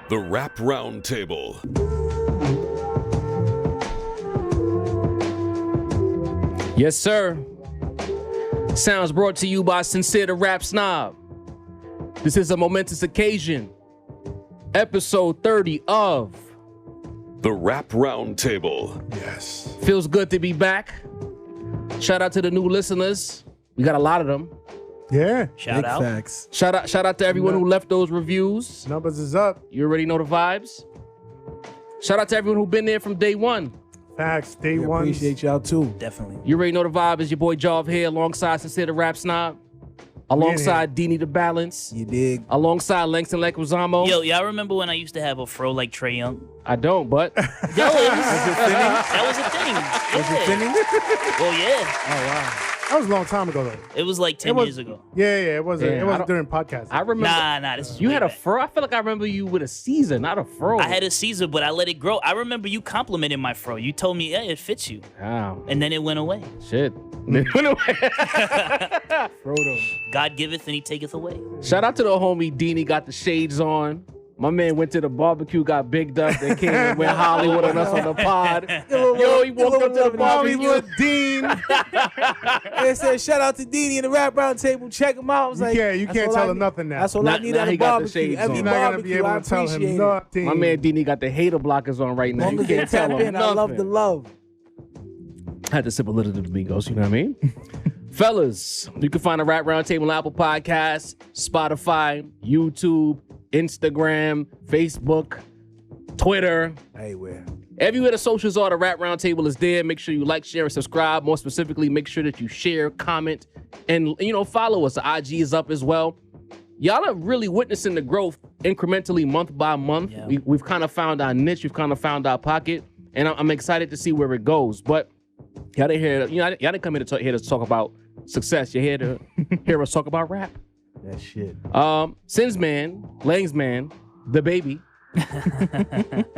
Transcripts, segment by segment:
The Rap Roundtable. Yes, sir. Sounds brought to you by Sincere the Rap Snob. This is a momentous occasion. Episode 30 of The Rap Roundtable. Yes. Feels good to be back. Shout out to the new listeners. We got a lot of them. Yeah. Shout out. Facts. Shout out to everyone who left those reviews. Numbers is up. You already know the vibes. Shout out to everyone who been there from day one. Facts. Day We one. appreciate y'all too. Definitely. You already know the vibe. Is your boy Jav here alongside Sincere the Rap Snob. Alongside Deanie the Balance. You dig? Alongside Langston Leguizamo. Yo, y'all remember when I used to have a fro like Trey Young? I don't, but That was a thing. Was it thinning? Well, yeah. Oh wow. That was a long time ago, though. It was like 10 years ago. Yeah. It wasn't. Yeah, It I wasn't don't- during podcast. I remember. Nah, this is You way had a back. fro? I feel like I remember you with a Caesar, not a fro. I had a Caesar, but I let it grow. I remember you complimented my fro. You told me, yeah, it fits you. Wow. And then it went away. Shit. Frodo. God giveth and he taketh away. Shout out to the homie Deanie, got the shades on. My man went to the barbecue, got bigged up, then came and went Hollywood on us on the pod. Yo, he walked up to the barbecue. Hollywood Dean. They said shout out to Deanie and the Rap Roundtable. Check him out. I was You like, can't that's all tell I him need. nothing now. That's all Now- I need now at he a got the barbecue. shades Every on. You're not going to be barbecue, I able to tell appreciate him it. nothing. My man Deanie got the hater blockers on right now. Long You as they can't tell tap him in, nothing. I love the love. Had to sip a little of the Migos, you know what I mean? Fellas, you can find a Rap Roundtable on Apple Podcasts, Spotify, YouTube, Instagram, Facebook, Twitter. Anywhere. Everywhere the socials are, the Rap Roundtable is there. Make sure you like, share, and subscribe. More specifically, make sure that you share, comment, and follow us. The IG is up as well. Y'all are really witnessing the growth incrementally month by month. Yeah. We've kind of found our niche. We've kind of found our pocket. And I'm excited to see where it goes. But y'all didn't come here to talk about success. You're here to hear us talk about rap. That shit. Sins Man, Langs Man, DaBaby.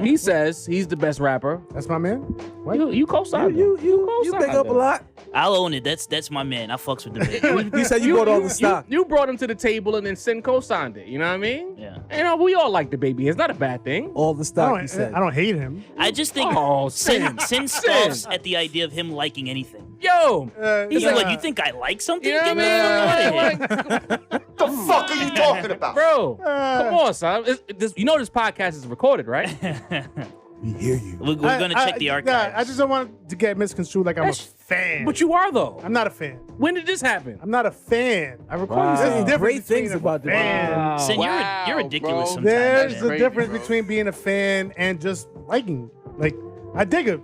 He says he's the best rapper. That's my man. What? You co-signed. You co-signed big up a him. lot. I'll own it. That's my man. I fucks with the baby. You said you bought all the stock. You brought him to the table and then Sin co-signed it. You know what I mean? Yeah. We all like DaBaby. It's not a bad thing. All the I stock, don't, he said. I don't hate him. I just think Oh, Sin scoffs at the idea of him liking anything. Yo, He's Yeah. like, you think I like something? you know Get what me I the fuck out of here. mean? The fuck are you talking about? Bro, come on, son. This podcast is recorded, right? We hear you. We're going to check the archives. I just don't want it to get misconstrued like I'm a fan. But you are though. I'm not a fan. When did this happen? I'm not a fan. I record Wow. There's a difference Great things between a about the fan. Wow. Sin, Wow, you're ridiculous bro. sometimes. There's man. a crazy, difference bro. between being a fan and just liking. Like, I dig him.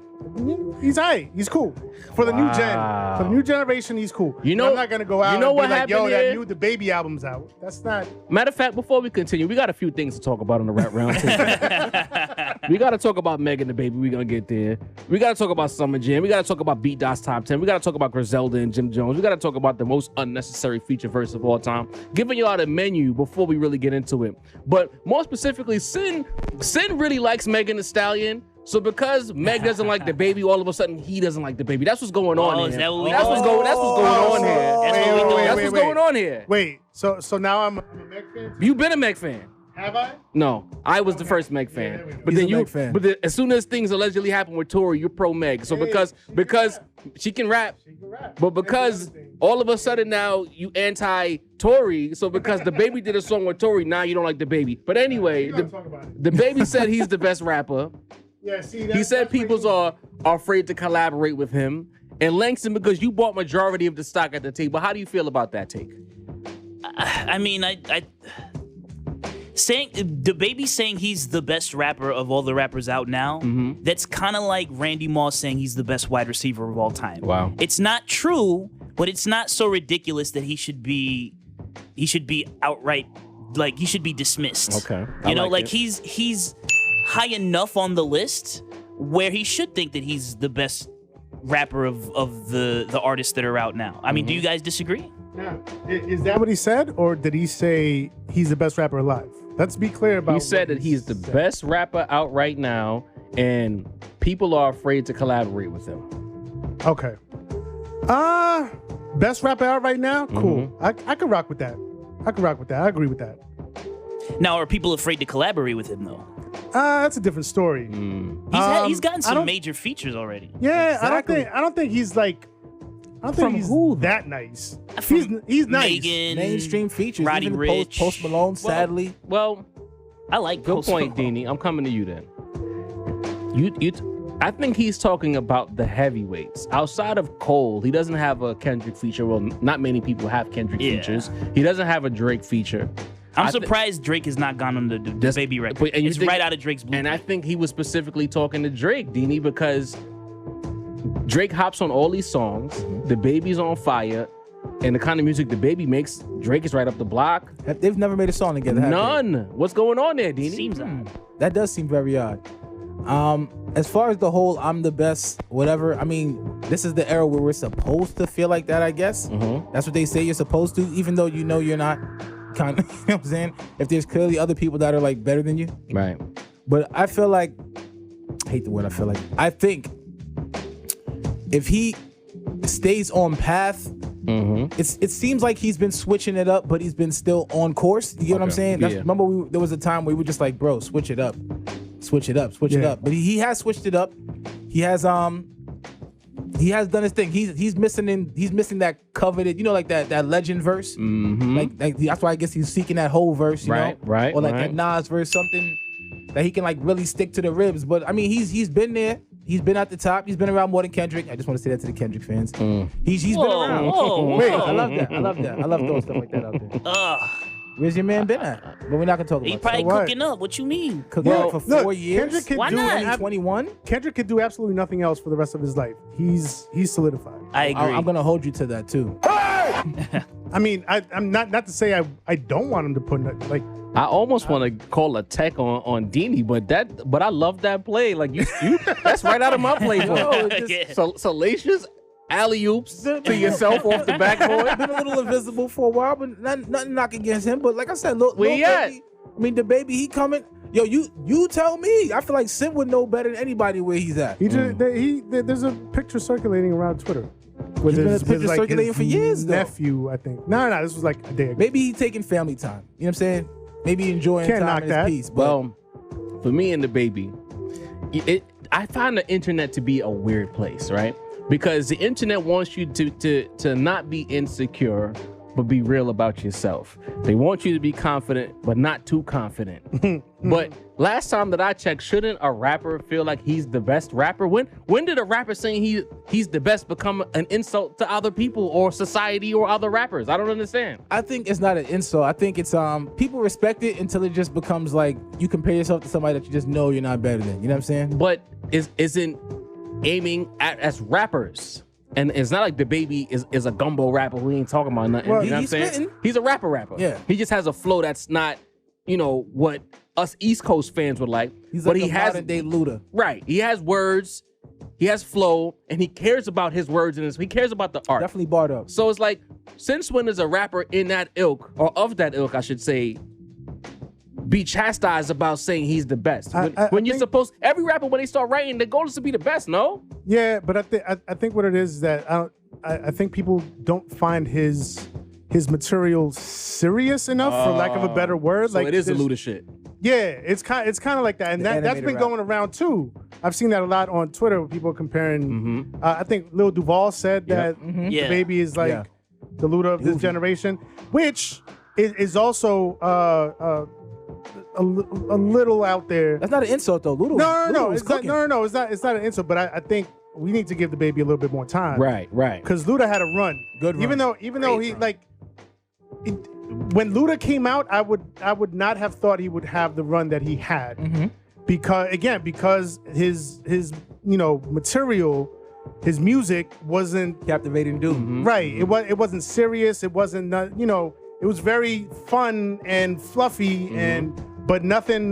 He's aight. He's cool. For the new gen. For the new generation, he's cool. You know- I'm not going to go out you know and what be like, yo, happened that here? new DaBaby album's out. That's not... Matter of fact, before we continue, we got a few things to talk about on the Rap Roundtable. We got to talk about Megan Thee Baby. We're going to get there. We got to talk about Summer Jam. We got to talk about Beat Dot's Top 10. We got to talk about Griselda and Jim Jones. We got to talk about the most unnecessary feature verse of all time. Giving y'all the menu before we really get into it. But more specifically, Sin really likes Megan Thee Stallion. So because Meg doesn't like DaBaby, all of a sudden he doesn't like DaBaby. That's what's going on here. Is that what we That's what's going on here. That's what we doing. That's what's going on here. Wait, so now I'm a Meg fan? You've been a Meg fan. Have I? No, I was the first Meg fan. there we go. But He's then a you, Meg fan. but then as soon as things allegedly happened with Tory, you're pro Meg. So Hey, because she can rap. she can rap, She can rap. but because all of a sudden now you anti Tory. So because DaBaby did a song with Tory, now you don't like DaBaby. But anyway, We're gonna talk about it. DaBaby said he's the best rapper. Yeah, see, He said people's are afraid to collaborate with him. And Langston, because you bought majority of the stock at the table, how do you feel about that take? I mean, saying DaBaby saying he's the best rapper of all the rappers out now. That's kind of like Randy Moss saying he's the best wide receiver of all time. Wow. It's not true, but it's not so ridiculous that he should be outright, like, he should be dismissed. Okay. I You know, like like it. he's high enough on the list where he should think that he's the best rapper of the artists that are out now. I mean, do you guys disagree? Now, is that what he said, or did he say he's the best rapper alive? Let's be clear about. He said what that he's the said. best rapper out right now, and people are afraid to collaborate with him. Okay. Best rapper out right now? Cool. I could rock with that. I agree with that. Now, are people afraid to collaborate with him though? That's a different story. He's gotten I some don't- major features already. Yeah, Exactly. I don't think he's like. I don't From think he's who, that nice. From He's nice. Megan, Mainstream features. Roddy even Ricch. Post Malone, sadly. Well, I like good Post point, Malone. Deanie. I'm coming to you then. I think he's talking about the heavyweights. Outside of Cole, he doesn't have a Kendrick feature. Well, not many people have Kendrick Yeah. features. He doesn't have a Drake feature. I'm I thi- surprised Drake has not gone on the This- baby record. but- and you It's think- right out of Drake's blueprint. And I think he was specifically talking to Drake, Deanie, because Drake hops on all these songs. The baby's on fire. And the kind of music the baby makes, Drake is right up the block. They've never made a song together. have they? None. What's going on there, Deanie? Seems odd. That does seem very odd. As far as the whole I'm the best, whatever, I mean, this is the era where we're supposed to feel like that, I guess. That's what they say you're supposed to, even though you know you're not. Kind of, you know what I'm saying? If there's clearly other people that are like better than you. Right. But I feel like, I hate the word I feel like. I think if he stays on path, it seems like he's been switching it up, but he's been still on course. You get what I'm Okay. saying? Yeah. Remember, there was a time where we were just like, bro, switch it up. Switch it up, switch it Yeah. up. But he has switched it up. He has done his thing. He's missing that coveted, you know, like that legend verse. Like that's why I guess he's seeking that whole verse, you Right, know? right, Or like right. that Nas verse, something that he can like really stick to the ribs. But I mean, he's been there. He's been at the top. He's been around more than Kendrick. I just want to say that to the Kendrick fans. He's been around. Whoa, Wait, whoa. I love that. I love that. I love throwing stuff like that out there. Ugh. Where's your man been at? But we're not gonna talk He about probably that. what? cooking up. What you mean? Cooking Well, up for look, 4 years. Kendrick can Why do not? 2021. Kendrick could do absolutely nothing else for the rest of his life. He's solidified. I agree. I'm gonna hold you to that too. I mean, I'm not to say I don't want him to put like. I almost want to call a tech on Deanie, but I love that play. Like you that's right out of my playbook. Yeah. Salacious alley-oops to yourself off the backboard. Been a little invisible for a while, but nothing knock against him. But like I said, look, Where he at? I mean, DaBaby, he coming. Yo, you tell me. I feel like Sim would know better than anybody where he's at. He just there's a picture circulating around Twitter. With There's been a picture circulating his for years, though. nephew, I think. No, this was like a day ago. Maybe he taking family time. You know what I'm saying? Maybe enjoying Can't time knock in his that. peace. But Well, for me and DaBaby, I find the internet to be a weird place, right? Because the internet wants you to not be insecure, but be real about yourself. They want you to be confident, but not too confident. But last time that I checked, shouldn't a rapper feel like he's the best rapper? When did a rapper saying he's the best become an insult to other people or society or other rappers? I don't understand. I think it's not an insult. I think it's people respect it until it just becomes like you compare yourself to somebody that you just know you're not better than. You know what I'm saying? But isn't aiming at as rappers. And it's not like DaBaby is a gumbo rapper who ain't talking about nothing. Well, you know what I'm he's saying? spitting. He's a rapper. Yeah. He just has a flow that's not, what us East Coast fans would like. He's but like he a has modern day Luda. right. He has words, he has flow, and he cares about his words and he cares about the art. Definitely barred up. So it's like, since when is a rapper in that ilk, or of that ilk, I should say, be chastised about saying he's the best? I When you're think- supposed, every rapper when they start writing, the goal is to be the best. No. Yeah, but I think what it is that I think people don't find his material serious enough, for lack of a better word. So it is a there's- Luda shit. Yeah, it's kind of like that, and The that's animated been rap. going around too. I've seen that a lot on Twitter where people are comparing. I think Lil Duval said that Yeah. DaBaby is like Yeah. the Luda of this generation, which is also a little out there. That's not an insult though. Luda. No, Luda was it's not, cooking. no, it's not an insult. But I think we need to give DaBaby a little bit more time, Right. Because Luda had a run. Good run. Even though he run. like. When Luda came out, I would not have thought he would have the run that he had, because his material, his music wasn't Captivating dude. right. It wasn't serious. It wasn't it was very fun and fluffy but nothing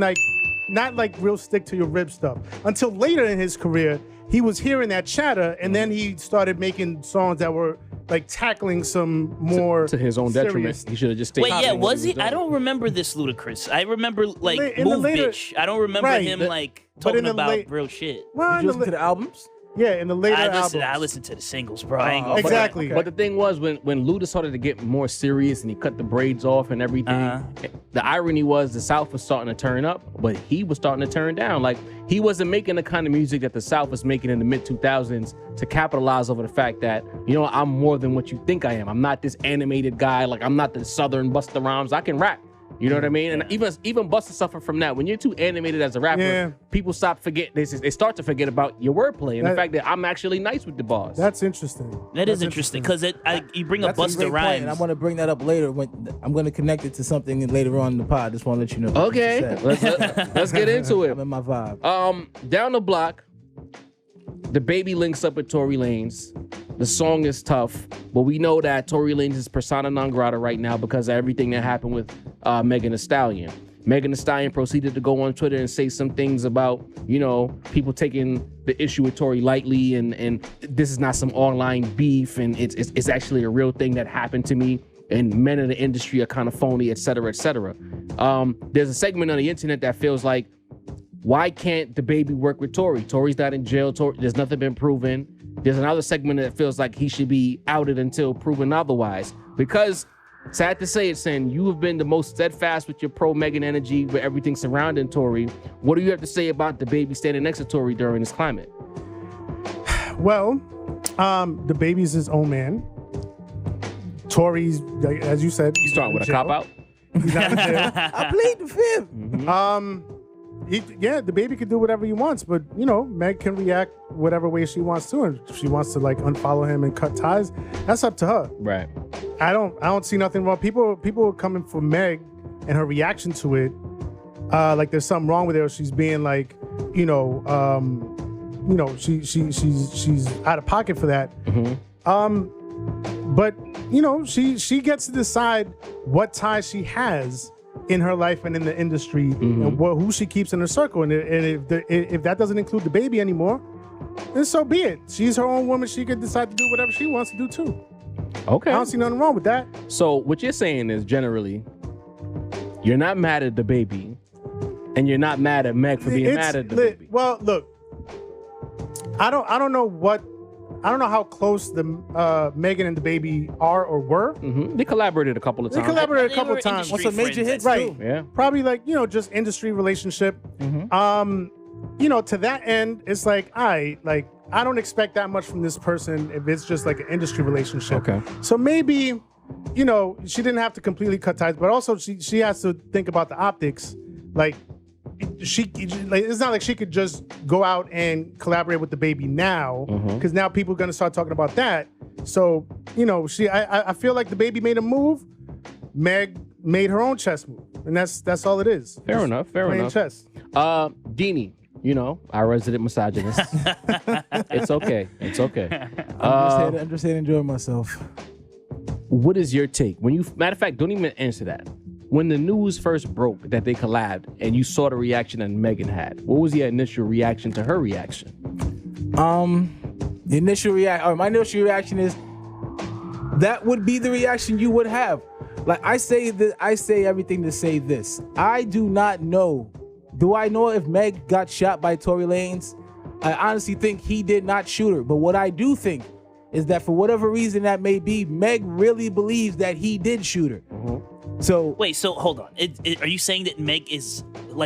not like real stick to your rib stuff. Until later in his career, he was hearing that chatter, and then he started making songs that were like tackling some more To his own detriment. serious- He should have just stayed. Wait, yeah, confident in what was he? doing. I don't remember this Ludacris. I remember like In the Move later- Bitch. I don't remember Right, him but like in talking the about late- real shit. Well, Did in you the listen to the albums? in the later I albums. listened to the singles, bro. I ain't gonna Exactly. But the thing was, when Luda started to get more serious and he cut the braids off and everything, the irony was the South was starting to turn up, but he was starting to turn down. Like, he wasn't making the kind of music that the South was making in the mid-2000s to capitalize over the fact that, I'm more than what you think I am. I'm not this animated guy. Like, I'm not the Southern Busta Rhymes. I can rap. You know what I mean? And even Busta suffered from that. When you're too animated as a rapper, people stop they start to forget about your wordplay and the fact that I'm actually nice with the bars. That's interesting. That is interesting because you bring up That's a Busta great point, Rhymes. and I want to bring that up later. When I'm going to connect it to something later on in the pod. Just want to let you know. Okay, let's get into it. I'm in my vibe. Down the block, DaBaby links up with Tory Lanez. The song is tough, but we know that Tory Lanez is persona non grata right now because of everything that happened with Megan Thee Stallion. Megan Thee Stallion proceeded to go on Twitter and say some things about, people taking the issue with Tory lightly and this is not some online beef and it's actually a real thing that happened to me and men in the industry are kind of phony, et cetera, et cetera. There's a segment on the internet that feels like, why can't DaBaby work with Tory? Tory's not in jail. There's nothing been proven. There's another segment that feels like he should be outed until proven otherwise. Because, sad to say it, Sin, you have been the most steadfast with your pro-Megan energy with everything surrounding Tory. What do you have to say about DaBaby standing next to Tory during this climate? Well, DaBaby's his own man. Tory's, as you said, You starting with a cop-out? He's not in jail. I plead the fifth. DaBaby can do whatever he wants, but Meg can react whatever way she wants to, and if she wants to unfollow him and cut ties, that's up to her. Right. I don't see nothing wrong. People are coming for Meg and her reaction to it, like there's something wrong with her. She's being she's out of pocket for that. But she gets to decide what ties she has in her life and in the industry, and who she keeps in her circle. And if that doesn't include DaBaby anymore, then so be it. She's her own woman. She could decide to do whatever she wants to do too. Okay. I don't see nothing wrong with that. So what you're saying is generally, you're not mad at DaBaby, and you're not mad at Meg for being mad at DaBaby. Well, look, I don't know how close the Megan and DaBaby are or were. They collaborated a couple of times. They collaborated a They couple were of times. industry Some major friends, hits, right? too. Yeah. Probably just industry relationship. To that end, it's like I don't expect that much from this person if it's just like an industry relationship. Okay. So maybe, she didn't have to completely cut ties, but also she has to think about the optics. It's not like she could just go out and collaborate with DaBaby now, because now people are gonna start talking about that. So I feel like DaBaby made a move, Meg made her own chess move, and that's all it is. Fair enough. Playing chess. Deanie, our resident misogynist. It's okay. I'm just here to enjoy myself. What is your take? Matter of fact, don't even answer that. When the news first broke that they collabed and you saw the reaction that Megan had, what was your initial reaction to her reaction? My initial reaction is that would be the reaction you would have. Like I say everything to say this. I do not know. Do I know if Meg got shot by Tory Lanez? I honestly think he did not shoot her. But what I do think is that for whatever reason that may be, Meg really believes that he did shoot her. So Wait, so hold on. Are you saying that Meg is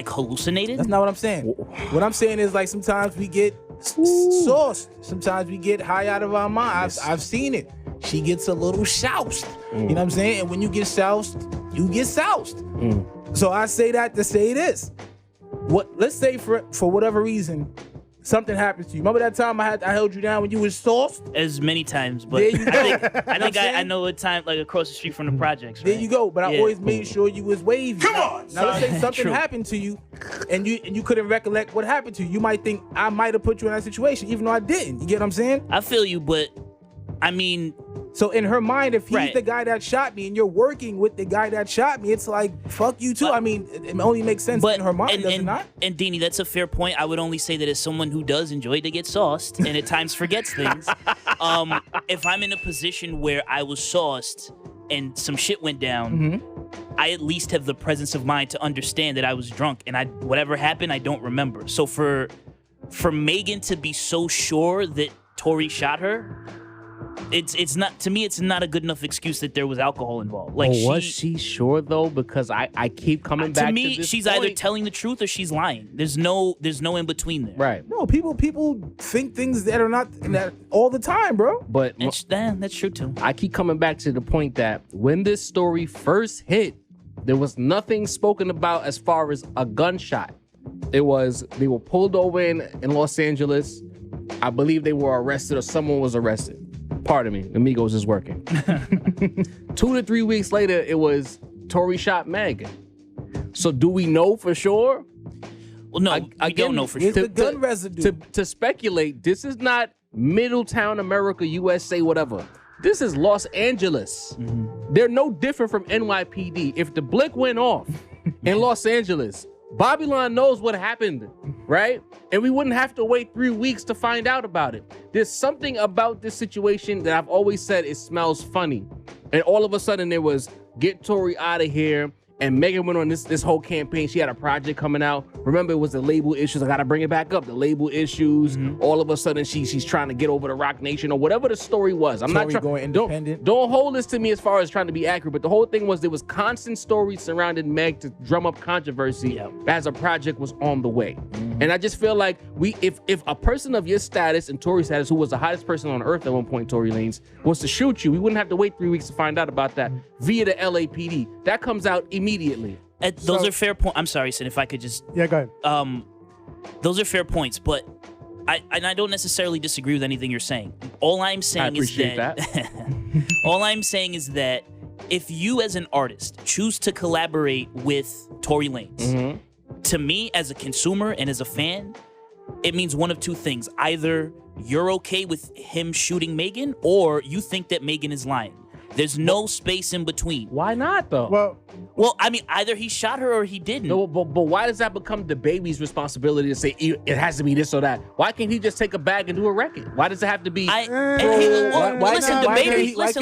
hallucinated? that's not what I'm saying. What I'm saying is sometimes we get sauced. Sometimes we get high out of our mind. I've seen it. She gets a little soused. You know what I'm saying? And when you get soused, you get soused. So I say that to say this. Let's say for whatever reason, something happens to you. Remember that time I held you down when you was sauced? As many times, but There you go. I know a time across the street from the projects. There right? you go. But I Yeah. always made sure you was wavy. Come on, Now let's say something True. happened to you, and you couldn't recollect what happened to you. You might think I might have put you in that situation, even though I didn't. You get what I'm saying? I feel you, but I mean, So in her mind, if he's Right. the guy that shot me and you're working with the guy that shot me, it's like, fuck you too. I mean, it only makes sense in her mind, does it not? And Deanie, that's a fair point. I would only say that as someone who does enjoy to get sauced and at times forgets things, if I'm in a position where I was sauced and some shit went down, I at least have the presence of mind to understand that I was drunk and whatever happened, I don't remember. So for for Megan to be so sure that Tory shot her, it's not, to me, it's not a good enough excuse that there was alcohol involved. Like, was she sure though? Because I keep coming back to me, to this she's point. either telling the truth or she's lying. There's no in between there. Right. No, people think things that are not that all the time, bro. But That's true too. I keep coming back to the point that when this story first hit, there was nothing spoken about as far as a gunshot. It was they were pulled over in Los Angeles. I believe they were arrested or someone was arrested. Pardon me, Amigos is working. 2 to 3 weeks later, it was Tory shot Megan. So do we know for sure? Well, no, we don't know for sure. It's the gun residue. To speculate, this is not Middletown, America, USA, whatever. This is Los Angeles. They're no different from NYPD. If the blick went off in Los Angeles, Babylon knows what happened, right? And we wouldn't have to wait 3 weeks to find out about it. There's something about this situation that I've always said it smells funny. And all of a sudden there was get Tory out of here. And Megan went on this whole campaign. She had a project coming out. Remember, it was the label issues. I gotta bring it back up. The label issues. All of a sudden, she's trying to get over the Rock Nation or whatever the story was. I'm not Tory trying going independent. Don't hold this to me as far as trying to be accurate. But the whole thing was there was constant stories surrounding Meg to drum up controversy as a project was on the way. And I just feel like if a person of your status and Tory status, who was the hottest person on earth at one point, Tory Lanez, was to shoot you, we wouldn't have to wait 3 weeks to find out about that via the LAPD. That comes out immediately. Those are fair points. I'm sorry, Sid, if I could just... Yeah, go ahead. Those are fair points, but I don't necessarily disagree with anything you're saying. All I'm saying is that... all I'm saying is that if you as an artist choose to collaborate with Tory Lanez, to me as a consumer and as a fan, it means one of two things. Either you're okay with him shooting Megan, or you think that Megan is lying. There's no space in between. Why not, though? Well, I mean, either he shot her or he didn't. No, but why does that become DaBaby's responsibility to say it has to be this or that? Why can't he just take a bag and do a record? Why does it have to be? Why can't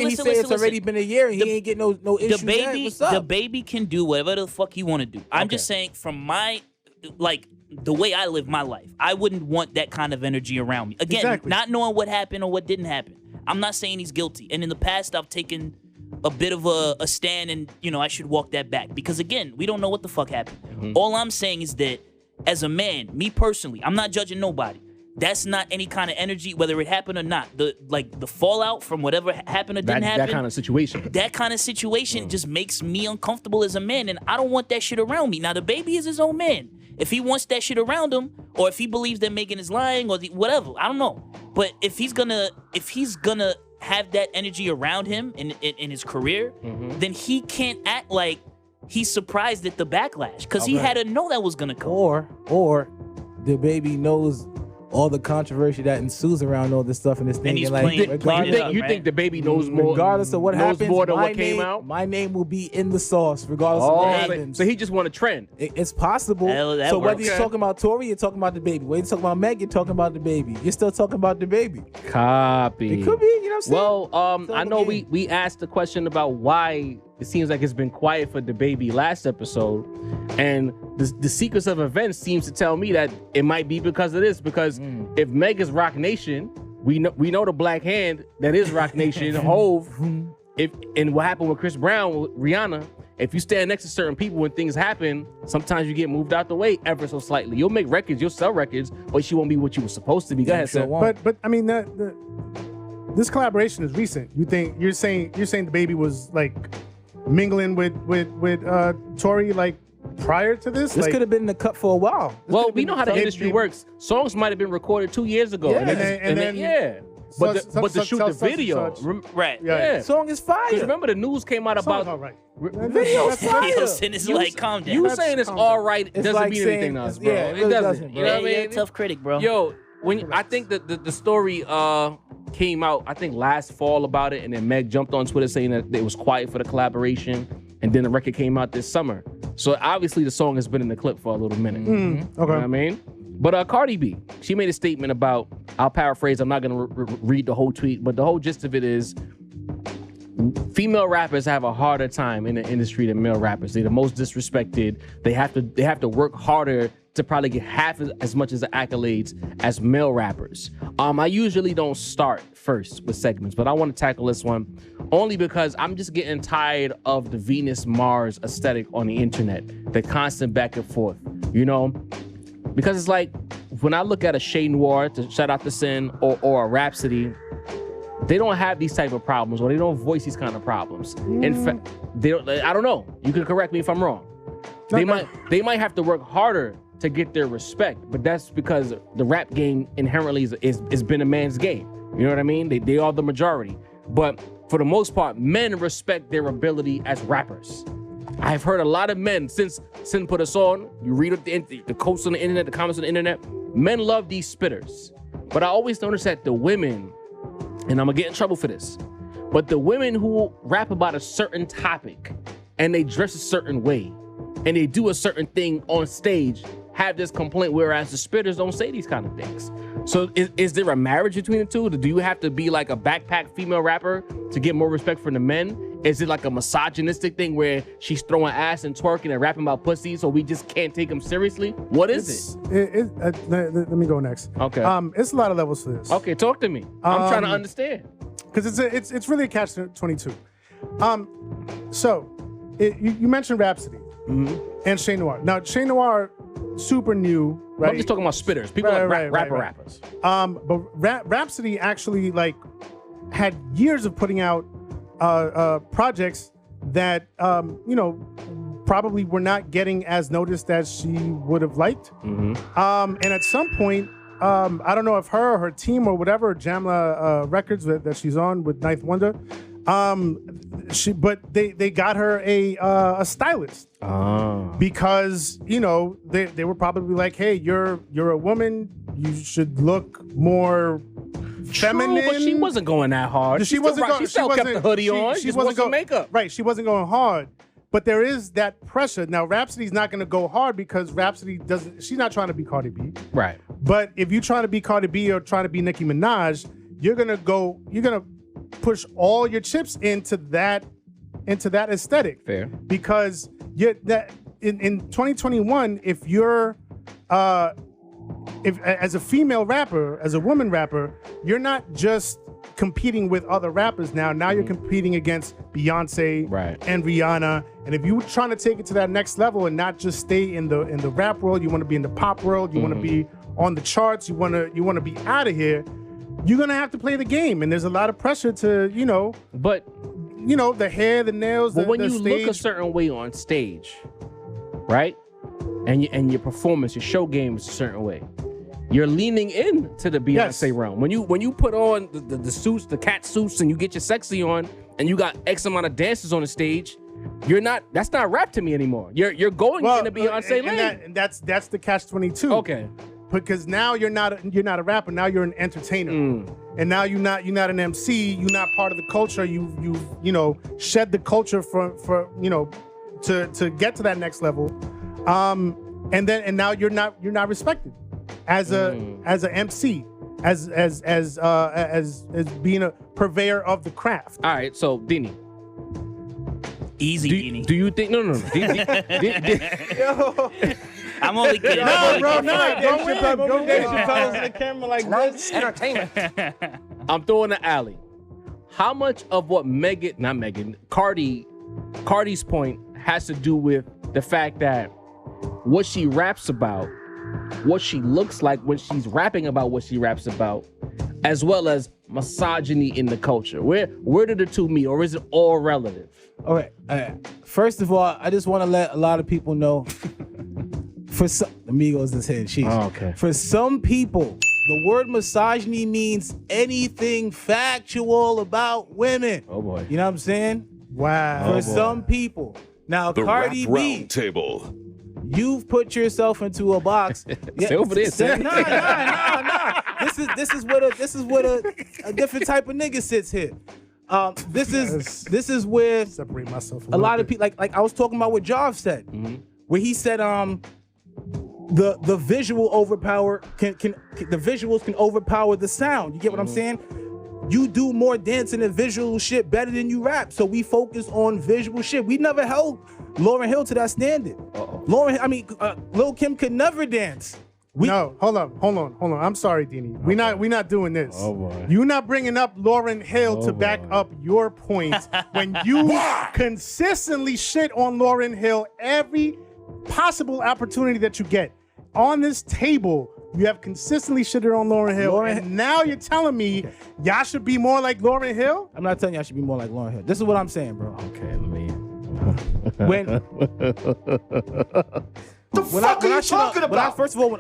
he say it's already been a year and he ain't get no issues? DaBaby can do whatever the fuck he want to do. I'm just saying, from my, like, the way I live my life, I wouldn't want that kind of energy around me. Again, not knowing what happened or what didn't happen. I'm not saying he's guilty. And in the past, I've taken a bit of a stand and, I should walk that back. Because, again, we don't know what the fuck happened. All I'm saying is that, as a man, me personally, I'm not judging nobody. That's not any kind of energy, whether it happened or not. The fallout from whatever happened or didn't happen. That kind of situation. That kind of situation just makes me uncomfortable as a man, and I don't want that shit around me. Now, DaBaby is his own man. If he wants that shit around him, or if he believes that Megan is lying, or whatever, I don't know. But if he's gonna have that energy around him in his career, then he can't act like he's surprised at the backlash, because he had to know that was gonna come. Or DaBaby knows all the controversy that ensues around all this stuff and this thing. And he's like, playing it up, you think DaBaby knows more? Regardless of what happens, more than my what came name, out? my name will be in the sauce, regardless of what happens. So he just want a trend. It's possible. That so whether works. you're talking about Tory, you're talking about DaBaby. Whether you're talking about Meg, you're talking about DaBaby. You're still talking about DaBaby. Copy. It could be, you know what I'm saying? Well, I know we asked the question about why it seems like it's been quiet for DaBaby last episode, and the sequence of events seems to tell me that it might be because of this. Because if Meg is Rock Nation, we know the Black Hand that is Rock Nation, Hove. And what happened with Chris Brown, with Rihanna, if you stand next to certain people when things happen, sometimes you get moved out the way ever so slightly. You'll make records, you'll sell records, but she won't be what you were supposed to be. Go ahead, sir. But I mean this collaboration is recent. You're saying DaBaby was like mingling with Tory like prior to this? This could have been in the cut for a while. Well, we know how the industry works. Songs might have been recorded 2 years ago. Yeah. And then But to shoot the video, Right. yeah. Song is fire. Because remember, the news came out about all right. Video's fire. Listen, it's like, calm down. you saying it's all right It's doesn't like mean saying- anything to us, bro. yeah, it really doesn't. doesn't, bro. You know what I You're mean? a tough critic, bro. Yo, I think that the story came out, I think last fall about it, and then Meg jumped on Twitter saying that it was quiet for the collaboration, and then the record came out this summer. So obviously the song has been in the clip for a little minute. Okay. You know what I mean? But Cardi B, she made a statement about, I'll paraphrase, I'm not gonna read the whole tweet, but the whole gist of it is, female rappers have a harder time in the industry than male rappers. They're the most disrespected. They have to work harder to probably get half as much as the accolades as male rappers. I usually don't start first with segments, but I want to tackle this one only because I'm just getting tired of the Venus Mars aesthetic on the internet, the constant back and forth, you know? Because it's like, when I look at a Shea Noir, to shout out to Sin, or a Rhapsody, they don't have these type of problems, or they don't voice these kind of problems. In fact, I don't know. You can correct me if I'm wrong. They might have to work harder to get their respect, but that's because the rap game inherently is been a man's game. You know what I mean? They are the majority. But for the most part, men respect their ability as rappers. I've heard a lot of men, since Sin put us on, you read the quotes on the internet, the comments on the internet, men love these spitters. But I always notice that the women, and I'm gonna get in trouble for this, but the women who rap about a certain topic and they dress a certain way and they do a certain thing on stage have this complaint, whereas the spitters don't say these kind of things. So is there a marriage between the two? Do you have to be like a backpack female rapper to get more respect from the men? Is it like a misogynistic thing where she's throwing ass and twerking and rapping about pussy, so we just can't take them seriously? What is it? Let me go next. Okay. It's a lot of levels to this. Okay, talk to me. I'm trying to understand. Because it's really a catch-22. You mentioned Rhapsody and Shea Noir. Now, Shea Noir, super new, right? I'm just talking about spitters. People rappers. But Rhapsody actually had years of putting out projects that probably were not getting as noticed as she would have liked. And at some point, I don't know if her or her team or whatever, Jamla Records that she's on with Ninth Wonder, but they got her a stylist because they were probably like, hey, you're a woman, you should look more feminine. True, but she wasn't going that hard. She still kept the hoodie on. She wasn't going makeup. Right, she wasn't going hard. But there is that pressure. Now, Rhapsody's not going to go hard because Rhapsody she's not trying to be Cardi B. Right. But if you're trying to be Cardi B or trying to be Nicki Minaj, you're going to push all your chips into that aesthetic. Fair. Because in 2021, if as a female rapper, as a woman rapper, you're not just competing with other rappers now. Now you're competing against Beyonce and Rihanna. And if you're trying to take it to that next level and not just stay in the rap world, you want to be in the pop world, you want to be on the charts, you want to be out of here, you're going to have to play the game. And there's a lot of pressure to, the hair, the nails, but when the you stage. look a certain way on stage, right? And your performance, your show game is a certain way. You're leaning into the Beyonce realm. When you put on the suits, the cat suits, and you get your sexy on, and you got X amount of dancers on the stage, that's not rap to me anymore. You're going in the Beyonce lane. And that's the catch-22. Okay. Because now you're not a rapper. Now you're an entertainer, and now you're not an MC. You're not part of the culture. You've shed the culture for to get to that next level, and now you're not respected as a MC, as being a purveyor of the craft. All right, so Dini. Easy, Dini. Do you think? No. Yo. I'm only kidding. No, bro, no. Go in the camera like this. Entertainment. I'm throwing the alley. How much of what Cardi's point has to do with the fact that what she raps about, what she looks like when she's rapping about what she raps about, as well as misogyny in the culture? Where do the two meet, or is it all relative? All right. First of all, I just want to let a lot of people know. For some amigos is here. Okay. For some people, the word misogyny means anything factual about women. Oh boy. You know what I'm saying? Wow. For some people. Now, The Cardi Rap B, Roundtable. you've put yourself into a box. Stay over there. Nah. This is what a different type of nigga sits here. This is where Separate myself. a lot of people like I was talking about what Jav said, where he said the visual overpower the visuals can overpower the sound. You get what I'm saying? You do more dancing and visual shit better than you rap. So we focus on visual shit. We never held Lauryn Hill to that standard. Lil Kim could never dance. No, hold on. I'm sorry, Dini. We're not doing this. Oh, boy. You're not bringing up Lauryn Hill to back up your point when you consistently shit on Lauryn Hill every possible opportunity that you get. On this table, you have consistently shitted on Lauryn Hill, and now you're telling me y'all should be more like Lauryn Hill? I'm not telling you I should be more like Lauryn Hill. This is what I'm saying, bro. Okay, let me. When I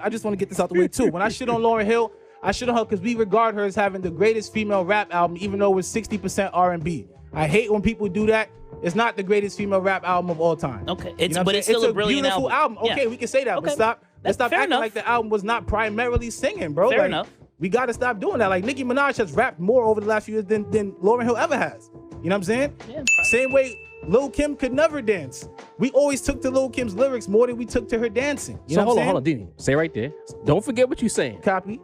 just want to get this out the way too. When I shit on Lauryn Hill, I shit on her because we regard her as having the greatest female rap album, even though it's 60% R&B. I hate when people do that. It's not the greatest female rap album of all time. Okay, But it's still a brilliant beautiful album. Okay, Yeah. we can say that. Okay. But let's stop Fair acting enough. like the album was not primarily singing, bro. Fair Like, enough. We got to stop doing that. Like Nicki Minaj has rapped more over the last few years than Lauryn Hill ever has. You know what I'm saying? Yeah. Same way Lil Kim could never dance. We always took to Lil Kim's lyrics more than we took to her dancing. You So know what I'm hold on, Dini. Stay right there. Don't forget what you're saying. Copy.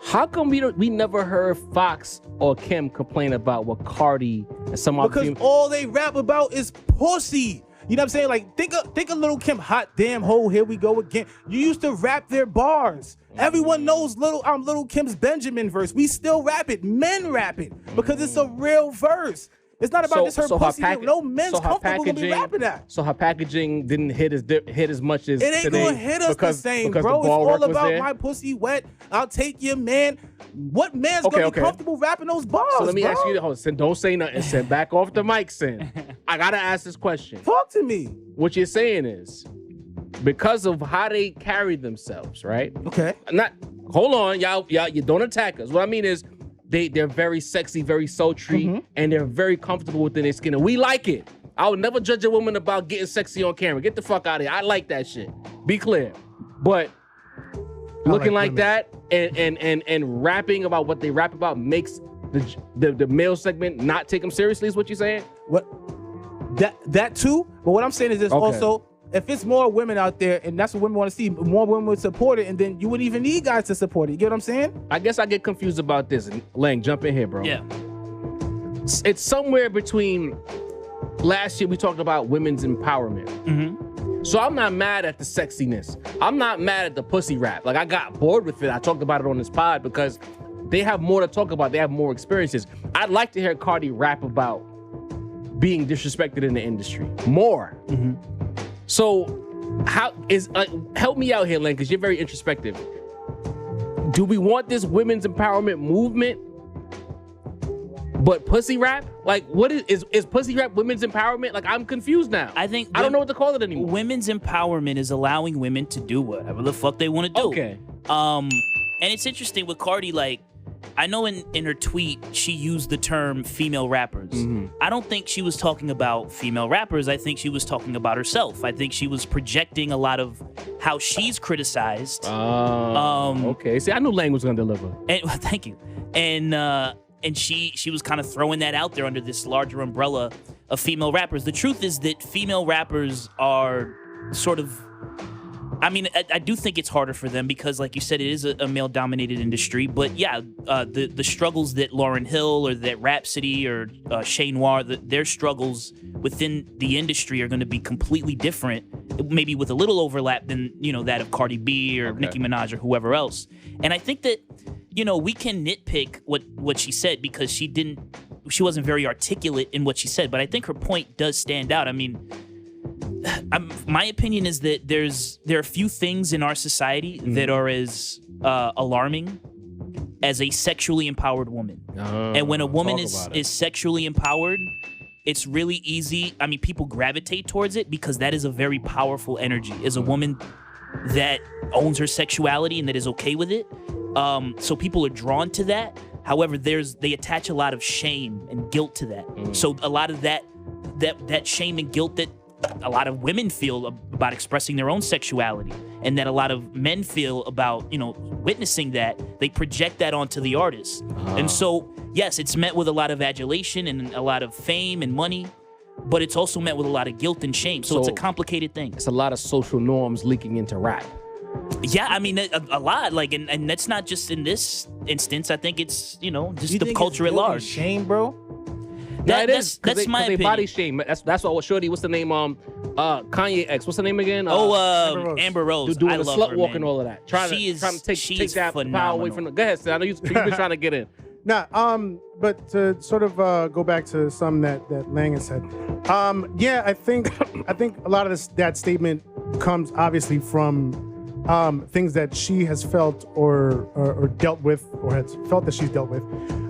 How come we never heard Fox or Kim complain about what Cardi and some other Because all they rap about is pussy. You know what I'm saying? Like, think of Lil Kim, hot damn hoe, here we go again. You used to rap their bars. Everyone knows Lil Kim's Benjamin verse. We still rap it. Men rap it because it's a real verse. It's not about just her pussy. No men's comfortable gonna be rapping that. So her packaging didn't hit as much as It ain't today gonna hit us the same, because bro. the It's ball all work was about there? my pussy wet. I'll take your man. What man's gonna be comfortable rapping those bars? So let me bro? ask you, Sin, don't say nothing, Sin. Back off the mic, Sin. I gotta ask this question. Talk to me. What you're saying is, because of how they carry themselves, right? Okay. Hold on, y'all, you don't attack us. What I mean is, they're very sexy, very sultry, and they're very comfortable within their skin, and we like it. I would never judge a woman about getting sexy on camera. Get the fuck out of here. I like that shit. Be clear. But looking like that and rapping about what they rap about makes the male segment not take them seriously, is what you're saying? What? That too. But what I'm saying is this also. If it's more women out there, and that's what women want to see, more women would support it, and then you wouldn't even need guys to support it. You get what I'm saying? I guess I get confused about this. And Lang, jump in here, bro. Yeah. It's somewhere between last year we talked about women's empowerment. So I'm not mad at the sexiness. I'm not mad at the pussy rap. Like, I got bored with it. I talked about it on this pod because they have more to talk about. They have more experiences. I'd like to hear Cardi rap about being disrespected in the industry more. So how is help me out here, Len, because you're very introspective. Do we want this women's empowerment movement, but pussy rap? Like, what is pussy rap women's empowerment? Like, I'm confused now. I don't know what to call it anymore. Women's empowerment is allowing women to do whatever the fuck they want to do. Okay. And it's interesting with Cardi, like, I know in her tweet, she used the term female rappers. I don't think she was talking about female rappers. I think she was talking about herself. I think she was projecting a lot of how she's criticized. Okay. See, I knew Lang was going to deliver. And, well, thank you. And she was kind of throwing that out there under this larger umbrella of female rappers. The truth is that female rappers are sort of, I mean, I do think it's harder for them because, like you said, it is a male-dominated industry. But yeah, the struggles that Lauryn Hill or that Rhapsody or Shay Noir, their struggles within the industry are going to be completely different, maybe with a little overlap than, that of Cardi B or Nicki Minaj or whoever else. And I think that, we can nitpick what she said because she wasn't very articulate in what she said. But I think her point does stand out. I mean, my opinion is that there are few things in our society that are as alarming as a sexually empowered woman. And when a woman is sexually empowered, it's really easy. I mean, people gravitate towards it because that is a very powerful energy. Is a woman that owns her sexuality and that is okay with it. So people are drawn to that. However, they attach a lot of shame and guilt to that. So a lot of that shame and guilt that a lot of women feel about expressing their own sexuality, and that a lot of men feel about, witnessing that, they project that onto the artist. And so, yes, it's met with a lot of adulation and a lot of fame and money, but it's also met with a lot of guilt and shame. So it's a complicated thing. It's a lot of social norms leaking into rap. Yeah, I mean, a lot. Like, and that's not just in this instance. I think it's, just the culture at large. Shame, bro. Yeah, it is. That's my they opinion. body shame. That's what Shorty. What's the name? Kanye X. What's the name again? Amber Rose. Doing I the love slut her, walk man. and all of that. Trying She to take is that power away from. Go ahead, Sid. I know you've been trying to get in. Nah, but to sort of go back to some that Lang has said, yeah, I think a lot of that statement comes obviously from things that she has felt or dealt with, or has felt that she's dealt with.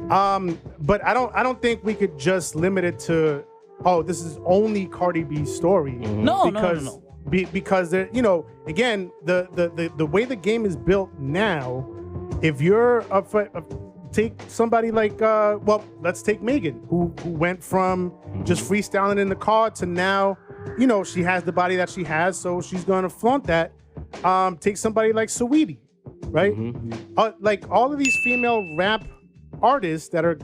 But I don't think we could just limit it to, oh, this is only Cardi B's story. No. Because there, again, the way the game is built now, if you're take somebody like, let's take Megan, who went from just freestyling in the car to now, she has the body that she has, so she's gonna flaunt that. Take somebody like Saweetie, right? Like all of these female rap artists that are,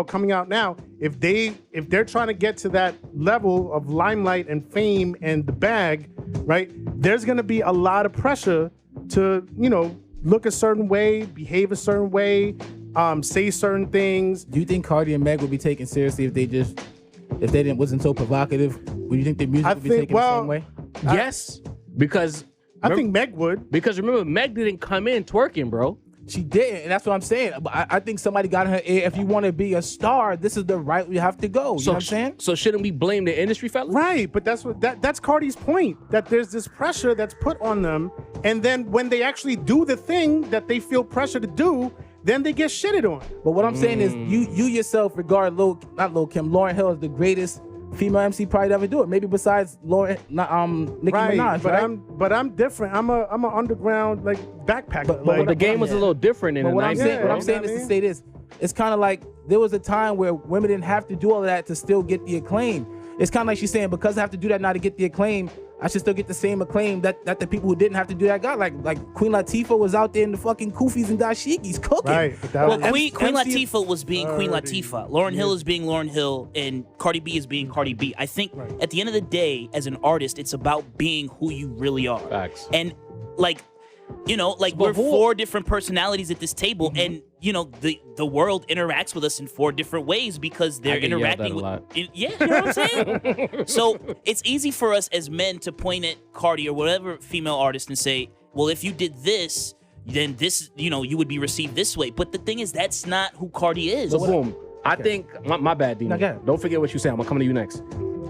coming out now, if they're trying to get to that level of limelight and fame and the bag, right? There's gonna be a lot of pressure to, look a certain way, behave a certain way, say certain things. Do you think Cardi and Meg would be taken seriously if they wasn't so provocative? Would you think their music would be taken the same way? Yes, because I think Meg would. Because remember, Meg didn't come in twerking, bro. She didn't, and that's what I'm saying. But I think somebody got in her ear. If you want to be a star, this is the right way you have to go. You know what I'm saying? So shouldn't we blame the industry, fellas? Right, but that's Cardi's point. That there's this pressure that's put on them, and then when they actually do the thing that they feel pressure to do, then they get shitted on. But what I'm saying is, you yourself regard Lauryn Hill as the greatest female MC probably to ever do it. Maybe besides Nicki Minaj, but right? I'm different. I'm an underground like backpacker. But the game was a little different in the 90s. What I'm saying is to say this. It's kind of like there was a time where women didn't have to do all of that to still get the acclaim. It's kind of like she's saying, because I have to do that now to get the acclaim, I should still get the same acclaim that the people who didn't have to do that got. Like Queen Latifah was out there in the fucking kufis and dashikis cooking. Right. Queen Latifah was being Queen Latifah. Lauryn Hill is being Lauryn Hill, and Cardi B is being Cardi B. I think at the end of the day, as an artist, it's about being who you really are. Facts. And we're four different personalities at this table, and the world interacts with us in four different ways because they're interacting with. Yeah, you know what I'm saying? So it's easy for us as men to point at Cardi or whatever female artist and say, well, if you did this, then this, you would be received this way. But the thing is, that's not who Cardi is. So boom. I think my bad, Dino. Don't forget what you say. I'm coming to you next.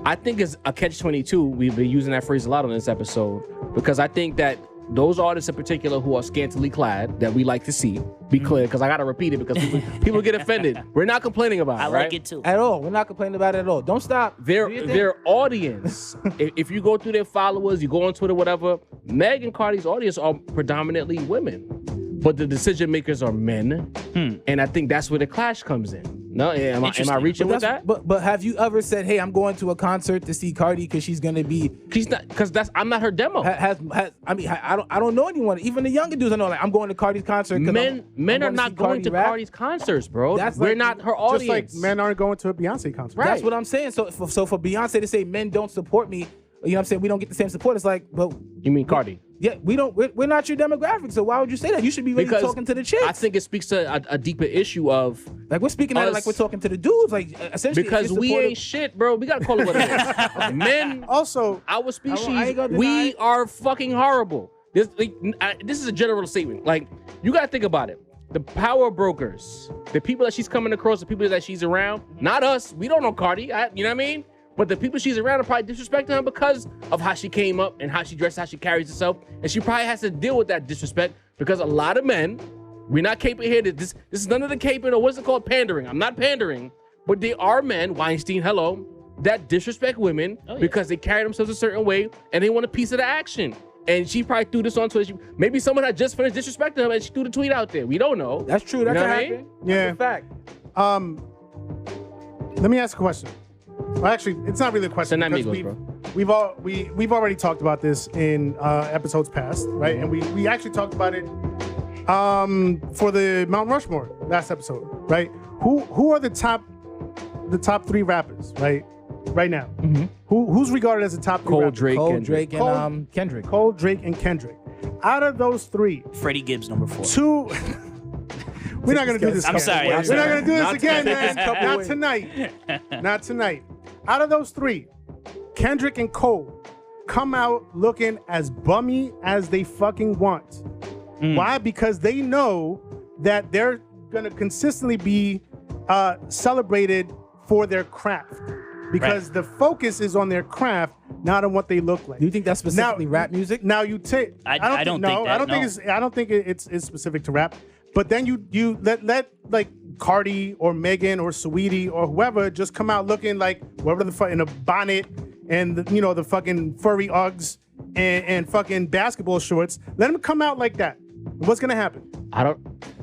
I think it's a catch-22. We've been using that phrase a lot on this episode because I think that those artists in particular who are scantily clad that we like to see, be clear, because I got to repeat it because people get offended. We're not complaining about it, I right? like it too. At all. We're not complaining about it at all. Don't stop. Their audience, if you go through their followers, you go on Twitter, whatever, Meg and Cardi's audience are predominantly women. But the decision makers are men. And I think that's where the clash comes in. No, am I reaching with that? But have you ever said, "Hey, I'm going to a concert to see Cardi because she's gonna be"? She's not, because I'm not her demo. I don't know anyone. Even the younger dudes I know, like, I'm going to Cardi's concert. Men are not going to Cardi's concerts, bro. We're not her audience. Just like men aren't going to a Beyonce concert. Right. That's what I'm saying. So for Beyonce to say men don't support me, you know what I'm saying? We don't get the same support. It's like, but you mean Cardi? Yeah, we're not your demographic, so why would you say that? You should be really talking to the chicks. I think it speaks to a deeper issue of like we're speaking at it like we're talking to the dudes, like essentially because we ain't shit, bro. We gotta call it what it is. Men, also our species, we are fucking horrible. This is a general statement. Like you gotta think about it. The power brokers, the people that she's coming across, the people that she's around, not us. We don't know Cardi. You know what I mean? But the people she's around are probably disrespecting her because of how she came up and how she dresses, how she carries herself. And she probably has to deal with that disrespect because a lot of men, we're not caping here. This is none of the caping or what's it called? Pandering. I'm not pandering, but they are men, Weinstein, hello, that disrespect women because they carry themselves a certain way and they want a piece of the action. And she probably threw this on Twitter. Maybe someone had just finished disrespecting her and she threw the tweet out there. We don't know. That's true. That you know can what happen. I mean? Yeah. That's a fact. Let me ask a question. Well, actually, it's not really a question. We've already talked about this in episodes past, right? And we actually talked about it for the Mount Rushmore last episode, right? Who are the top 3 rappers, right now? Mm-hmm. Who's regarded as the top 3 rappers? Cole, Drake, and Kendrick. Cole, Drake, and Kendrick. Out of those 3, Freddie Gibbs, number 4. We're not gonna do this. I'm again. sorry, I'm We're not sorry. gonna do this Not again, tonight. man. Couple Not ways. tonight. Not tonight. Out of those three, Kendrick and Cole come out looking as bummy as they fucking want. Why? Because they know that they're gonna consistently be celebrated for their craft. Because the focus is on their craft, not on what they look like. Do you think that's specifically rap music? Now you take. I don't no, think that, I don't think no. it's. I don't think it's specific to rap. But then you let like Cardi or Megan or Saweetie or whoever just come out looking like whoever the fuck in a bonnet and the fucking furry Uggs and fucking basketball shorts. Let them come out like that. What's gonna happen? I don't.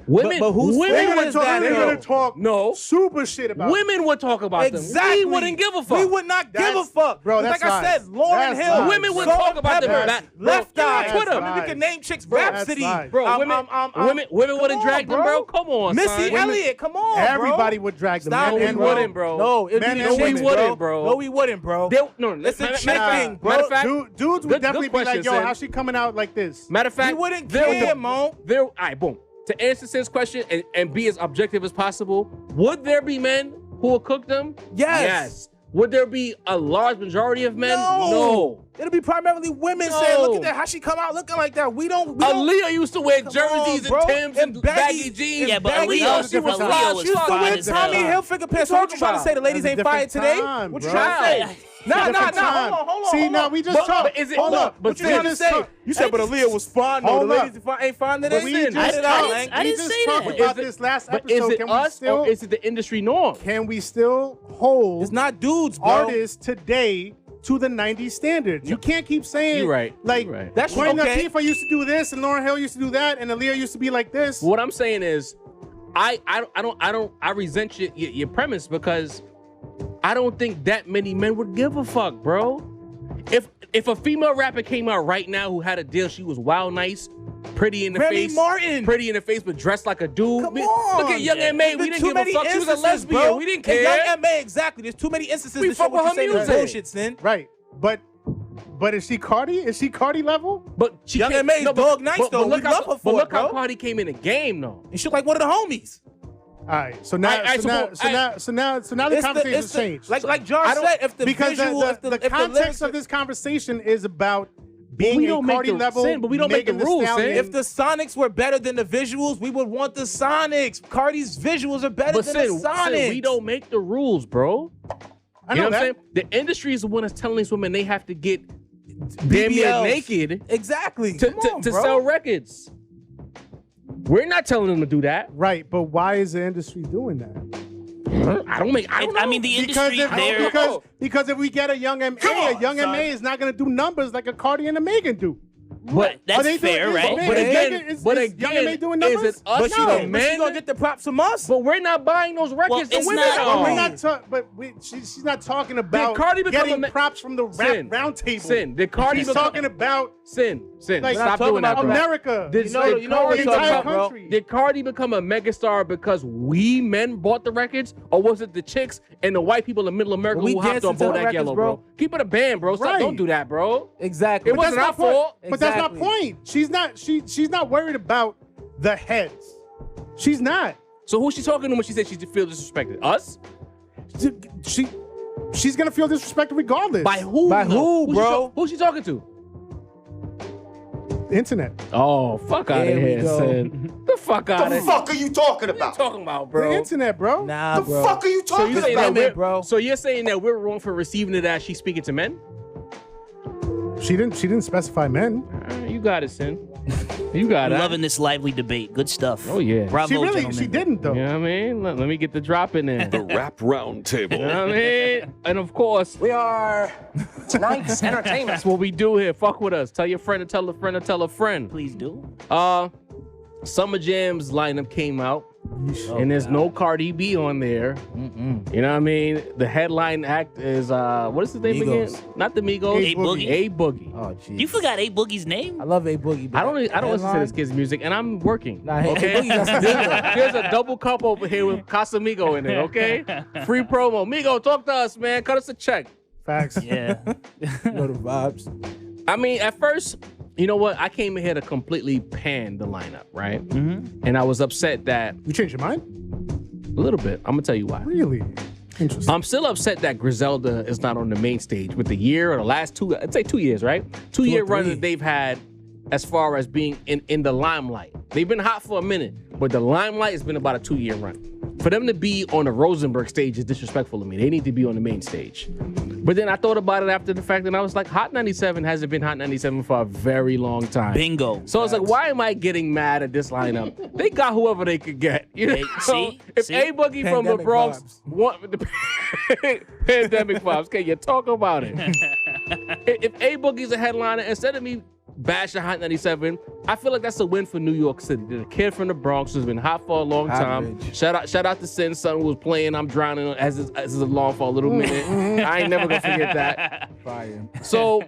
Women, but whose women fault would is talk. that, They're though? gonna talk No. super shit about Women would talk about Exactly. them. We wouldn't give a fuck. We would not give a That's- fuck. bro, Like that's I lies. said, Lauryn That's Hill. lies. Women would Salt talk about them. Peppers, That- Left bro, Eye. get on Twitter. I mean, we Lies. can name chicks. Bro, Rhapsody. that's lies. Bro, women wouldn't come drag on, them, bro. Come on, Missy son. Elliott, come on, Everybody bro. would drag them. Stop. Men No, and we women. wouldn't, bro. No, it'd Men be and the women, chicks, wouldn't, bro. No, we wouldn't, bro. No, It's a matter chick of thing, fact, bro. matter of fact, Dudes would Good definitely be question, like, yo, Sin. how's she coming out like this? matter of fact, We wouldn't there- care, Mo. All right, boom. To answer Sin's question and be as objective as possible, would there be men who will cook them? Yes. Would there be a large majority of men? No. It'll be primarily women No. saying, look at that, how she come out looking like that. We don't. Aaliyah used to wear Come jerseys on, bro. and Timbs and And baggy baggy- jeans. Yeah, but Baggy Aaliyah jeans, she was Aaliyah fly. was She used to fine wear as Tommy hell. Hilfiger pants. So what you trying to say? The ladies That's a ain't fire different today? time, What you bro. trying to say? Nah, Different time. hold on. See, hold now on. we just talked. but is it- Hold no, up. but What you Sin, trying to just say? talked. You said, but Aaliyah was fine. No, Hold the up. ladies ain't fine today. But we Listen, just I talked. didn't We say just talked that. about Is it- this last But episode. is it Can we us still? or is it the industry norm? Can we still hold It's not dudes, bro. artists today to the 90s standards? You can't keep saying You're right. like You're right. That's Queen okay. Latifah used to do this and Lauryn Hill used to do that and Aaliyah used to be like this. What I'm saying is, I resent your premise because I don't think that many men would give a fuck, bro. If a female rapper came out right now who had a deal, she was wild nice, pretty in the Remy face, Martin. pretty in the face, but dressed like a dude. Come Look on. at Young Yeah. M.A. We didn't give a fuck. She was a lesbian. Bro. We didn't And care. Young M.A. exactly. There's too many instances We to show fuck what with you her say is music. bullshit, Sin. Right. But is she Cardi? Is she Cardi level? But she Young came- M.A. 's no, but- dog nice, but though. look We how- love her But for look it, how bro. Cardi came in the game, though. And she like one of the homies. All right. So now, I so now the It's conversation's the- changed. Like John I don't- said, if the because visual, if the if the context lyrics of this conversation is about being we a don't make Cardi the- level. Sin, but we don't make the Megan Thee rules, Stallion. Sin. If the Sonics were better than the visuals, we would want the Sonics. Cardi's visuals are better But than Sin, the Sonics. we don't make the rules, bro. I You know know what I'm that. saying? The industry is the one that's telling these women they have to get damn near BBLs. naked Exactly. to Come on, bro. sell records. We're not telling them to do that. Right, but why is the industry doing that? I don't know. I mean, the Because industry there. because if we get a young MA, a young MA is not going to do numbers like a Cardi and a Megan do. But That's Are they doing- fair, is right? Megan- but is again, Megan- is Young again, M.A. doing is numbers? it us But she, the but she men? gonna get the props from us. But we're not buying those records. The it's women not- are. But Oh. we're not. But she's not talking about Cardi become getting a props from the Rap Sin. Roundtable. Sin. Did Cardi She's become talking about Sin? like We're not Stop talking doing that, about bro. America. Did, You know did what Cardi we're the talking entire about, bro. country. Did Cardi become a megastar because we men bought the records, or was it the chicks and the white people in Middle America We who hopped dancing on to the Bodak records, Yellow, bro. bro? Keep it a band, bro. Stop, Right. don't do that, bro. Exactly. It But that's wasn't our not point. fault. But that's not Exactly. point. She's not worried about the heads. She's not. So who's she talking to when she said she feels disrespected? Us? She's gonna feel disrespected regardless. By who? By though? who, bro? Who's she talking to? The internet. Oh, fuck out of There we here, go. Sin. The fuck out The of here. fuck are you talking What about? you talking about, The bro? internet, bro. Nah, The bro. fuck are you So talking you saying about? that we're, bro. So you're saying that we're wrong for receiving it as she's speaking to men? She didn't specify men. You got it, Sin. You got it. Loving this lively debate. Good stuff. Oh, yeah. Bravo, gentlemen. She didn't though. You know what I mean? Let me get the drop in there. The Rap You know Roundtable. what I mean? And of course, We are tonight's entertainment. that's what we do here. Fuck with us. Tell your friend to tell a friend to tell a friend. Please do. Summer Jam's lineup came out, and there's no Cardi B on there. You know what I mean? The headline act is what is his name Migos. again? Not the Migos. A Boogie. A Boogie. Oh, jeez. You forgot A Boogie's name? I love A Boogie. I don't listen to this kid's music, and I'm working. Nah, hey, okay, Boogie got some good. there's a double cup over here with Casamigo in it. Okay, free promo. Migo, talk to us, man. Cut us a check. Facts. Yeah. You know the vibes. I mean, at first, you know what? I came in here to completely pan the lineup, right? And I was upset that You changed your mind? a little bit. I'm gonna tell you why. Really? Interesting. I'm still upset that Griselda is not on the main stage with the year or the last I'd say 2 years, right? 2 year run that they've had as far as being in the limelight. They've been hot for a minute, but the limelight has been about a 2 year run. For them to be on the Rosenberg stage is disrespectful to me. They need to be on the main stage. But then I thought about it after the fact, and I was like, Hot 97 hasn't been Hot 97 for a very long time. Bingo. So I was like, why am I getting mad at this lineup? They got whoever they could get. You know? If A-Boogie from the Pandemic Bronx vibes. want the pandemic vibes, can you talk about it? If A-Boogie's a headliner, instead of me bashing Hot 97, I feel like that's a win for New York City. The kid from the Bronx who's been hot for a long time. Average. Shout out to Sin Son who was playing I'm Drowning as his alarm for a little minute. I ain't never gonna forget that. Fire. So,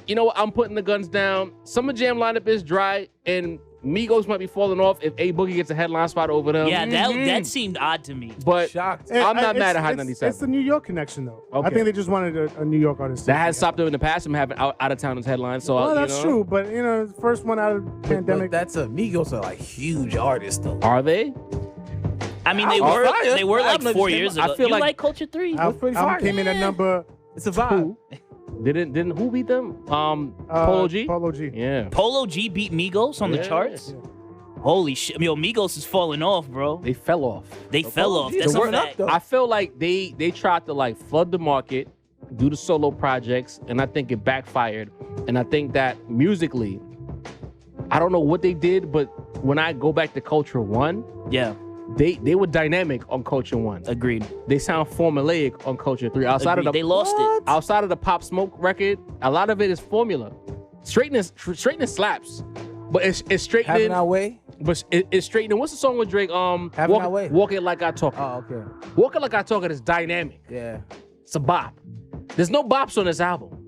you know what? I'm putting the guns down. Summer Jam lineup is dry, and Migos might be falling off if A-Boogie gets a headline spot over them. Yeah, that seemed odd to me. But Shocked. I'm not It's- mad at Hot it's- 97. It's the New York connection, though. I Okay. think they just wanted a New York artist. That has stopped them in the past from having out of town as headlines. So Well, you that's know. true, but first one out of But pandemic. that's Migos are like huge artists though. Are they? I mean, I'm fire. they were I'm like not 4 just- years I ago. feel You like- like Culture 3? pretty album fire. came in at number It's a vibe. Didn't who beat them? Polo G. Polo G. Yeah. Polo G beat Migos on the Yeah. charts? Holy shit. Yo, Migos is falling off, bro. They fell off. They fell off. G That's is a coming up, fact. though. I feel like they tried to like flood the market, do the solo projects, and I think it backfired. And I think that musically, I don't know what they did, but when I go back to Culture One, Yeah, they were dynamic on Culture One. agreed. They sound formulaic on Culture 3. Outside Agreed. of the They lost it. outside of the Pop Smoke record, a lot of it is formula. Straightness slaps, but it's straightening. Having our way. But it's straightening. What's the song with Drake? Having Our Way. Walk It Like I Talk It. Oh, okay. Walk It Like I Talk It is dynamic. Yeah. It's a bop. There's no bops on this album.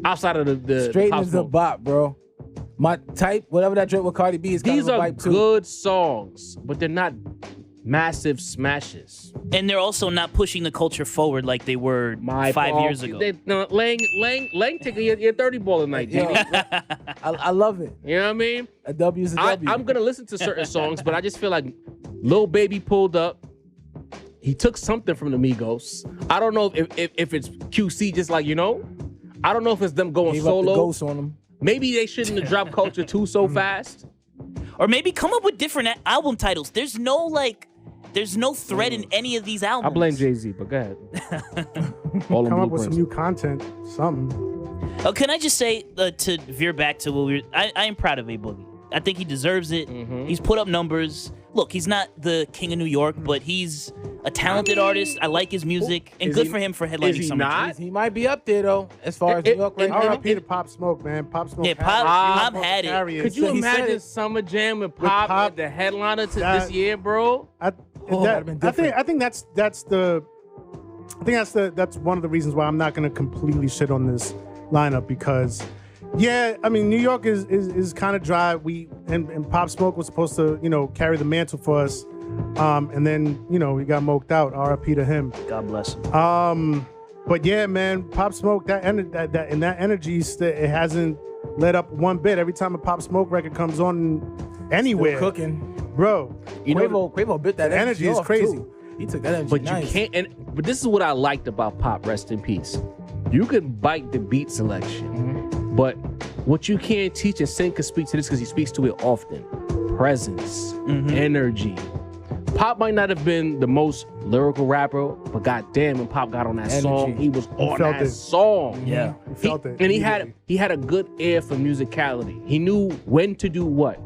Outside of the Straight Pop is the Smoke. bop, bro. My type, whatever that joint with Cardi B is kind These of a are vibe too. good songs, but they're not massive smashes. And they're also not pushing the culture forward like they were 5 years ago. Lang taking your 30 ball tonight, Yo, Jimmy. I love it. You know what I mean? A W is a W. I'm gonna listen to certain songs, but I just feel like Lil Baby pulled up. He took something from the Migos. I don't know if it's QC, just like I don't know if it's them going Gave up the solo. ghost on them. Maybe they shouldn't have dropped Culture 2 so fast. Or maybe come up with different album titles. There's no thread in any of these albums. I blame Jay-Z, but go ahead. All them Come up with some blueprints. new content, something. Oh, can I just say, to veer back to what I am proud of A-Boogie. I think he deserves it. Mm-hmm. He's put up numbers. Look, he's not the king of New York, but he's a talented artist. I like his music, and Is good he- for him for is headlining he Summer Jam. not? He might be up there though, as far as New York right now. R.I.P. to Pop Smoke, man. Pop Smoke. Yeah, Pop had it. Could you He said imagine it. Summer Jam with Pop, Pop, the headliner to that- this year, bro? that'd have been different. I think that's one of the reasons why I'm not gonna completely shit on this lineup, because I mean New York is kind of dry. And Pop Smoke was supposed to carry the mantle for us, and then he got moked out. R.I.P. to him. God bless him. But yeah, man, Pop Smoke, that energy, it hasn't let up one bit. Every time a Pop Smoke record comes on anywhere, Cooking. bro, Quavo bit that energy is off, crazy. too. He took that energy. But nice. you can't. But this is what I liked about Pop. Rest in peace. You can bite the beat selection, but what you can't teach, and Sin can speak to this because he speaks to it often. Presence, energy. Pop might not have been the most lyrical rapper, but goddamn, when Pop got on that Energy. song, he was on felt that it. song. Yeah. He felt it, and he immediately. had a good ear for musicality. He knew when to do what.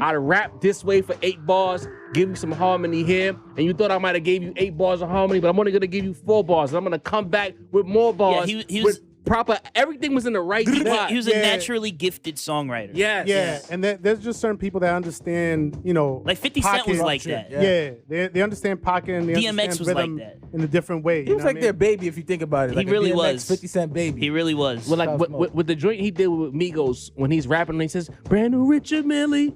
I'd rap this way for 8 bars, give you some harmony here, and you thought I might have gave you 8 bars of harmony, but I'm only gonna give you 4 bars, and I'm gonna come back with more bars. Yeah, he was- with proper. Everything was in the right spot. He was a naturally gifted songwriter. Yes. Yeah, and there's just certain people that understand, Like 50 Cent was pocket. like that. Yeah, they understand pocket and they DMX understand was like rhythm that. in a different way. He was like their baby if you think about it. He Like a really DMX, was. 50 Cent baby. He really was. Well, like Pop Smoke. with the joint he did with Migos when he's rapping and he says, "Brand new Richard Millie."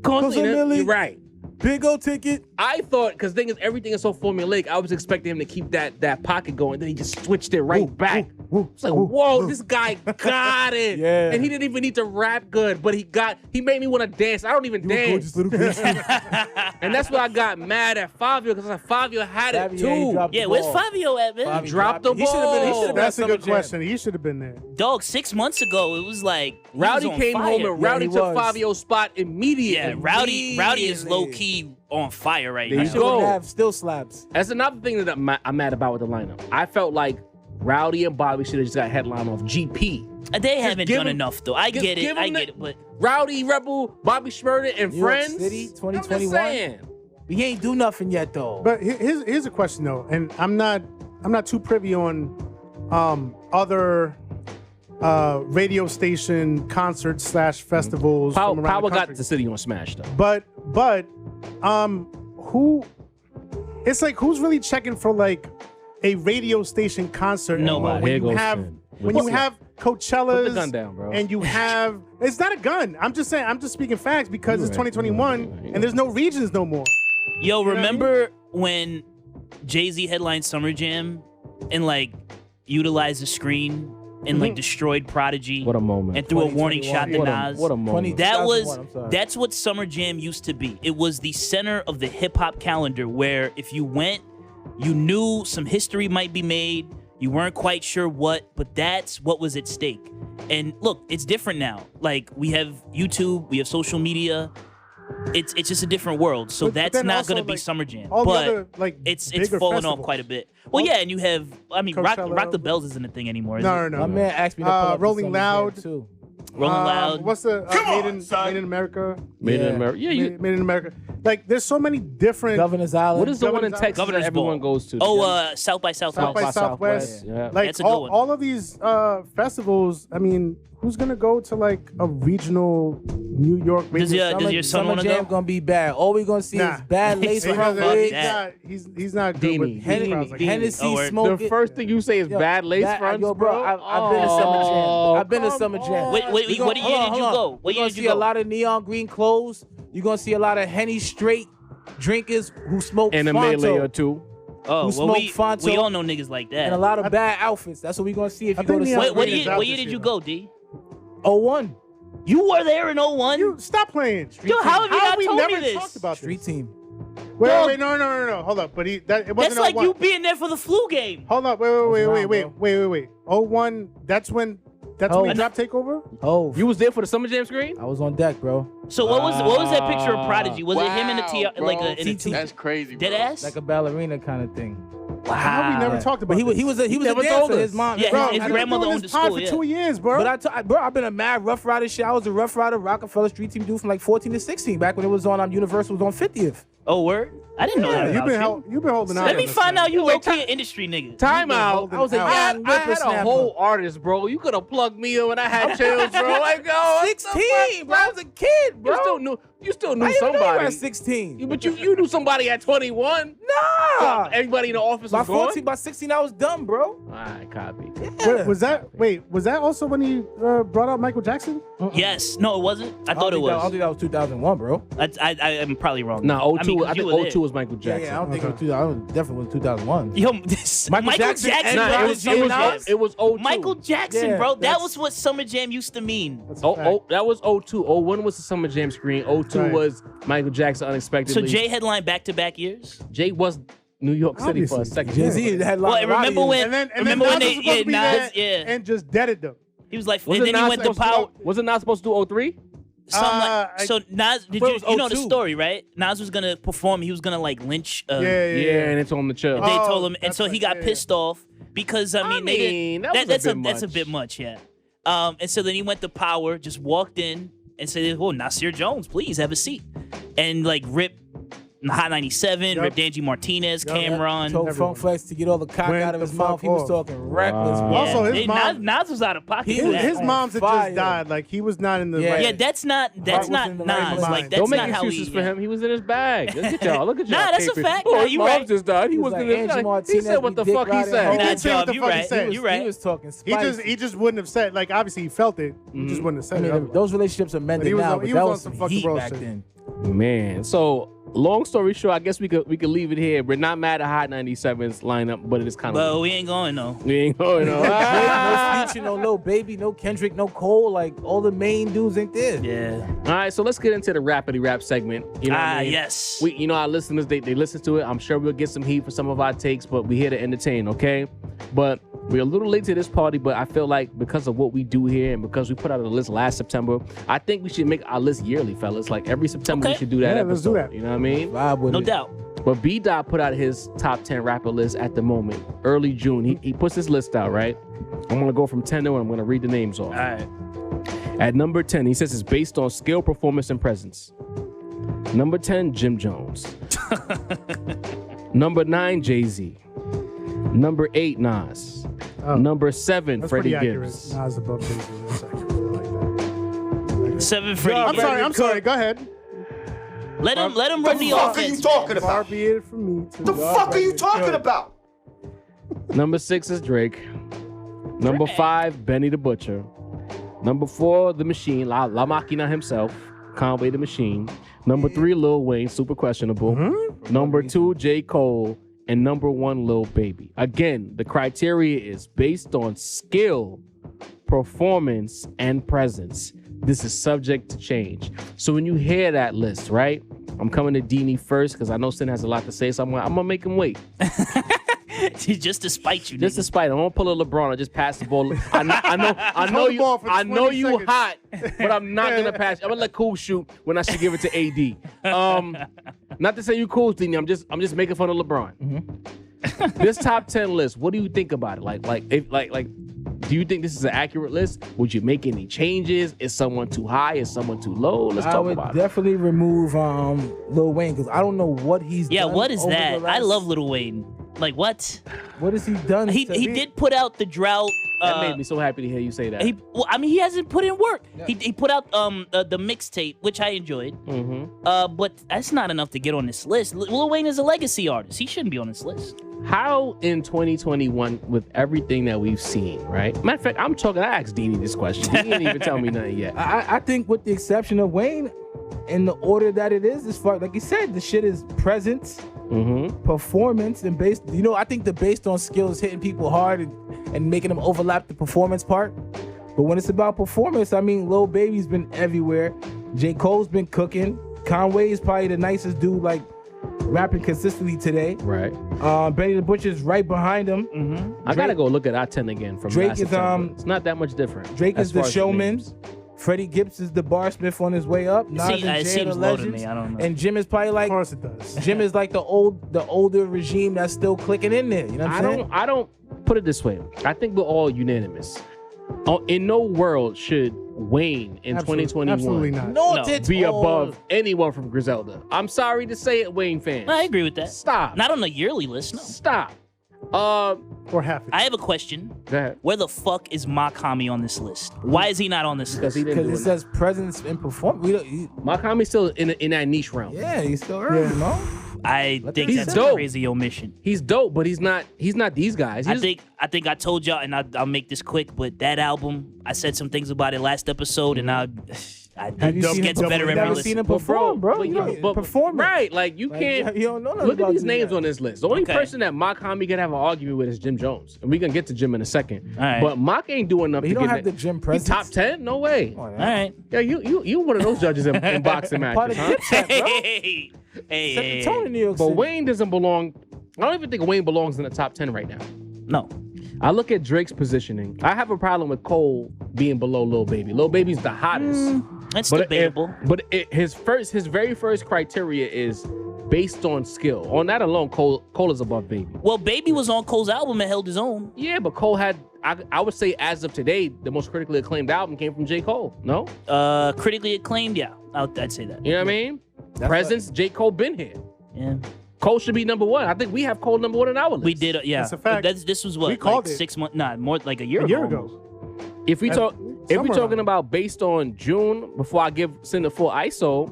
Constantly, Millie. you're right. Big old ticket. I thought, because thing is, everything is so formulaic, I was expecting him to keep that pocket going. Then he just switched it right back. It's like, whoa, this guy got it. Yeah. And he didn't even need to rap good, but he made me want to dance. I don't even dance. Little bitch. And that's what I got mad at Fabio, because like, Fabio had it Fabio ain't too. dropped the Yeah, where's ball. Fabio at, man? Fabio Dropped the He should have been. He ball. should have been. That's a Summer good Jam. question. He should have been there. Dog, 6 months ago, it was like he Rowdy was on came fire. home and Rowdy he took was. Fabio's spot immediately. Yeah, Rowdy is Immediately. low key on fire right There now. you Should go. have still slaps. That's another thing that I'm mad about with the lineup. I felt like Rowdy and Bobby should have just got headline off GP. They haven't give done him- enough though. I give- get give it. I him get the- it. But Rowdy, Rebel, Bobby Shmurda, and New York Friends. City, I'm just 2021. saying. We ain't do nothing yet though. But here's a question though, and I'm not too privy on other radio station concerts / festivals. from around Power the got country. the city on Smash though. But who? It's like who's really checking for like a radio station concert? Nobody. When Here you goes have Finn. when What's you up? have Coachellas, Put the gun down, bro. and you have it's not a gun. I'm just saying. I'm just speaking facts because it's 2021 and there's no regions no more. yo, what I remember when Jay-Z headlined Summer Jam and like utilized the screen and like destroyed Prodigy What a moment. and threw a warning shot to What a, Nas? what a moment. That 2001, was I'm sorry. that's what Summer Jam used to be. It was the center of the hip hop calendar where if you went, you knew some history might be made. You weren't quite sure what, but that's what was at stake. And look, it's different now. Like we have YouTube, we have social media. It's just a different world. So But that's then not also, going to be like, Summer Jam. all the But other, like, it's bigger fallen off festivals. quite a bit. Well, yeah, and you have Rock Coachella. the Bells isn't a thing anymore. Is it? No. My man asked me to pull up the Rolling Summer Loud. Jam, too. Rolling Loud. What's the Made in America? Made in Yeah. America. Yeah, you. Made in America. Like there's so many different Governor's Island. What is the one in Governor's Texas Governor's that everyone Ball. goes to? Oh, South by Southwest. South by Southwest. Yeah. Like That's a good one. all of these festivals. I mean, who's gonna go to like a regional New York? Does radio your son Summer wanna Jam go? gonna be bad. All we gonna see Nah. is bad lace Hey, front fuck wigs, that. He's not good with Deanie. these crowds like that. Hennessy Oh, word. smoke. The first thing you say is Yo, bad lace that- fronts, yo, bro. I've been to Summer Jam. Oh, I've been to come Summer Jam. on. Wait, what year did you go? We're What year gonna did you see a go? lot of neon green clothes. You're gonna see a lot of Henny straight drinkers who smoke And a melee or Fonto, two. Oh, who well, smoke we Fonto all know niggas like that. and a lot of bad outfits. That's what we're gonna see if I you go think to Neon Summer What Green is Jam. out year this did you year. go, D? 01 You were there in 01? You stop playing. Yo, how have you not we told never me this? talked about Street this? team. Wait, no. Hold up, but it wasn't. That's like 01. you being there for the flu game. Hold up, wait. 01. That's when Oh. we dropped Takeover. Oh, You was there for the Summer Jam screen? I was on deck, bro. So what was that picture of Prodigy? Was it him in a T like a in a TT. That's crazy. dead bro. ass? Like a ballerina kind of thing. How we never talked about But he was this? he was a never dancer. told us. His mom. Yeah, Bro, his I've been grandmother doing owned this the pod school, for yeah. 2 years, bro. But I've been a mad Rough Rider shit. I was a Rough Rider Rockefeller Street Team dude from like 14 to 16 back when it was on Universal was on 50th. Oh, word? I didn't know that. You've about you. been holding out. Let on me this find thing. out you Wait, low-key an industry nigga. Time out. holding I was a out. I had a whippersnapper. whole artist, bro. You could have plugged me in when I had chills, bro. Like, yo, what the 16, fuck, bro. I was a kid, bro. You still knew I didn't know you were somebody. at 16. But you knew somebody at 21. Nah. Everybody in the office By was 14, gone. by 16, I was dumb, bro. All right, copy. Was that also when he brought out Michael Jackson? Yes. No, it wasn't. I thought it I don't was. think that was 2001, bro. I am probably wrong. Nah, 02. I mean, 'cause I you think were there. 02 was Michael Yeah, Jackson. yeah, I don't think it was 2000. It definitely was 2001. Yo, this, Michael Jackson, and Nah, bro. it was 02. Michael Jackson, Yeah, bro. That that's- was what Summer Jam used to mean. That's a fact. Oh, that was 02. 01 was the Summer Jam screen. 02 Right. was Michael Jackson So unexpectedly. Jay headlined back-to-back years. Jay was New York City for a Obviously. second. Jay-Z had Well, like remember when? And then remember Nas when was they? supposed Yeah, to be Nas. there Yeah. and just deaded them. He was like, Was and it then he Nas went to supposed Power. Was it not supposed to do 03? So Nas, did But you it was know the 02. story, right? Nas was gonna perform. He was gonna like lynch. Yeah. and it's on the chill. They Oh, told him, and that's so he right, got yeah. pissed off because I mean, they mean, didn't. that was a bit That's a much. bit much, yeah. And so then he went to Power, just walked in and said, "Oh, Nasir Jones, please have a seat," and like rip Hot 97, Yup. rip Angie Martinez, Yup. Cameron. told Everyone. Funk Flex to get all the cock Went out of the his mouth. fuck He was off. talking reckless, bro. Wow. Also, his They- mom- Nas was out of pocket. He for was- that. His mom's had fire. just died. Like he was not in the Yeah. right. Yeah, that's not was in the right Nas. mind. Like that's Don't make not how excuses he. for him. He was in his bag. Look at y'all. Look at y'all. Nah, that's a caping. fact. Oh, Nah, his you mom right. just died. He was was like in his Angie bag. He Martinez said what be the dick fuck he riding said. He Nah, did say what Job, the you fuck he right. said. You right. He was talking He spicy. just wouldn't have said. Like obviously he felt it. He just wouldn't have I said mean, it. those relationships are But mended he was now, on- but he that was was on some some fucking heat bro back shit. then. Man, so long story short, I guess we could leave it here. We're not mad at Hot 97's lineup, but it is kind of. But we ain't going though. We ain't going on. No Future, no Lil Baby, no Kendrick, no Cole. Like all the main dudes ain't there. Yeah. All right, so let's get into the Rappity Rap segment. You know what I mean? Yes. We, our listeners, they listen to it. I'm sure we'll get some heat for some of our takes, but we're here to entertain, okay? But we're a little late to this party, but I feel like because of what we do here and because we put out a list last September, I think we should make our list yearly, fellas. Like every September, we should do that Yeah, episode. let's do that. You know what I mean? Vibe with No it. doubt. But B-Dot put out his top 10 rapper list at the moment, early June. He puts his list out, right? I'm going to go from 10 to 1. I'm going to read the names off. All right. At number 10, he says it's based on skill, performance, and presence. Number 10, Jim Jones. Number 9, Jay-Z. Number 8, Nas. Number 7, That's Freddie pretty accurate. Gibbs. Nas above Jay-Z. That's accurate. I like that. 7 Freddie. I'm Gibbs. sorry. I'm sorry. Go ahead. Let him run The the fuck are you offense. talking Far about? be it from me. The fuck are you talking about? Number 6 is Drake. Number 5, Benny the Butcher. Number 4, The Machine, La Machina himself, Conway the Machine. Number 3, Lil Wayne, super questionable. Number 2, J. Cole. And number 1, Lil Baby. Again, the criteria is based on skill, performance, and presence. This is subject to change. So when you hear that list, right? I'm coming to Deanie first because I know Sin has a lot to say, so I'm gonna make him wait. Just to spite you. Just nigga. to spite him. I won't pull a LeBron. I just pass the ball. I know Hold the ball for I know 20 you seconds. hot, but I'm not gonna pass. I'm gonna let Cool shoot when I should give it to AD. Not to say you cool, Deanie. I'm just making fun of LeBron. This top 10 list. What do you think about it? Do you think this is an accurate list? Would you make any changes? Is someone too high? Is someone too low? Let's I talk would about it. definitely remove Lil Wayne because I don't know what he's Yeah, done. what is over the that? I last- love Lil Wayne. Like what? What has he done? He to- did put out the drought. That made me so happy to hear you say that. He hasn't put in work. He put out the mixtape, which I enjoyed. But that's not enough to get on this list. Lil Wayne is a legacy artist. He shouldn't be on this list. How in 2021, with everything that we've seen, right? Matter of fact, I asked Deanie this question. He didn't even tell me nothing yet. I think with the exception of Wayne, in the order that it is, as far like you said, the shit is presence, performance, and based. I think the based on skills hitting people hard and making them overlap the performance part. But when it's about performance, I mean, Lil Baby's been everywhere. J. Cole's been cooking. Conway is probably the nicest dude, like rapping consistently today. Right. Benny the Butcher's right behind him. I gotta go look at our 10 again from Drake last is, September. It's not that much different. Drake as is the far as showman. names. Freddie Gibbs is the barsmith on his way up. Nas and It Jay are the seems low to legends. me. I don't know. And Jim is probably Of like course it does. Jim is like the older regime that's still clicking in there. You know what I'm saying? I don't put it this way. I think we're all unanimous. In no world should Wayne in Absolutely 2021 not. No. it's be all- above anyone from Griselda. I'm sorry to say it, Wayne fans. I agree with that. Stop. Not on a yearly list, no. Stop. Or half it. I have a question. Go ahead. Where the fuck is Makami on this list? Why is he not on this Because list? he didn't Because do it it. says presence and performance. Makami's still in that niche realm. Yeah, he's still early, you know? I think He's that's dope. a crazy omission. He's dope, but he's not these guys. I think I told y'all, and I'll make this quick, but that album, I said some things about it last episode, and I Have you just seen gets him? better You've every never listen. seen him But perform, bro. but You know, but- performance. Right, like you Like, can't you don't know nothing look at about these these names guys. on this list. The only Okay. person that Makami can have an argument with is Jim Jones, and we can get to Jim in a second. All right. But Mak ain't doing enough But he to don't get have the that. Jim He presence. top 10? No way. Come on, All man. right. Yeah, you one of those judges in boxing Part matches, of huh? Dipset, bro. Hey, hey, Set hey, the tone in New York But City. Wayne doesn't belong. I don't even think Wayne belongs in the top 10 right now. No. I look at Drake's positioning. I have a problem with Cole being below Lil Baby. Lil Baby's the hottest. That's But debatable. his very first criteria is based on skill. On that alone, Cole is above Baby. Well, Baby was on Cole's album and held his own. Yeah, but Cole had, I would say as of today, the most critically acclaimed album came from J. Cole. No? Critically acclaimed, yeah. I'd say that. You know what I mean? Presence, J. Cole been here. Yeah. Cole should be number one. I think we have Cole number one on our list. We did, yeah. That's a fact. This was what, We called like it. 6 months, more like a year A ago. year almost. ago. If we talk, if we're somewhere talking around. about based on June, before I send the full ISO,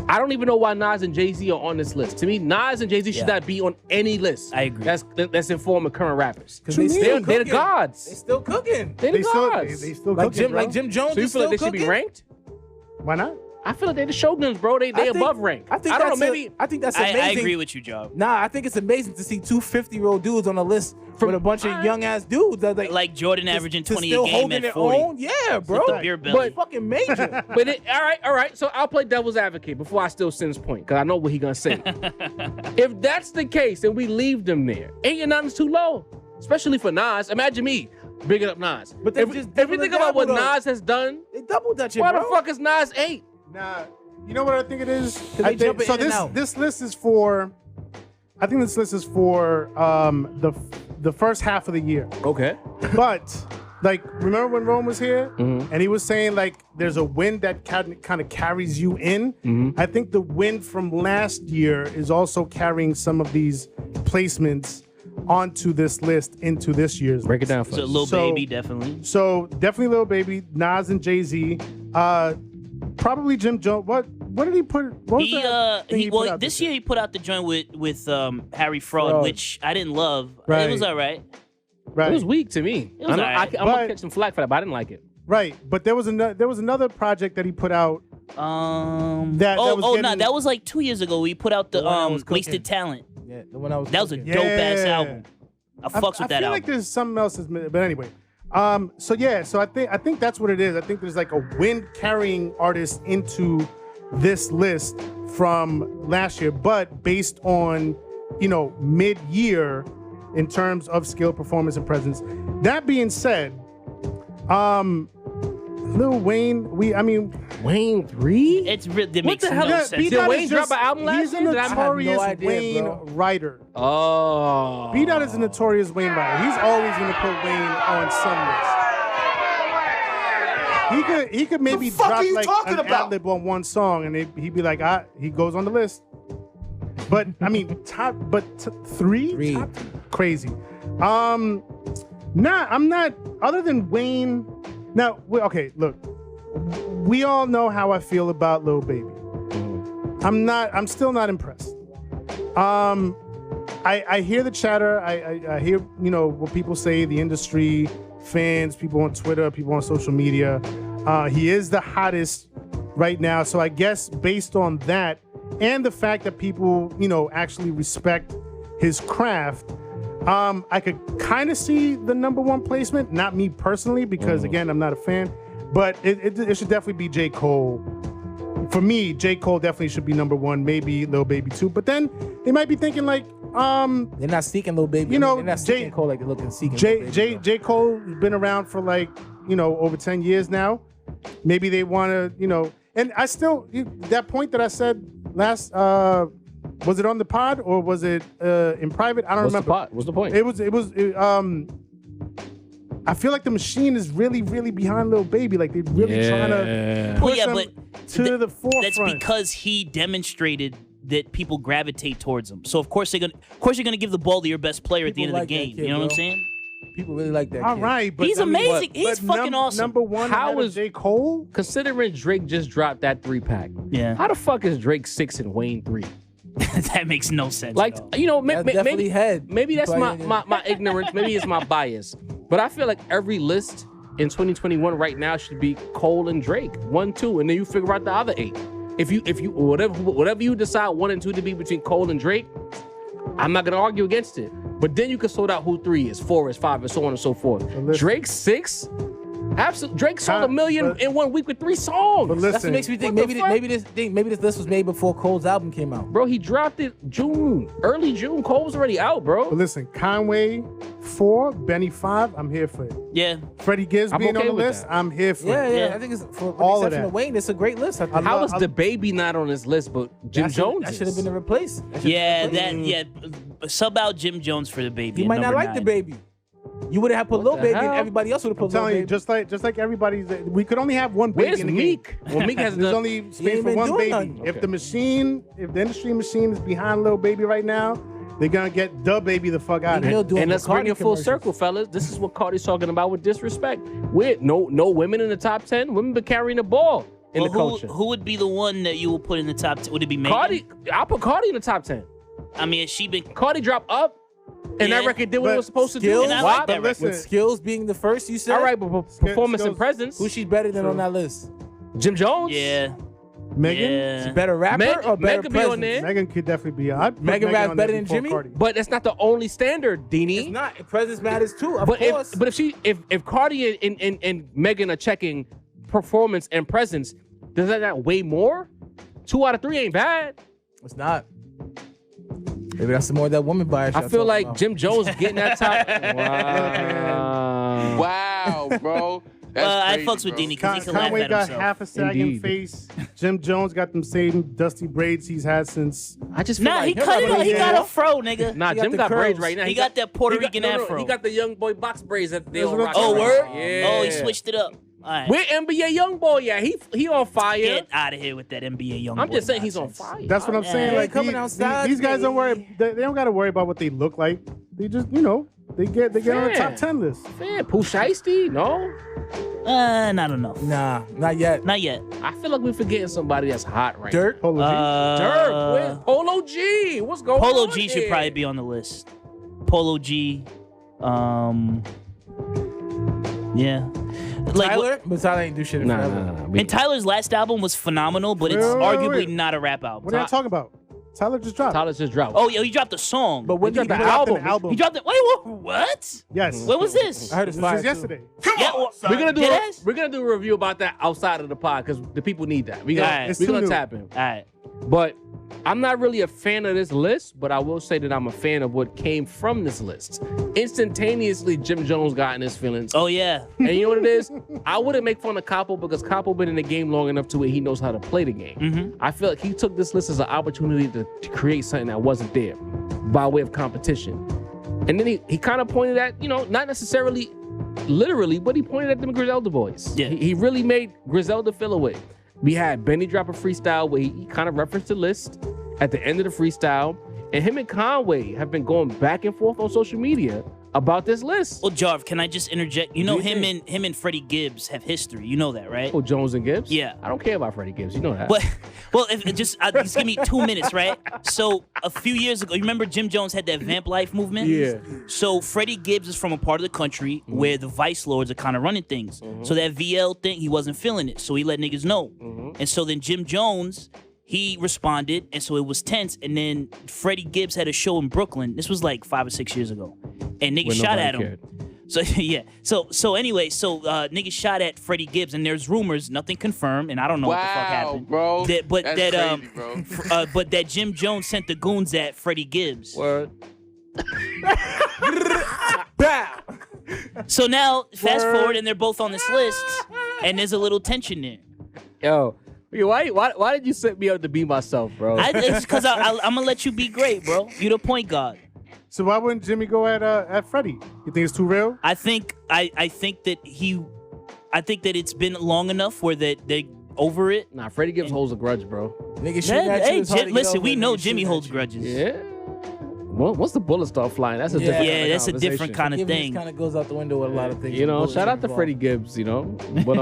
I don't even know why Nas and Jay-Z are on this list. To me, Nas and Jay-Z should Yeah. not be on any list. I agree. That's informing current rappers. Because They're the cooking. They gods. still cooking. They're the They still, gods. they still Like cooking, bro. Jim Jones So you is feel like still they should be cooking? ranked? Why not? I feel like they the shoguns, bro. They above rank. I think I don't know. that's Maybe I think that's amazing. I agree with you, Joe. Nah, I think it's amazing to see 250-year-old dudes on a list with a bunch of young ass dudes that Like Jordan averaging 20 a still game holding at their 40. own. Yeah, bro. With the beer belly. But fucking major. But all right. So I'll play devil's advocate before I steal Sin's point, because I know what he gonna say. If that's the case, and we leave them there, 8 and 9 is too low, especially for Nas. Imagine me bigging up Nas. But if we think about what Nas has done, They doubled that shit, why bro. the fuck is Nas 8? Nah, you know what I think it is? they jump in and out. This list is for. I think this list is for the first half of the year. Okay. But like, remember when Rome was here and he was saying like there's a wind that kind of carries you in. I think the wind from last year is also carrying some of these placements onto this list into this year's. Break it down for So us. Lil So- Baby, definitely. So definitely Lil Baby, Nas and Jay-Z, probably Jim Jones. What did he put? What was that thing he put out This year he put out the joint with Harry Fraud, Fraud. which I didn't love. Right. It was all right. Right. It was weak to me. It was I'm alright. gonna But- catch some flack for that, but I didn't like it. Right, but there was another project that he put out. That was no, getting- that was like 2 years ago. We put out the one I was cooking. Wasted Talent. Yeah, the one I was That was a cooking. dope ass Yeah. album. I fucks with that I feel album. like there's something else, but anyway. So I think that's what it is. I think there's like a wind carrying artist into this list from last year, but based on mid-year in terms of skill, performance, and presence. That being said, Lil Wayne, Wayne 3? That What makes the hell? no Yeah, sense. B- Did Wayne drop an album last He's a year? Did I have no notorious idea, Wayne bro. writer. Oh. B-Dot is a notorious Wayne writer. He's always going to put Wayne on some list. He could maybe The fuck drop are you like talking an about? ad-lib on one song, and he'd be like, he goes on the list. But I mean, three? Three. Top, crazy. Nah, I'm not. Other than Wayne. Now, okay, look. We all know how I feel about Lil Baby. I'm still not impressed. I hear the chatter. I hear what people say. The industry, fans, people on Twitter, people on social media. He is the hottest right now. So I guess based on that and the fact that people actually respect his craft, I could kind of see the number one placement. Not me personally, because again, I'm not a fan. But it should definitely be J. Cole. For me, J. Cole definitely should be number one, maybe Lil Baby 2. But then they might be thinking like, They're not seeking Lil Baby. You know, they're not seeking Cole like they're looking seeking Lil Baby, bro. J. Cole's been around for like, over 10 years now. Maybe they want to, and I still, that point that I said last, was it on the pod or was it in private? I don't remember. What's the point? It was, I feel like the machine is really, really behind Lil Baby. Like they're really trying to push him to the forefront. That's because he demonstrated that people gravitate towards him. So of course you're gonna give the ball to your best player at the end People of the like that game. kid, You know what I'm bro. saying? People really like that All kid. right, but He's I mean, amazing. He's but fucking awesome. Number one, How ahead of is- J. Cole? Considering Drake just dropped that 3-pack. Yeah. How the fuck is Drake 6 and Wayne 3? That makes no sense. Like, at all. That's definitely head. Maybe that's Playing my ignorance. Maybe it's my bias. But I feel like every list in 2021 right now should be Cole and Drake, 1, 2, and then you figure out the other 8. If you whatever you decide 1 and 2 to be between Cole and Drake, I'm not gonna argue against it. But then you can sort out who 3 is, 4 is, 5 is, so on and so forth. listen. Drake 6? Absolutely. Drake sold Huh, 1 million but- in 1 week with 3 songs. But That's what makes me think What the maybe this list was made before Cole's album came out. Bro, he dropped it early June. Cole was already out, bro. But listen, Conway 4, Benny 5, I'm here for it. Yeah. Freddie Gibbs I'm being okay on the with list, that. I'm here for Yeah, it. yeah. Yeah. I think it's for All the of exception that. of Wayne, it's a great list. I think. How is DaBaby not on this list, but Jim Jones That is? should have been a replace. Yeah, sub out Jim Jones for the baby. You at might not number like 9. the baby. You would have put What Lil the Baby, hell? and everybody else would have I'm put Lil telling you, Baby. just like everybody's, we could only have one baby Where's in the Meek? game. Well, Meek has There's done. only ain't space for been one doing baby. nothing. If the industry machine is behind Lil Baby right now, they're gonna get DaBaby the fuck out of He'll here. do And let's bring Cardi it full commercials. circle, fellas. This is what Cardi's talking about with disrespect. With no women in the top 10. Women been carrying the ball in Well, the culture. who would be the one that you will put in the top 10? Would it be Megan? Cardi, I'll put Cardi in the top 10. I mean, has she been? Cardi dropped up, and Yeah, that record did what it but was supposed to do. skills- And I Why? like that But listen, With Skills being the first, you said? All right, but performance and Skills- presence. Who's she better than True. on that list? Jim Jones? Yeah. Megan. Yeah. Better rapper or better Megan be on presence? there. Megan could definitely be. I'd put Megan raps on better there than before Jimmy? Cardi. But that's not the only standard, Deanie. It's not. Presence matters too, of But course. if Cardi and Megan are checking performance and presence, does that not weigh more? 2 out of 3 ain't bad. It's not. Maybe that's the more that woman bias. I feel like Jim Jones getting that top. Wow. Wow, bro. That's I crazy, fucks with bro. Deanie because he can laugh Conway at got himself. half a sagging Indeed. face. Jim Jones got them same dusty braids he's had since. I just feel Nah, like he cut it off. He got a fro, nigga. Nah, He got Jim the got braids curls. right now. He got that Puerto he got- Rican no, no, afro. He got the young boy box braids that they That's all what I'm rock. talking Oh, word? Yeah. Oh, he switched it up. All right. Where NBA young boy? Yeah, he on fire. Get out of here with that NBA young I'm boy just saying he's on nonsense. fire. That's what I'm saying. Yeah. Like Coming these, outside, these guys don't worry. baby. They don't got to worry about what they look like. They just, they get on the Yeah. top 10 list. Man, Pooh Shiesty? No. Not enough. Nah, not yet. Not yet. I feel like we're forgetting somebody that's hot right Dirt. Polo G. now. Dirk, where's Polo G? What's going on? Polo G should here? probably be on the list. Polo G. Yeah. Like, Tyler, but Tyler ain't do shit in Nah, forever. nah, nah. and Tyler's last album was phenomenal, but it's Wait, wait, arguably wait. not a rap album. What are you talking about? Tyler just dropped. Tyler's just dropped. Oh, yeah, he dropped a song. But when He did dropped he the put out Dropped an album. He dropped it. Wait, what? Yes. What was this? I heard it's This fire was too. yesterday. Yeah, well, we're gonna do Deadass? we're gonna do a review about that outside of the pod because the people need that. We Alright. got It's we're too gonna new. tap in. All right. But I'm not really a fan of this list, but I will say that I'm a fan of what came from this list. Instantaneously, Jim Jones got in his feelings. Oh, yeah. And you know what it is? I wouldn't make fun of Capo because Capo been in the game long enough to where he knows how to play the game. Mm-hmm. I feel like he took this list as an opportunity to create something that wasn't there by way of competition. And then he kind of pointed at, not necessarily literally, but he pointed at them Griselda boys. Yeah. He really made Griselda feel away. We had Benny drop a freestyle where he kind of referenced the list at the end of the freestyle. And him and Conway have been going back and forth on social media about this list. Well, Jarv, can I just interject? You know, Do you him and Freddie Gibbs have history. You know that, right? Oh, Jones and Gibbs? Yeah. I don't care about Freddie Gibbs. You know that. But just give me 2 minutes, right? So a few years ago, you remember Jim Jones had that vamp life movement? Yeah. So Freddie Gibbs is from a part of the country where the vice lords are kind of running things. So that VL thing, he wasn't feeling it. So he let niggas know. And so then Jim Jones, he responded, and so it was tense. And then Freddie Gibbs had a show in Brooklyn. This was like 5 or 6 years ago, and niggas When shot nobody at him. cared. So yeah. So anyway, niggas shot at Freddie Gibbs, and there's rumors, nothing confirmed, and I don't know what the fuck Wow, happened. bro. That, but That's that crazy, bro. but that Jim Jones sent the goons at Freddie Gibbs. Word. Bow. So now fast forward, and they're both on this list, and there's a little tension there. Yo, why did you set me up to be myself, bro? It's because I'm gonna let you be great, bro. You the point guard. So why wouldn't Jimmy go at Freddie? You think it's too real? I think that it's been long enough where that they over it. Nah, Freddie Gibbs holds a grudge, bro. Nigga shooting at you. Hey, it's hard to get listen, over we it. know Nigga Jimmy shooting holds at you. grudges. Yeah. Once the bullets start flying, that's a Yeah. different Yeah, kind of that's a different conversation. kind of Forgiveness thing. kind of goes out the window with a lot of things. Shout out to Bullets Freddie involved. Gibbs, but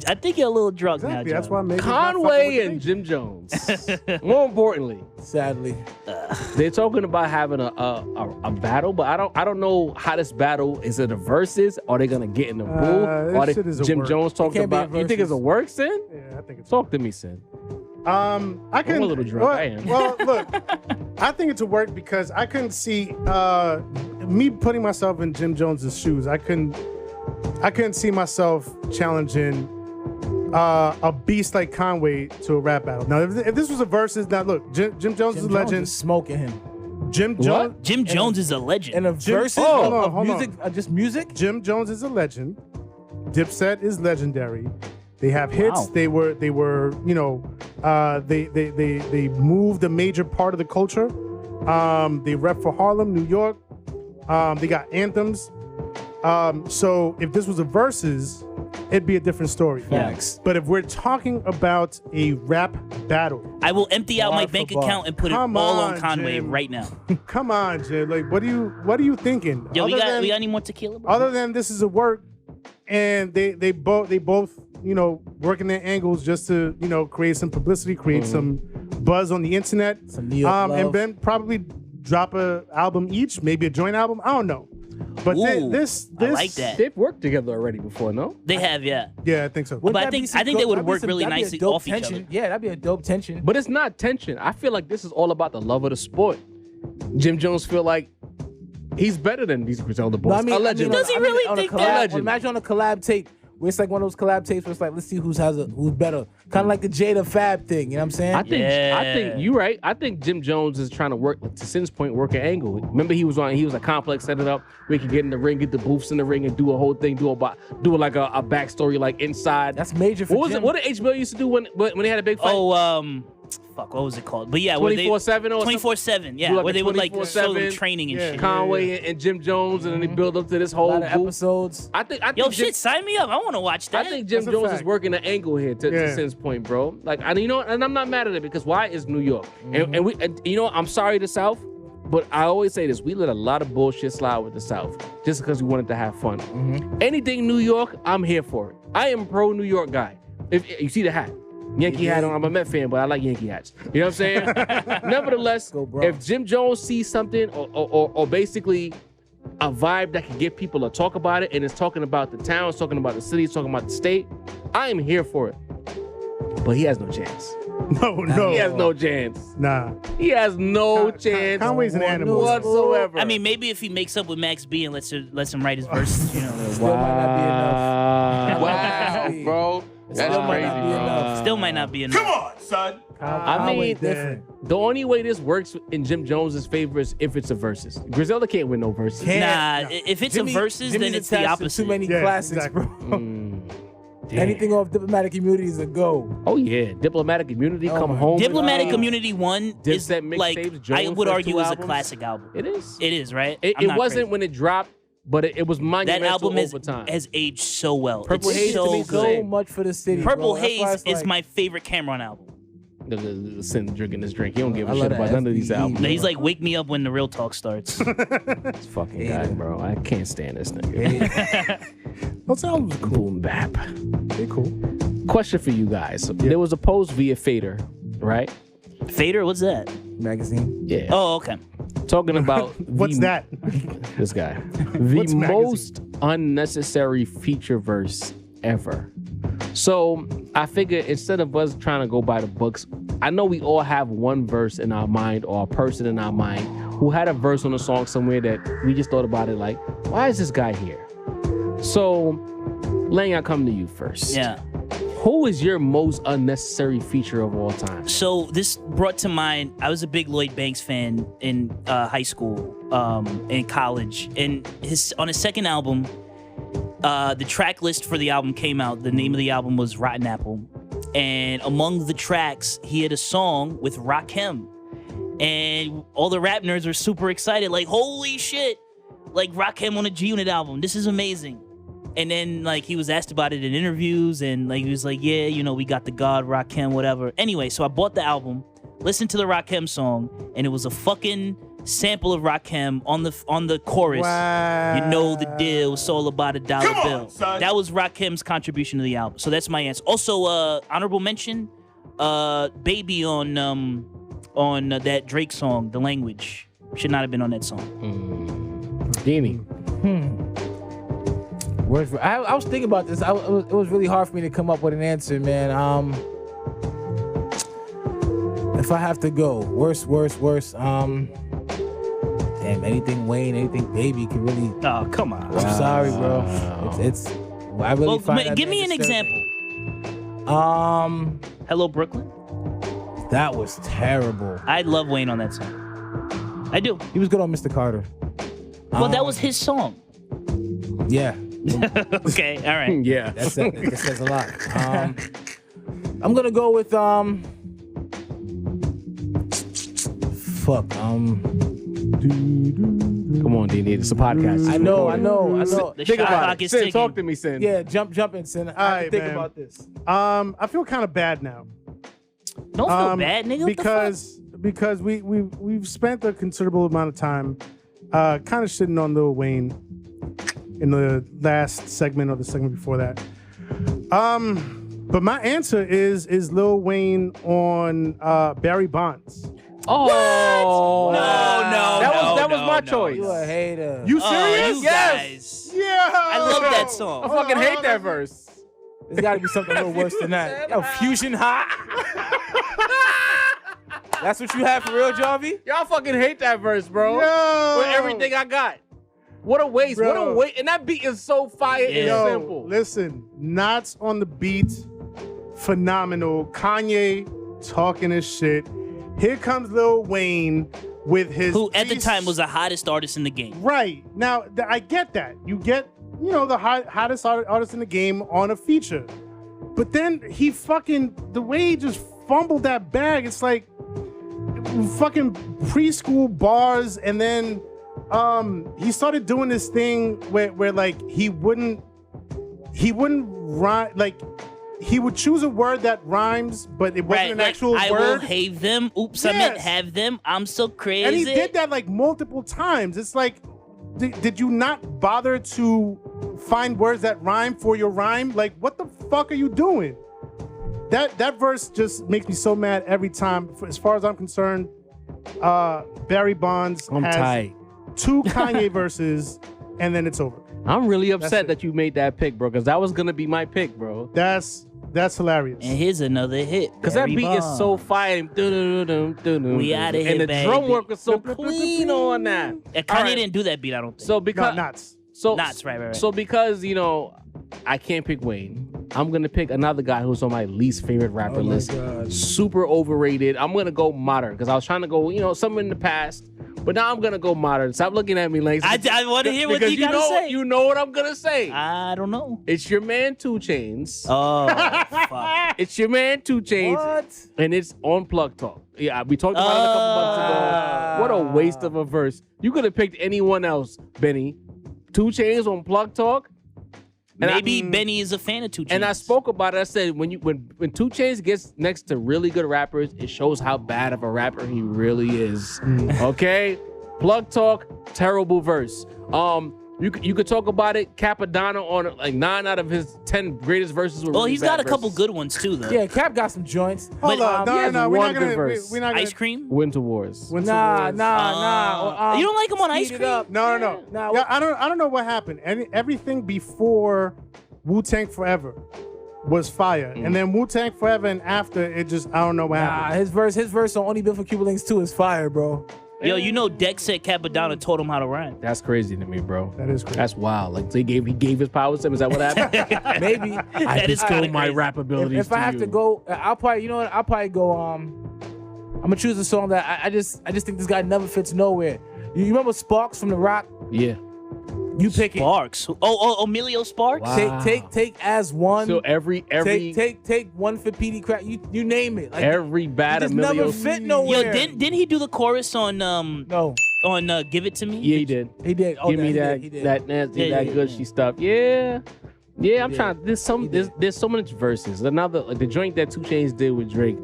I think you're a little drunk Exactly. now, That's John. why maybe Conway and Jim Jones. More importantly, Sadly, they're talking about having a battle, but I don't know how this battle is. It a versus? Are they gonna get in the booth? this shit is a Jim work. Jones talking can't be a about? You think it's a versus. work, Sin? Yeah, I think it's. Talk to me, Sin. I can. a little drunk, Well, I am. well, look, I think it's a work because I couldn't see me putting myself in Jim Jones's shoes. I couldn't see myself challenging a beast like Conway to a rap battle. Now, if this was a versus, now look, Jim Jones is a Jim Jones legend. is smoking him. Jim Jones. Jim Jones is a legend. And a Jim- versus hold on, of hold on. music, just music. Jim Jones is a legend. Dipset is legendary. They have hits. Wow. They were, they moved a major part of the culture. They rep for Harlem, New York. They got anthems. So if this was a versus, it'd be a different story. Facts. But if we're talking about a rap battle, I will empty out Bar my for bank bar. account and put Come it all on, on Conway Jim. right now. come on, Jim. Like, what are you thinking? Yo, we Other got than- any more tequila, bro? Other than this is a work, and they both working their angles just to create some publicity, create some buzz on the internet, Some New York and love. then probably drop a album each, maybe a joint album. I don't know. But Ooh, this I like that. They've worked together already before, no? They have, yeah. Yeah, I think so. But I That'd be think some they dope- would that'd be work some- really that'd be a nicely dope off each tension. other. Yeah, that'd be a dope tension. But it's not tension. I feel like this is all about the love of the sport. Jim Jones feel like he's better than these Griselda boys. No, I mean, Allegedly. Does he really on a think collab, that? Allegedly. Imagine on a collab tape where it's like one of those collab tapes where it's like, let's see who's better. Kind of like the Jada Fab thing, you know what I'm saying? I think you're right. I think Jim Jones is trying to work, to Sin's point, work an angle. Remember he was a complex, set it up. We could get in the ring, get the booths in the ring, and do a whole thing, do like a backstory like inside. That's major for what was Jim. it? What did HBO used to do when they had a big fight? Fuck, what was it called? But yeah, 24/7 or 24/7, yeah, Do like where a they would like show 24/7, them training and shit. Conway and Jim Jones, and then they build up to this a whole lot of group. episodes. I think Yo, Jim, shit, sign me up. I want to watch that. I think Jim That's a Jones is fact. working an angle here to Yeah. Sin's point, bro. Like, and and I'm not mad at it because why is New York? And I'm sorry the South, but I always say this: we let a lot of bullshit slide with the South just because we wanted to have fun. Anything New York, I'm here for it. I am pro New York guy. If you see the hat. Yankee hat on. I'm a Met fan, but I like Yankee hats. You know what I'm saying? Nevertheless, Go Browns. if Jim Jones sees something or basically a vibe that can get people to talk about it, and it's talking about the town, it's talking about the city, it's talking about the state, I am here for it. But he has no chance. No. He has no chance. Nah. He has no chance Conway's an animal. whatsoever. I mean, maybe if he makes up with Max B and lets him write his verses, you know. Still might not be enough. Wow, bro. That's Still might crazy, not be bro. enough. Still might not be enough. I Conway mean, different. the only way this works in Jim Jones's favor is if it's a versus. Griselda can't win no versus. Can't. Nah, if it's Jimmy- a versus, Jimmy's then it's the attached to opposite. Too many Yeah, classics, exactly. bro. Damn. Anything off Diplomatic Immunity is a go. Oh yeah, Diplomatic Immunity, Oh Come my Home. Diplomatic with, Community 1 is Dipset like, mixtapes, I Jones would first argue two is a albums. classic album. It is. It is, right? It I'm not wasn't crazy. when it dropped, but it was That monumental album over time. has aged so well. Purple it's Haze to so me good. So much for the city. Purple bro. That's why Haze it's is like- my favorite Cameron album. the Sin drinking this drink. He don't give I a love shit that about none of these FBE, albums. He's like, wake me up when the real talk starts. This fucking guy, bro. I can't stand this nigga. Those albums are cool. Boom bap. They cool. Question for you guys. There was a post via Fader, right? Fader, what's that? magazine. Yeah. Oh, okay. Talking about What's that? This guy. The What's magazine? most unnecessary feature verse ever. So I figure instead of us trying to go by the books, I know we all have one verse in our mind or a person in our mind who had a verse on a song somewhere that we just thought about it like, why is this guy here? So, Lang, I come to you first. Yeah. Who is your most unnecessary feature of all time? So this brought to mind, I was a big Lloyd Banks fan in high school, in college, and on his second album, the track list for the album came out. The name of the album was Rotten Apple, and among the tracks, he had a song with Rakim, and all the rap nerds were super excited, like, holy shit, like Rakim on a G-Unit album, this is amazing. And then, like, he was asked about it in interviews, and, like, he was like, yeah, you know, we got the God, Rakim, whatever. Anyway, so I bought the album, listened to the Rakim song, and it was a fucking sample of Rakim on the chorus. Wow. You know the deal, it's all about a dollar bill. That was Rakim's contribution to the album. So that's my answer. Also, honorable mention, Baby on that Drake song, The Language. Should not have been on that song. Dini. I was thinking about this. It was really hard for me to come up with an answer, man. If I have to go, worst. Damn, anything Wayne, anything Baby can really. Oh, come on. I'm sorry, bro. It's I really Well, find that give me man an disturbing. example. Hello, Brooklyn. That was terrible. I love Wayne on that song. I do. He was good on Mr. Carter. Well, that was his song. Yeah, Okay, all right. Yeah. that says a lot. I'm gonna go with fuck. Come on, Dini. It's a podcast. I know. The Think shot about clock it. is Sin, ticking. talk to me, Sin. Yeah, jump in, Sin. I have to Alright, think man. about this. I feel kind of bad now. Don't feel bad, nigga. What the fuck? because we've spent a considerable amount of time kind of shitting on Lil Wayne in the last segment or the segment before that. But my answer is Lil Wayne on Barry Bonds. Oh, that was my no, choice. You a hater. You Oh, serious? you guys. Yeah. I love that song. I fucking hate that verse. There's got to be something a little worse than that. Yo, Fusion Hot. That's what you have for real, Jarvie? Y'all fucking hate that verse, bro. Yo. With everything I got. What a waste. Bro. What a waste. And that beat is so fire and Yo, simple. listen, Knots on the beat, phenomenal. Kanye talking his shit. Here comes Lil Wayne with his Who at the time was the hottest artist in the game. right. Now, I get that. You get, the hottest artist in the game on a feature. But then he the way he just fumbled that bag, it's like fucking preschool bars, and then he started doing this thing where like he wouldn't rhyme, like he would choose a word that rhymes, but it wasn't an like, actual I word. will have them. Oops, I meant Yes. have them. I'm so crazy. And he did that like multiple times. It's like, did you not bother to find words that rhyme for your rhyme? Like, what the fuck are you doing? That verse just makes me so mad every time. As far as I'm concerned, Barry Bonds I'm has tight. 2 Kanye verses, and then it's over. I'm really That's upset it. that you made that pick, bro, because that was going to be my pick, bro. That's hilarious. And here's another hit. Because that Barry beat is so Bonds. fire. We outta here, And the baby. drum work was so clean on that. And All Kanye right. didn't do that beat, I don't think. So No, because Knots. Knots, right. So because I can't pick Wayne, I'm gonna pick another guy who's on my least favorite rapper list. God. Super overrated. I'm gonna go modern because I was trying to go something in the past, but now I'm gonna go modern. Stop looking at me like I want to hear what because you gotta say. You know what I'm gonna say. I don't know. It's your man 2 Chainz. Oh, fuck. It's your man 2 Chainz, What? and it's on Plug Talk. Yeah, we talked about it a couple months ago. What a waste of a verse. You could have picked anyone else, Benny. 2 Chainz on Plug Talk. And Maybe Benny is a fan of 2 Chainz. And I spoke about it. I said when 2 Chainz gets next to really good rappers, it shows how bad of a rapper he really is. Okay, Plug Talk, terrible verse. You could talk about it. Capadonna on like 9 out of his 10 greatest verses were. Well, really he's bad got a couple verses. good ones too, though. Yeah, Cap got some joints. Hold on. he has No. We're one not gonna. good verse. We're not gonna. Ice Cream. Winter Wars. Winter Nah. Wars. You don't like him on Ice Speed it Cream? up. No. Nah, Yeah, I don't know what happened. Everything before Wu-Tang Forever was fire, and then Wu-Tang Forever and after it just I don't know what Nah, happened. his verse on Only Built for Cuban Links 2 is fire, bro. Yo, Dex said Capadonna told him how to rhyme. That's crazy to me, bro. That is crazy. That's wild. Like he gave his powers to him. Is that what happened? Maybe. I That is bestow kinda my crazy. rap abilities If I have you. to go, I'll probably go. I'm gonna choose a song that I just think this guy never fits nowhere. You remember Sparks from The Rock? Yeah. You pick it. Sparks. Oh, Emilio Sparks. Wow. Take as one. So every take one for PD Crack. You name it. Like, every bad it just Emilio. never fit nowhere. Yo, didn't he do the chorus on No, Give It To Me? Yeah, he did. he did. Oh, Give me that he did. that nasty, Yeah, that yeah, gushy stuff. Yeah. Yeah, I'm trying. There's so much verses. Another like the joint that 2 Chainz did with Drake.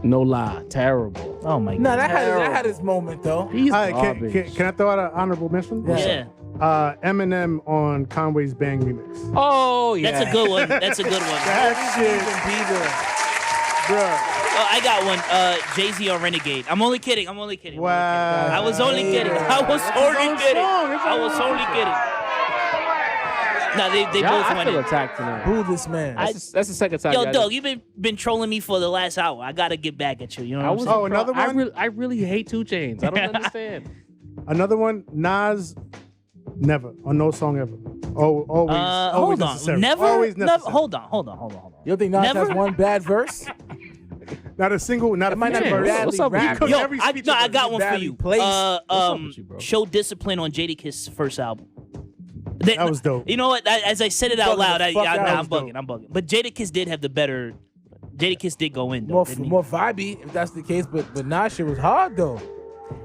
No lie, terrible. Oh my No, god. that had his moment though. He's All right, garbage. can I throw out an honourable mention? Yeah. Eminem on Conway's Bang remix. Oh yeah, That's a good one. That's a good one. That shit, bruh. Oh, I got one. Jay-Z on Renegade. I'm only kidding. Wow. I was only kidding. I was only kidding. No, they Y'all, both I went feel in. attacked tonight. Boo this man. That's the second time. Yo, y'all Doug, did- you've been trolling me for the last hour. I gotta get back at you. You know I what was I'm saying? Oh, another one? I really hate 2 Chainz. I don't understand. Another one, Nas, never on No Song Ever. Oh, always, always hold necessary. on. Never. Always necessary. Hold on. You don't think Nas Never? has one bad verse? Not a single, not a might not feature be verse. badly What's up with you? rapped. Could Yo, every I feature got verse one for badly you. placed. up with you, bro? Show Discipline on Jadakiss' first album. That was dope. You know what? As I said it out Bugging loud, the fuck out. I'm bugging. But Jadakiss did have the better. Jadakiss did go in though. More didn't he? more vibey if that's the case, but Nas shit was hard though.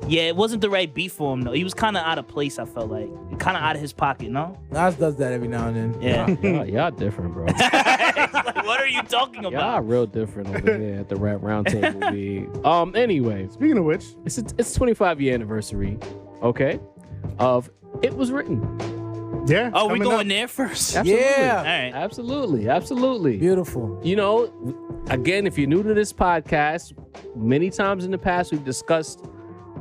Yeah, it wasn't the right beat for him though. He was kind of out of place. I felt like kind of out of his pocket. No. Nas does that every now and then. Yeah. Y'all different, bro. Like, what are you talking Y'all about? real different over here at the Rap Roundtable. B. Anyways, Speaking of which, it's 25-year anniversary. Okay, of It Was Written. yeah. Oh, we coming going up. there first? Absolutely. Yeah. All right. Absolutely. Beautiful. You know, again, if you're new to this podcast, many times in the past we've discussed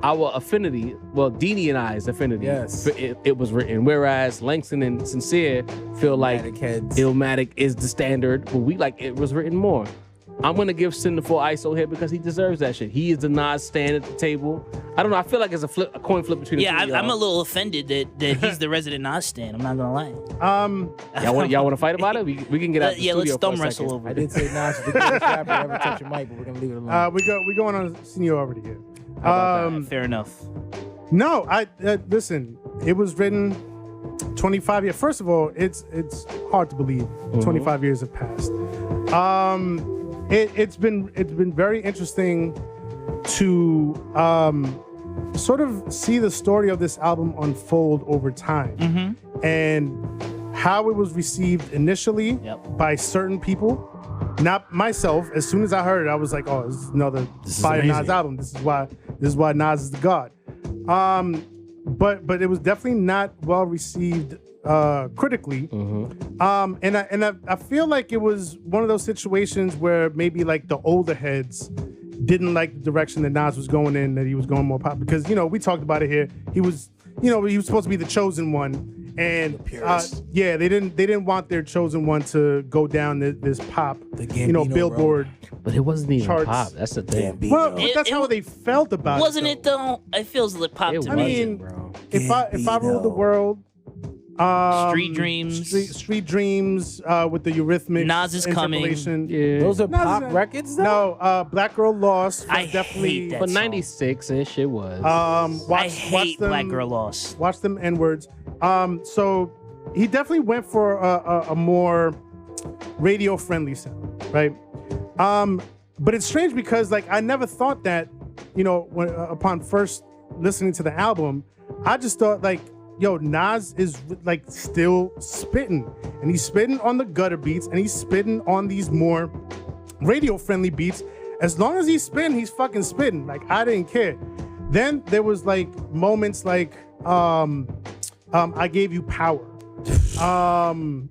our affinity. Well, Deanie and I's affinity. Yes. It was written. Whereas Langston and Sincere feel like Illmatic heads. Illmatic is the standard, but we like it was written more. I'm gonna give Sin the full ISO here because he deserves that shit. He is the Nas stand at the table. I don't know. I feel like it's a coin flip between the two. I'm a little offended that he's the resident Nas stan. I'm not gonna lie. Y'all want to fight about it? We can get out the studio let's for a thumb wrestle second. over I it. did say Nas is the greatest rapper to ever touch a mic, but we're gonna leave it alone. We going on seniority here. Fair enough. No, listen. It was written 25 years. First of all, it's hard to believe 25 years have passed. It's been very interesting to sort of see the story of this album unfold over time and how it was received initially by certain people. Not myself. As soon as I heard it, I was like, "Oh, this is another fire Nas album. This is why Nas is the god." But it was definitely not well received critically. And I feel like it was one of those situations where maybe like the older heads didn't like the direction that Nas was going in, that he was going more pop. Because we talked about it here. He was supposed to be the chosen one. And they didn't want their chosen one to go down this pop, Billboard. But it wasn't even charts. pop. That's the thing. Well, but that's how they felt about Wasn't it. it though? It feels like pop It to I me. mean, bro. if I ruled the world, Street Dreams. Street Dreams with the Eurythmics, Nas is Coming. interpolation. Yeah. Those are Nas is pop a- records, though? No, Black Girl Lost. I definitely. hate that But song. 96-ish it was. I hate Black Girl Lost. Watch them N-words. So he definitely went for a more radio-friendly sound, right? But it's strange because I never thought that, when upon first listening to the album, I just thought Nas is still spitting, and he's spitting on the gutter beats, and he's spitting on these more radio-friendly beats. As long as he's spitting, he's fucking spitting. I didn't care. Then there was moments like I Gave You Power.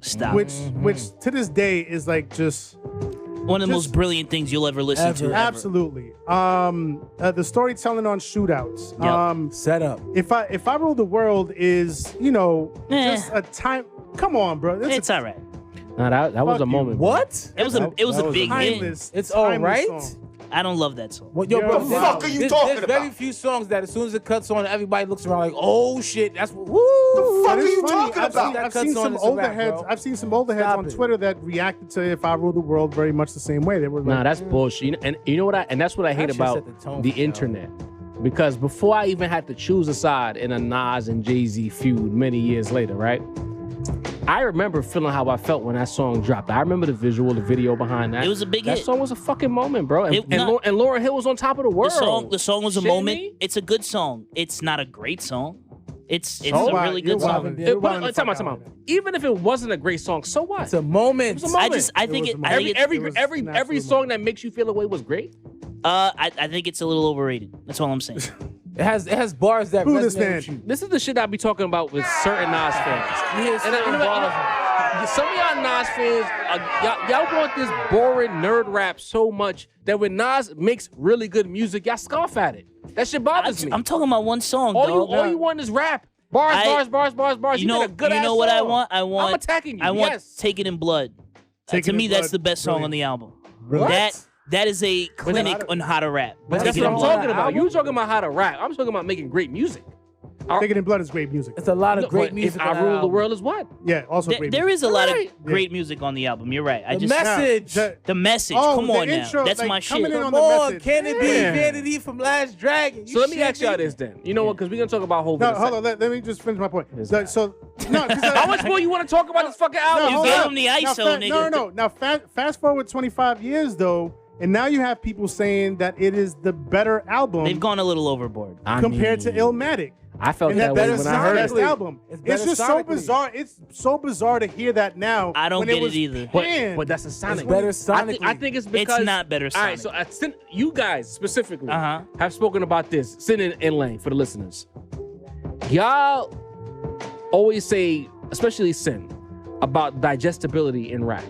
Stop. Which to this day is just One of the most brilliant things you'll ever listen to. Ever. absolutely. The storytelling on Shootouts. Yep. Set up. If I Rule the World is just a time. Come on, bro. It's all right. Nah, that was Fuck a you. moment. bro. What? It was a big hit. timeless. It's all timeless right. song. I don't love that song. What, yo, Yo, bro, what the there's- fuck are you there's- talking There's very about? few songs that as soon as it cuts on, everybody looks around like, oh shit, that's what. Woo! fuck But are it's you funny, talking I've about? seen- That I've seen cuts on, some it's a older wrap, heads. bro. I've seen some older heads Stop on it. Twitter that reacted to If I Rule the World very much the same way. They were like, Nah, that's bullshit. And you know what? And that's what I hate That shit about set the tone the for y'all. internet. Because before I even had to choose a side in a Nas and Jay-Z feud many years later, right? I remember feeling how I felt when that song dropped. I remember the visual, the video behind that. It was a big That hit. song was a fucking moment, bro. And, It- and, not- Lauryn Hill was on top of the world. The song was a Shitting moment. me? It's a good song. It's not a great song. It's Oh, a wow, really you're good song. wildin'. It- You're But, wildin' the time out, fuck time out. out. Even if it wasn't a great song, so what? It's a moment. It's a moment. I think It was a I think it's, It was every an every absolute song moment. that makes you feel a way was great. I think it's a little overrated. That's all I'm saying. It has bars that Who this resonate man? with you. This is the shit I be talking about with certain Nas fans. You hear And certain bars. some of y'all Nas fans, y'all want this boring nerd rap so much that when Nas makes really good music, y'all scoff at it. That shit bothers me. I'm talking about one song. all you want is rap. Bars, bars. You know, made a good you know ass what song. I want. I'm attacking you. I want yes. "Take It in Blood." Take To It me, in that's Blood, the best song on brilliant. the album. What? That is a clinic on how to rap. But Take that's It what in I'm Blood. talking about. Album? You talking about how to rap. I'm talking about making great music. Take It in Blood is great music. It's a lot of Look, great but music. If on I that Rule the album. World is what? Yeah, also great There music. is a lot of Right. great music on the album. You're right. I The just message. the message. Oh, Come the on intro, now. That's like, my coming shit. in on Come the on, message. can it be Yeah. Vanity from Last Dragon? So let me shit ask y'all me? this then. You know what? Because we're gonna talk about whole. No, hold on. Let me just finish my point. This So, guy. so no, 'cause How much more you want to talk about this fucking album? You hold gave on. him the Now, ISO, nigga. No. Now, fast forward 25 years though, and now you have people saying that it is the better album They've gone a little overboard. compared to Illmatic. I felt And that that way better when I heard best it. album. It's It's better just so sonically. bizarre. It's so bizarre to hear that now. I don't when get was it either. panned. But that's a sonic. It's better I sonically. think it's because not better All right, sonically. so you guys specifically Uh-huh. have spoken about this. Sin and Lane for the listeners. Y'all always say, especially Sin, about digestibility in rap.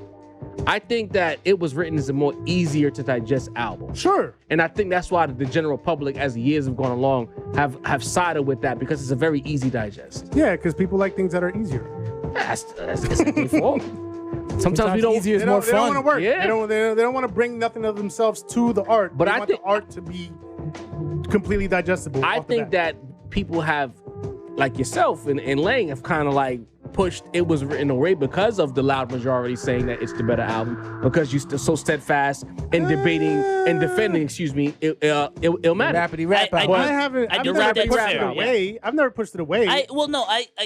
I think that It Was Written is a more easier to digest album. Sure. And I think that's why the general public, as the years have gone along, have sided with that because it's a very easy digest. Yeah, because people like things that are easier. That's their fault. Sometimes we don't. easier is They more don't want to fun. work. Yeah. They don't want to bring nothing of themselves to the art. But they I want think- the art to be completely digestible. I off the think bat. that people have, like yourself and Lang, have kind of like pushed It Was Written away because of the loud majority saying that it's the better album because you're still so steadfast in debating and defending, Illmatic. Rappity rap. I- out. I haven't. I I've do never think pushed that's it fair, away. I've never pushed it away. I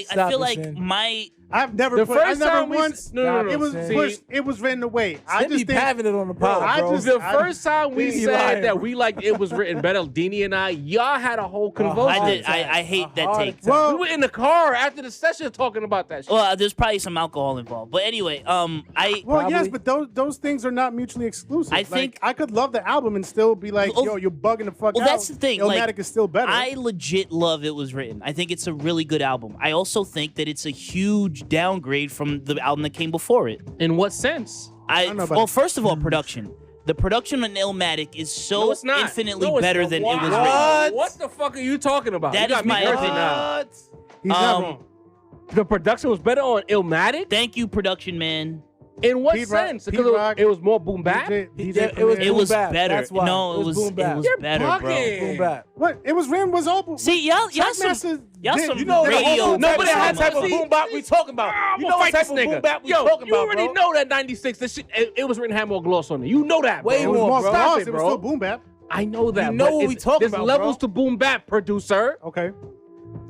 Stop feel it, like Sin. I've never. The put, I first never time we once. no. It was See? pushed. It was written away. I Send me just think. having it on the pod, I bro. just- The first time we He said lying, that bro. we liked It Was Written better, Deanie and I, y'all had a whole A convulsion. I did. attack. I hate A that heart take. attack. Well, We were in the car after the session talking about that shit. Well, there's probably some alcohol involved, but anyway, Well, Probably. yes, but those things are not mutually exclusive. I Like, think- I could love the album and still be like, Well, yo, you're bugging the fuck out. well, that's the thing, Illmatic like, is still better. I legit love It Was Written. I think it's a really good album. I also think that it's a huge downgrade from the album that came before it. In what sense? don't know about Well, it. first of all, production. The production on Illmatic is so No, it's not. infinitely No, it's better not. than What? It Was Written. What the fuck are you talking about? That You got is me my crazy opinion. now. He's not um, wrong. The production was better on Illmatic? Thank you, production man. In what Pete Rock- sense? Pete Because Rock, it was more boom bap? DJ Yeah, it was Premier. It was boom bap. better. That's why. No, it was boom bap. You're better, bro. bugging. Boom bap. What? It was written was open. See, y'all some Did- some You know the radio. whole Nobody type had of time type to of see- boom bap we talking about. I'm You gonna know what fight type this of nigga. boom bap we Yo, talking you about, already bro. know that 96, this shit, it was written had more gloss on it. You know that, bro. Way It was more, more bro. gloss. Stop It it, was bro. still boom bap. I know that. You know but what we talking there's about, levels bro. to boom bap, producer. Okay.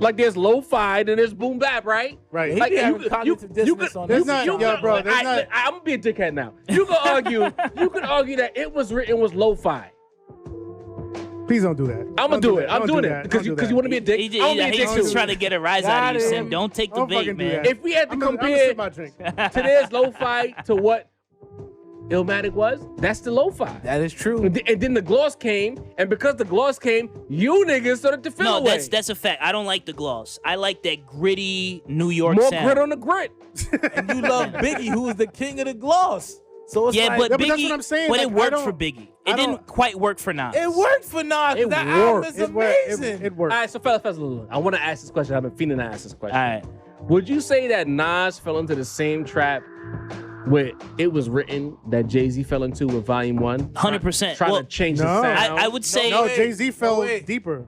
Like there's lo-fi, then there's boom bap, right? Right. He Like be you having could- cognitive you dissonance could- on There's this. not- you yo, could- bro, there's not- I'm gonna be a dickhead now. You could argue. You could argue that It Was Written was lo-fi. Please don't do that. I'm gonna do it. I'm Don't doing do it that. because Don't do you that. want to be a dick. He, I'm gonna be a he's dick just too. trying to get a rise out of you, Got Sin. him. Don't take the Don't bait, fucking do man. that. If we had to I'm gonna compare sip my drink. today's lo-fi to what Illmatic was, that's the lo-fi. That is true. And then the gloss came, and because the gloss came, you niggas started to feel No, away. that's a fact. I don't like the gloss. I like that gritty New York more sound. grit on the grit. And you love Biggie, who is the king of the gloss. So it's Yeah, like, but Yeah, but Biggie, that's what I'm saying, but like, it I worked don't- for Biggie. I It didn't don't- quite work for Nas. it worked for Nas. It That album worked. is It worked. amazing. It worked. All right, so fellas, I want to ask this question. I've been feeling to ask this question. All right. Would you say that Nas fell into the same trap where It Was Written that Jay-Z fell into with Volume 1? 100%. Trying Well, to change No. the sound. I would say No, wait. Jay-Z fell wait. deeper.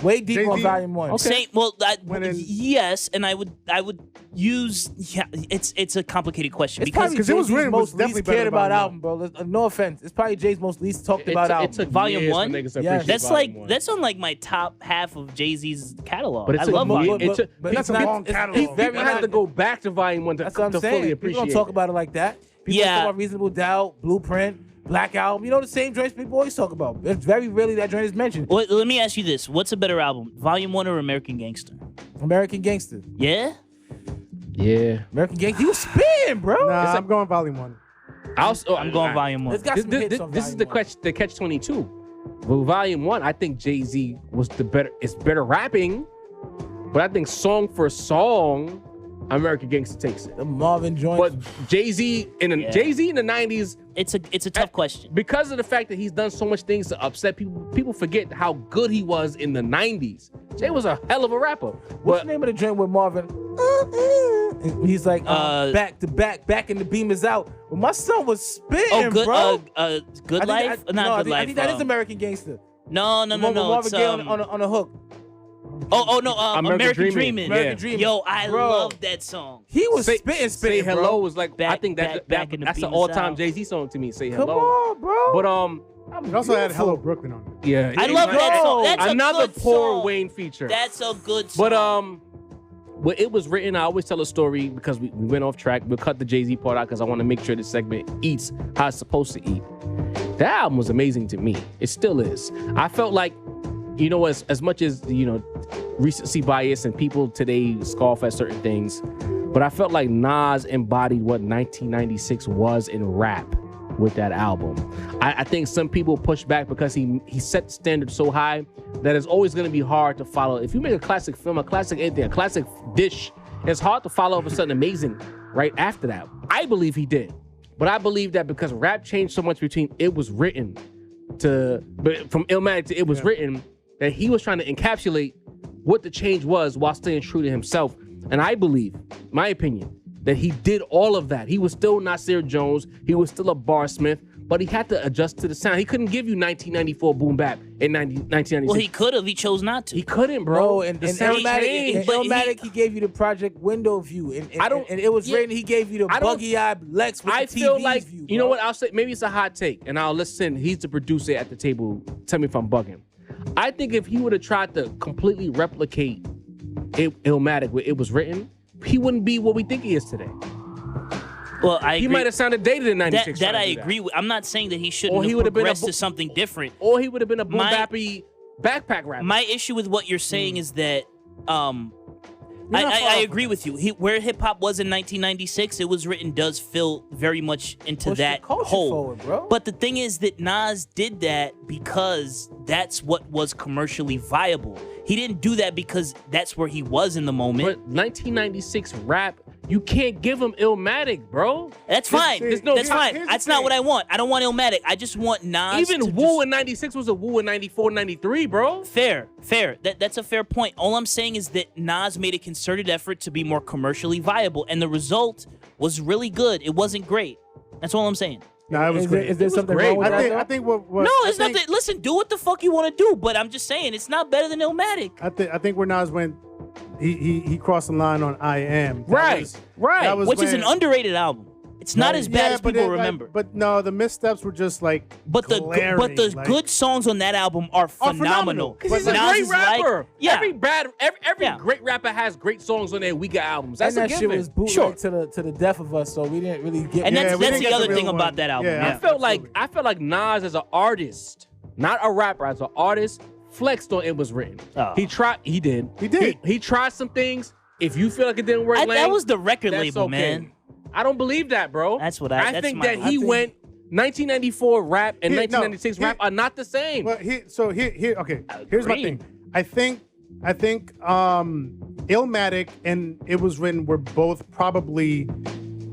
Way deeper on Jay-Z- Volume 1. Okay. same. Well, When in- yes, and I would use. Yeah, it's a complicated question It's because probably 'cause It Was Jay-Z's Written was most definitely least better cared than about Volume album, bro. No offense. It's probably Jay's most least talked about It album. took Volume years for 1? niggas to Yes. appreciate that's Volume like 1. that's on like my top half of Jay-Z's catalog. But it I took love more- Volume. it took- But that's a not- long it's- catalog. it's very People had to not- go back to Volume 1 to, That's what I'm to saying. fully People appreciate don't talk it. about it like that. People Yeah. talk about Reasonable Doubt, Blueprint, Black Album. You know the same joints people always talk about. It's very rarely that joint is mentioned. Well, let me ask you this: what's a better album, Volume 1 or American Gangster? American Gangster. Yeah. Yeah. American Gangster. He was spitting, bro. Nah, I'm going Volume 1. I'm going Volume 1. It's got some hits on This is Volume the catch 22. With Volume 1, I think Jay-Z was the better. It's better rapping, but I think song for song, American Gangster takes it. The Marvin joint. But Jay-Z in the Yeah. Jay-Z in the 90s, It's a tough question. because of the fact that he's done so much things to upset people, people forget how good he was in the 90s. Jay was a hell of a rapper. What's But the name of the joint with Marvin? And he's like, back to back, and the beam is out. Well, my son was spitting, Oh, good, bro. Good Life? Not no, Good Life. I think that is American Gangster. No. The one with Marvin It's, Gaye on a hook. American Dreaming. Dreaming. American Dreaming. Yo, I Bro. love that song. He was Say spitting, Hello bro. was like, I Back, think back, back, and the that's an beam is all-time out. Jay-Z song to me. Say Come Hello. on, bro. But It also had Hello Brooklyn on it. yeah. I love that song. That's another a good poor song. Wayne feature. That's a good song. But when It Was Written, I always tell a story because we went off track. We'll cut the Jay-Z part out because I want to make sure this segment eats how it's supposed to eat. That album was amazing to me. It still is. I felt like, as much as, recency bias and people today scoff at certain things, but I felt like Nas embodied what 1996 was in rap with that album. I think some people push back because he set the standard so high that it's always going to be hard to follow. If you make a classic film, a classic anything, a classic dish, it's hard to follow up with something amazing right after that. I believe he did. But I believe that because rap changed so much between It Was Written but from Illmatic to It Was Written, that he was trying to encapsulate what the change was while staying true to himself. And I believe, my opinion, that he did all of that. He was still Nasir Jones. He was still a barsmith, but he had to adjust to the sound. He couldn't give you 1994 boom bap in 1996. Well, he could have. He chose not to. He couldn't, bro. No, and the sound changed. Illmatic, he gave you the project window view. And It Was Written, he gave you the buggy-eyed Lex with the TV feel like, view, you know what, I'll say, maybe it's a hot take, and I'll listen. He's the producer at the table. Tell me if I'm bugging. I think if he would have tried to completely replicate Illmatic where It Was Written, he wouldn't be what we think he is today. Well, I agree. He might have sounded dated in 96. That I agree with. I'm not saying that he shouldn't Or he have would have been progressed to something different. Or he would have been a boom bappy backpack rapper. My issue with what you're saying is that I agree with you. Where hip hop was in 1996, It Was Written does fill very much into that hole. Forward, bro. But the thing is that Nas did that because that's what was commercially viable. He didn't do that because that's where he was in the moment. But 1996 rap, you can't give him Illmatic, bro. That's fine. That's fine. here's the That's not thing. what I want. I don't want Illmatic. I just want Nas. Even Woo in 96 was a Woo in 94, 93, bro. Fair. That's a fair point. All I'm saying is that Nas made a concerted effort to be more commercially viable, and the result was really good. It wasn't great. That's all I'm saying. No, it was great. Is there something great. wrong with that? I think what No, it's nothing. Listen, do what the fuck you want to do, but I'm just saying it's not better than Illmatic. I think where Nas went, he crossed the line on I Am. Right. That was Which is when- an underrated album. It's not as bad as people remember. But no, the missteps were just like But the glaring, like- good songs on that album are phenomenal. Because he's a Nas great is like- rapper. yeah. Every Yeah. great rapper has great songs on their weaker albums. That's And a that given. shit was bootleg to the death of us, so we didn't really get. And Yeah, that's we didn't the get other the thing real about one. that album. Yeah. Yeah. I felt like Nas as an artist, not a rapper, as an artist, flexed on It Was Written. Oh. He tried. He did. He did. He tried some things. If you feel like it didn't work, That Lang, was the record that's label, okay. man. I don't believe that, bro. That's what I that's think my- that he went 1994 rap and 1996 rap are not the same. Well, here's my Agree. thing. I think Illmatic and It Was Written were both probably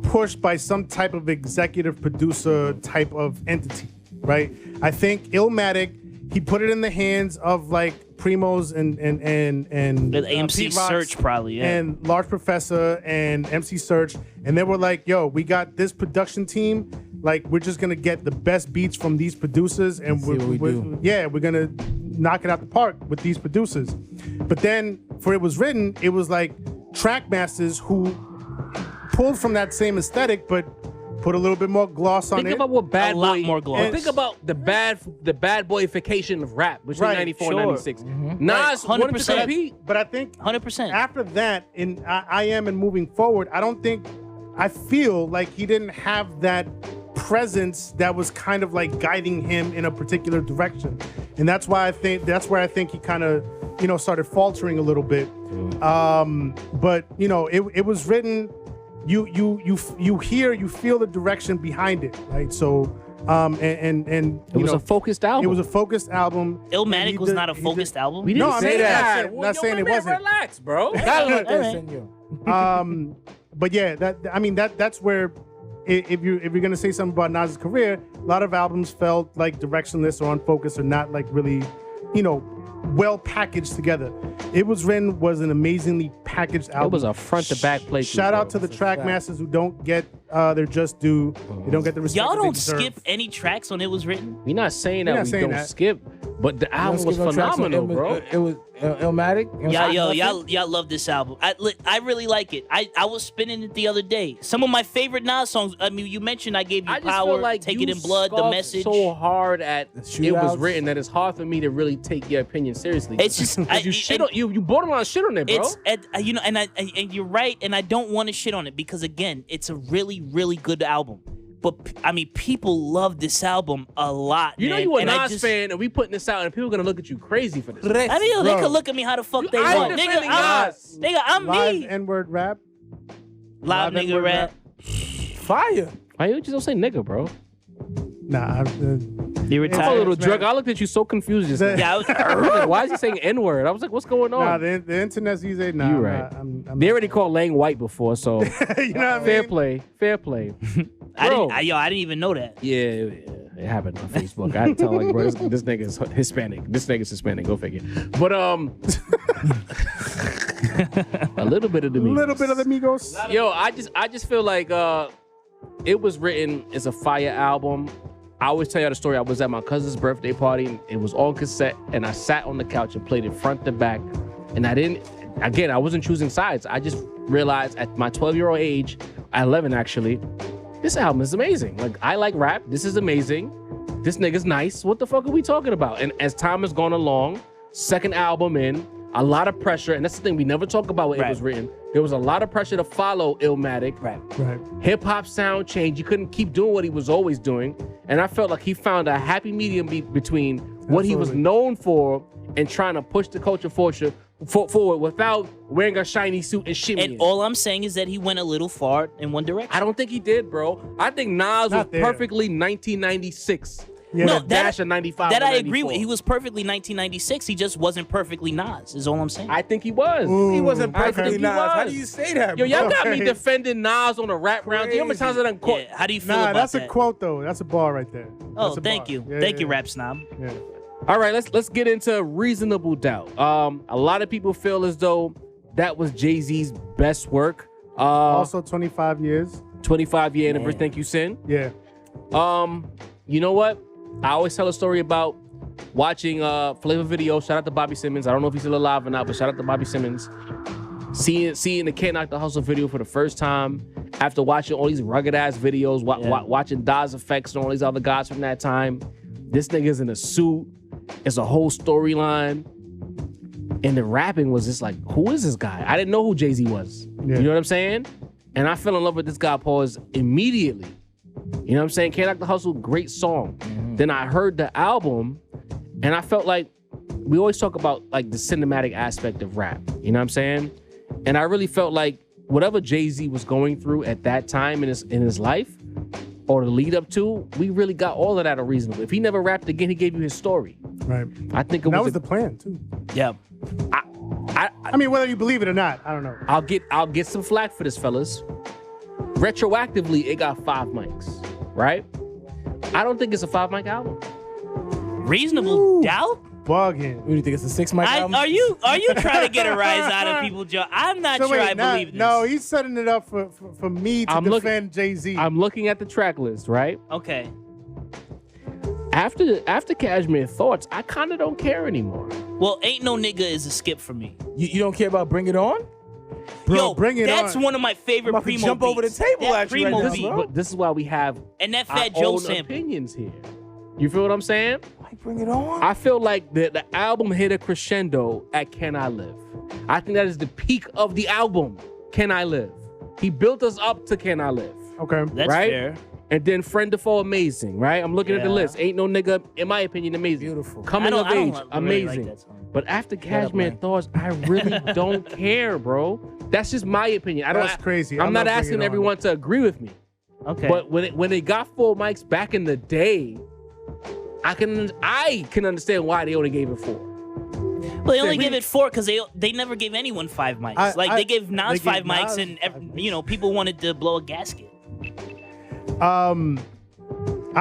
pushed by some type of executive producer type of entity, right? I think Illmatic, he put it in the hands of like Primos and The AMC Pete Rocks Search probably, yeah. and Large Professor and MC Search, and they were like, "Yo, we got this production team. Like, we're just gonna get the best beats from these producers, and See what we do. we're gonna knock it out the park with these producers." But then, for It Was Written, it was like track masters who pulled from that same aesthetic, but put a little bit more gloss on Think it. about what bad A lot boy. more gloss. And think about the bad boyification of rap between Right, 94 sure. and 96. Mm-hmm. Nas wanted to 100%. compete. But I think 100%. after that, in I Am and moving forward, I feel like he didn't have that presence that was kind of like guiding him in a particular direction, and that's where I think he kind of started faltering a little bit. But it was written. You feel the direction behind it, right? So and It was a focused album. It was a focused album. Illmatic And was he not a did- focused album. We didn't No, I say mean, that. not saying it man, wasn't. Relax, bro. But yeah, that's where if you're gonna say something about Nas's career, a lot of albums felt like directionless or unfocused or not like really, well packaged together. It Was Written was an amazingly packaged album. It was a front to back playthrough. Shout out to bro. the track masters who don't get their just due. They don't get the respect. Y'all that they don't deserve. skip any tracks on It Was Written. We're not saying that We're not we saying don't that. skip, but the album was phenomenal, bro. It was Illmatic. Y'all love this album. I really like it. I was spinning it the other day. Some of my favorite Nas songs. I mean, you mentioned I Gave You I just Power, feel like Take you It in Blood, The scoffed Message. so hard at It Was shootouts. Written that it's hard for me to really take your opinion seriously. It's just you borderline shit on it, bro. It's and you're right, and I don't want to shit on it because again, it's a really, really good album. But I mean, people love this album a lot. You know man. you a And I Nas just- fan, and we putting this out, and people are gonna look at you crazy for this. I mean, they Bro. could look at me how the fuck they I want. ain't Nigga, defending I'm Live me. N-word rap. Live nigga N-word rap. Fire. Why you just don't say nigga, bro? Nah. You I'm a retired. little man. drug. I looked at you so confused just now. Yeah, I was, I was like, why is he saying N-word? I was like, what's going on? Nah, the internet's easy. Nah, You right. I'm They already called Lang white before, so you know what I mean? fair play. Fair play. I Bro. didn't even know that. Yeah, it happened on Facebook. I had to tell like, bro, this nigga's Hispanic. This nigga's Hispanic. Go figure. But a little bit of the A Migos. little bit of the Migos. Yo, I just feel like it was written as a fire album. I always tell you the story. I was at my cousin's birthday party and it was on cassette, and I sat on the couch and played it front to back. And I wasn't choosing sides. I just realized at my 12-year-old age, at 11 actually, this album is amazing. Like, I like rap. This is amazing. This nigga's nice. What the fuck are we talking about? And as time has gone along, second album in, a lot of pressure, and that's the thing, we never talk about when it was written. There was a lot of pressure to follow Illmatic. Right. Hip hop sound changed. You couldn't keep doing what he was always doing. And I felt like he found a happy medium between what he was known for and trying to push the culture forward without wearing a shiny suit and shit. And all I'm saying is that he went a little far in one direction. I don't think he did, bro. I think Nas was Not there. perfectly 1996. Yeah. With No, a dash of 95. That or I agree 94. with. He was perfectly 1996. He just wasn't perfectly Nas, is all I'm saying. I think he was. He wasn't I perfectly think he Nas. How was. do you say that, Yo, bro? y'all got me Okay. defending Nas on a rap round. You know how many times I done quote? Yeah, how do you feel Nah, about that's that? a quote though. That's a bar right there. Oh, That's a thank bar. you. Yeah, Thank yeah, you, yeah. Rap Snob. Yeah. All right, let's get into Reasonable Doubt. A lot of people feel as though that was Jay-Z's best work. Also 25 years. 25-year anniversary. Thank you, Sin. Yeah. You know what? I always tell a story about watching Flavor Video. Shout out to Bobby Simmons. I don't know if he's still alive or not, but shout out to Bobby Simmons. Seeing the Can't Knock the Hustle video for the first time after watching all these rugged ass videos, watching Daz Effects and all these other guys from that time. This nigga's in a suit. It's a whole storyline. And the rapping was just like, who is this guy? I didn't know who Jay-Z was. Yeah. You know what I'm saying? And I fell in love with this guy, Pause, immediately. You know what I'm saying? Can't Knock the Hustle, great song. Then I heard the album, and I felt like we always talk about like the cinematic aspect of rap. You know what I'm saying? And I really felt like whatever Jay-Z was going through at that time in his life, or the lead up to, we really got all of that Reasonable. If he never rapped again, he gave you his story. Right. I think That it was the plan too. Yeah. I mean, whether you believe it or not, I don't know. I'll get some flack for this, fellas. Retroactively, it got 5 mics, right? I don't think it's a 5-mic album. Reasonable Doubt? Bugging. What do you think? It's a 6-mic album? Are you trying to get a rise out of people, Joe? I'm not sure I believe this. No, he's setting it up for me to defend Jay-Z. I'm looking at the track list, right? Okay. After Cashmere Thoughts, I kind of don't care anymore. Well, Ain't No Nigga is a skip for me. You don't care about Bring It On? Bro, Yo, bring it that's on. one of my favorite I'm about to Primo jump over the beats. table That at you Primo right now, beat. bro. But this is why we have And that our Fat Joe own sample. opinions here. You feel what I'm saying? Like, Bring It On? I feel like the album hit a crescendo at Can I Live. I think that is the peak of the album, Can I Live. He built us up to Can I Live. Okay. That's right? fair. And then Friend to Foe, amazing, right? I'm looking at the Yeah. list. Ain't No Nigga, in my opinion, amazing. Beautiful. Coming of I don't age, really amazing. like that song. But after up, Cashmere man. Thoughts, I really don't care, bro. That's just my opinion. That's crazy. I I'm not love Bring asking It On. everyone to agree with me. Okay. But when they got 4 mics back in the day, I can understand why they only gave it 4. Well, they only give it 4 because they never gave anyone 5 mics. They gave Nas they 5 gave mics, Nas and 5 mics. People wanted to blow a gasket. I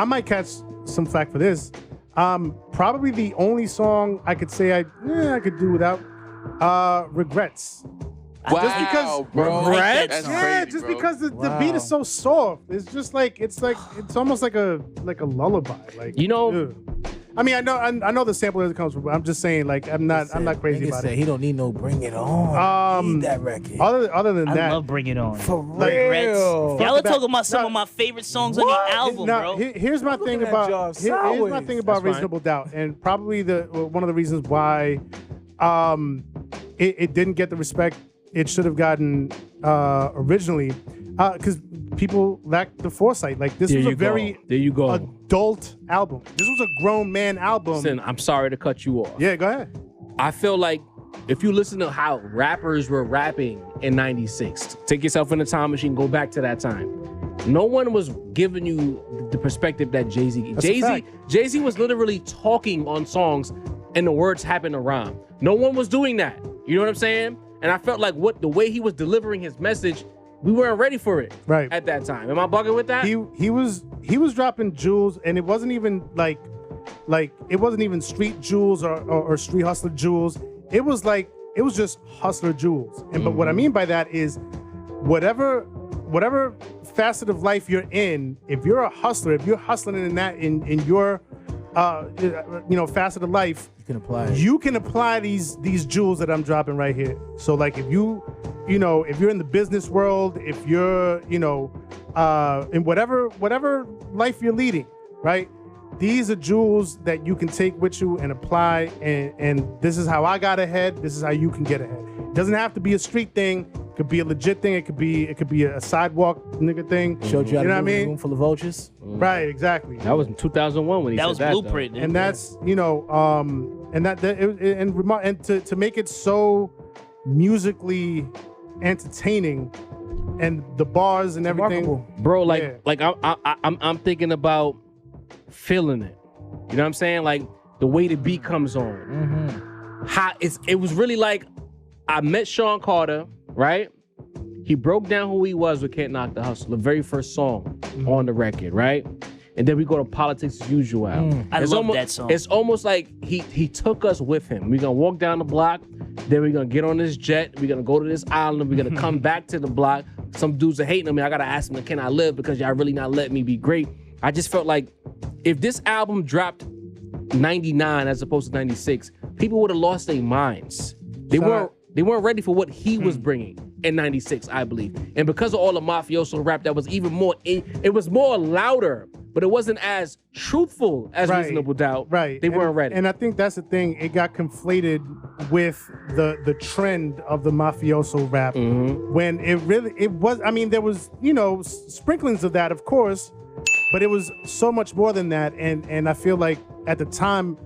might catch some flack for this. Probably the only song I could say I could do without. Regrets. Wow, Just because bro. Regrets? That's yeah, crazy, just bro. because the beat is so soft. It's just like it's almost like a lullaby. Like, You know- ugh. I mean, I know the sample that it comes from, but I'm just saying, like, I'm not crazy Nigga about said it. He don't need no Bring It On. He need that record. Other than I that, love Bring It On. For Regrets. real. Y'all are that. talking about some No. of my favorite songs on What? the album, now, bro. here's my thing looking at about y'all here's my sideways. thing about That's fine. Reasonable Doubt, and probably one of the reasons why it didn't get the respect it should have gotten originally, because people lacked the foresight. Like, this There was you a very go. There you go. adult album. This was a grown man album. Listen, I'm sorry to cut you off. Yeah, go ahead. I feel like if you listen to how rappers were rapping in 96, take yourself in a time machine, go back to that time. No one was giving you the perspective that Jay-Z. That's a fact. Jay-Z was literally talking on songs and the words happened to rhyme. No one was doing that. You know what I'm saying? And I felt like the way he was delivering his message, we weren't ready for it Right. at that time. Am I bugging with that? He was dropping jewels, and it wasn't even like it wasn't even street jewels or street hustler jewels. It was just hustler jewels. And but what I mean by that is whatever facet of life you're in, if you're a hustler, if you're hustling in your facet of life, you can apply these jewels that I'm dropping right here. So like if you're in the business world, if you're in whatever life you're leading, right? These are jewels that you can take with you and apply, and this is how I got ahead. This is how you can get ahead. It doesn't have to be a street thing. It could be a legit thing. It could be a sidewalk nigga thing. Showed you how to know what I move in a mean? room full of vultures. Right, exactly. That was in 2001 when he That said was that. Blueprint. Though. And that's and to make it so musically entertaining, and the bars and everything. Remarkable. Bro, Yeah. I'm thinking about feeling it. You know what I'm saying? Like the way the beat comes on. How it was really like I met Sean Carter, right? He broke down who he was with Can't Knock the Hustle, the very first song on the record, right? And then we go to Politics as Usual. I love that song. It's almost like he took us with him. We're gonna walk down the block, then we're gonna get on this jet, we're gonna go to this island, we're gonna come back to the block. Some dudes are hating on me. I gotta ask them, can I live? Because y'all really not letting me be great. I just felt like if this album dropped 99 as opposed to 96, people would have lost their minds. They weren't ready for what he was bringing in 96, I believe. And because of all the mafioso rap, that was even more, it was more louder, but it wasn't as truthful as Reasonable Doubt. Right. They weren't ready. And I think that's the thing. It got conflated with the trend of the mafioso rap when it was, I mean, there was, sprinklings of that, of course, but it was so much more than that. And I feel like at the time,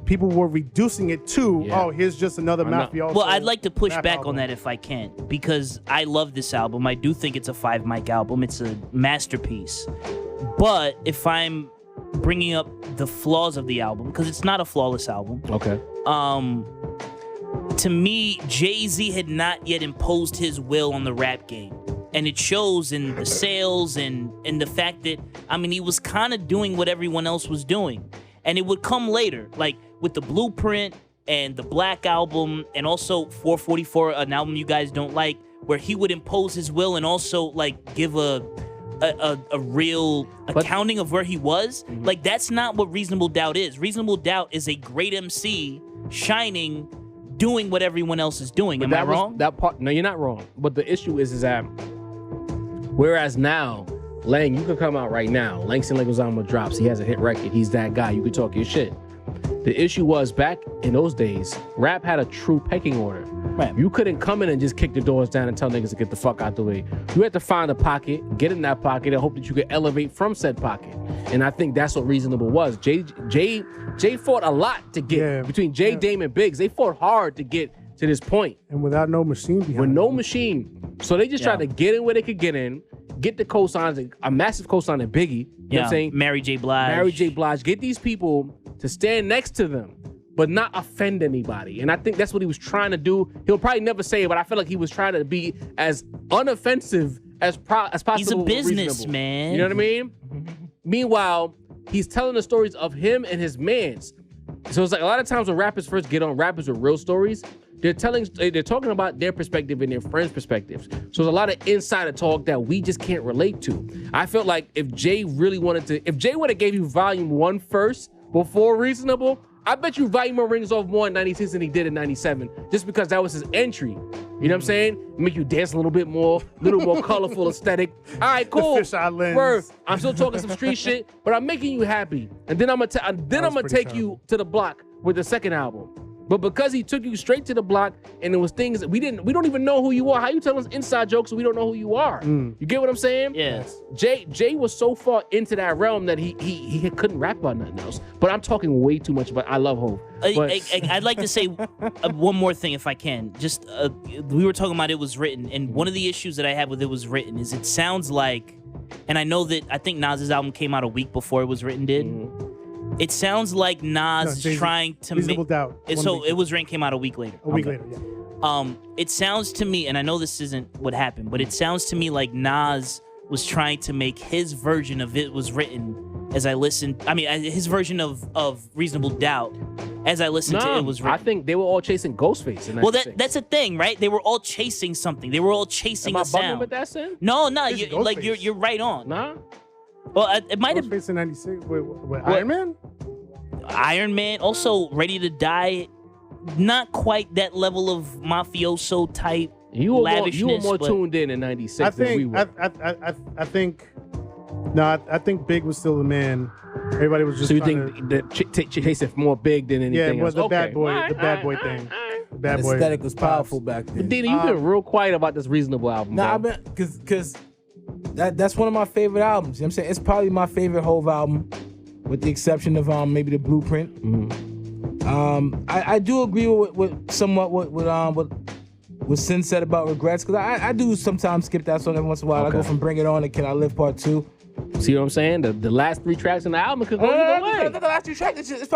people were reducing it to, oh, here's just another mafioso. Well, I'd like to push rap back album. on that if I can, because I love this album. I do think it's a 5-mic album. It's a masterpiece. But if I'm bringing up the flaws of the album, because it's not a flawless album. Okay. To me, Jay-Z had not yet imposed his will on the rap game. And it shows in the sales and the fact that, I mean, he was kind of doing what everyone else was doing. And it would come later, like with the Blueprint and the Black album, and also 444, an album you guys don't like, where he would impose his will and also like give a real accounting of where he was. Like, that's not what Reasonable Doubt is. Reasonable Doubt is a great MC shining, doing what everyone else is doing. Am I wrong? That part, no, you're not wrong. But the issue is that whereas now, Lang, you could come out right now. Langston Leguizamo drops. He has a hit record. He's that guy. You could talk your shit. The issue was back in those days, rap had a true pecking order. Right. You couldn't come in and just kick the doors down and tell niggas to get the fuck out the way. You had to find a pocket, get in that pocket, and hope that you could elevate from said pocket. And I think that's what Reasonable was. Jay fought a lot to get between Jay, Dame, and Biggs. They fought hard to get to this point. And without no machine behind With it. no machine. So they just tried to get in where they could get in, get the cosigns, a massive cosign at Biggie. You know what I'm saying? Mary J. Blige. Get these people to stand next to them, but not offend anybody. And I think that's what he was trying to do. He'll probably never say it, but I feel like he was trying to be as unoffensive as possible. He's a businessman. You know what I mean? Meanwhile, he's telling the stories of him and his mans. So it's like a lot of times when rappers first get on, rappers with real stories, they're talking about their perspective and their friends' perspectives. So there's a lot of insider talk that we just can't relate to. I felt like if Jay really wanted to, if Jay would have gave you volume 1 first before Reasonable, I bet you volume 1 rings off more in 96 than he did in 97, just because that was his entry. You know what I'm saying? Make you dance a little bit more, little more colorful aesthetic. All right, cool. fisheye lens. Word. I'm still talking some street shit, but I'm making you happy. And then I'm gonna take you to the block with the second album. But because he took you straight to the block, and it was things that we don't even know who you are. How you tell us inside jokes so we don't know who you are? You get what I'm saying? Yes. Jay was so far into that realm that he couldn't rap about nothing else. But I'm talking way too much. But I love Hov. I'd like to say one more thing if I can. Just we were talking about It Was Written, and one of the issues that I have with It Was Written is it sounds like, and I think Nas's album came out a week before It Was Written did. It sounds like Nas is trying to Reasonable Doubt. So It Was Written came out a week later. A week later, yeah. It sounds to me, and I know this isn't what happened, but it sounds to me like Nas was trying to make his version of It Was Written as I listened. I mean, his version of Reasonable Doubt as I listened to It Was Written. I think they were all chasing Ghostface. Well, that's a thing, right? They were all chasing something. They were all chasing Am I a sound. bugging with that, Sin? No, It's Ghostface. you're right on. Nah. Well, it might have Ghostface in '96 with Iron Man. Iron Man, also Ready to Die. Not quite that level of mafioso type lavishness. You were more but tuned in '96 I than we think. were. I think. No, I think Big was still the man. Everybody was just. So you trying think that chasing more Big than Yeah, anything it else? was the bad Okay. boy, All right, the bad boy all thing. right. The bad The boy. aesthetic was vibes. powerful back then. Diddy, you've been real quiet about this Reasonable album. Nah, I bro. mean, cause that's one of my favorite albums. You know what I'm saying? It's probably my favorite Hove album, with the exception of maybe the Blueprint. I do agree with somewhat what Sin said about Regrets, because I do sometimes skip that song every once in a while. I Okay. go from Bring It On to Can I Live Part 2. See what I'm saying? The last 3 tracks in the album could go either way. The last 2 tracks, it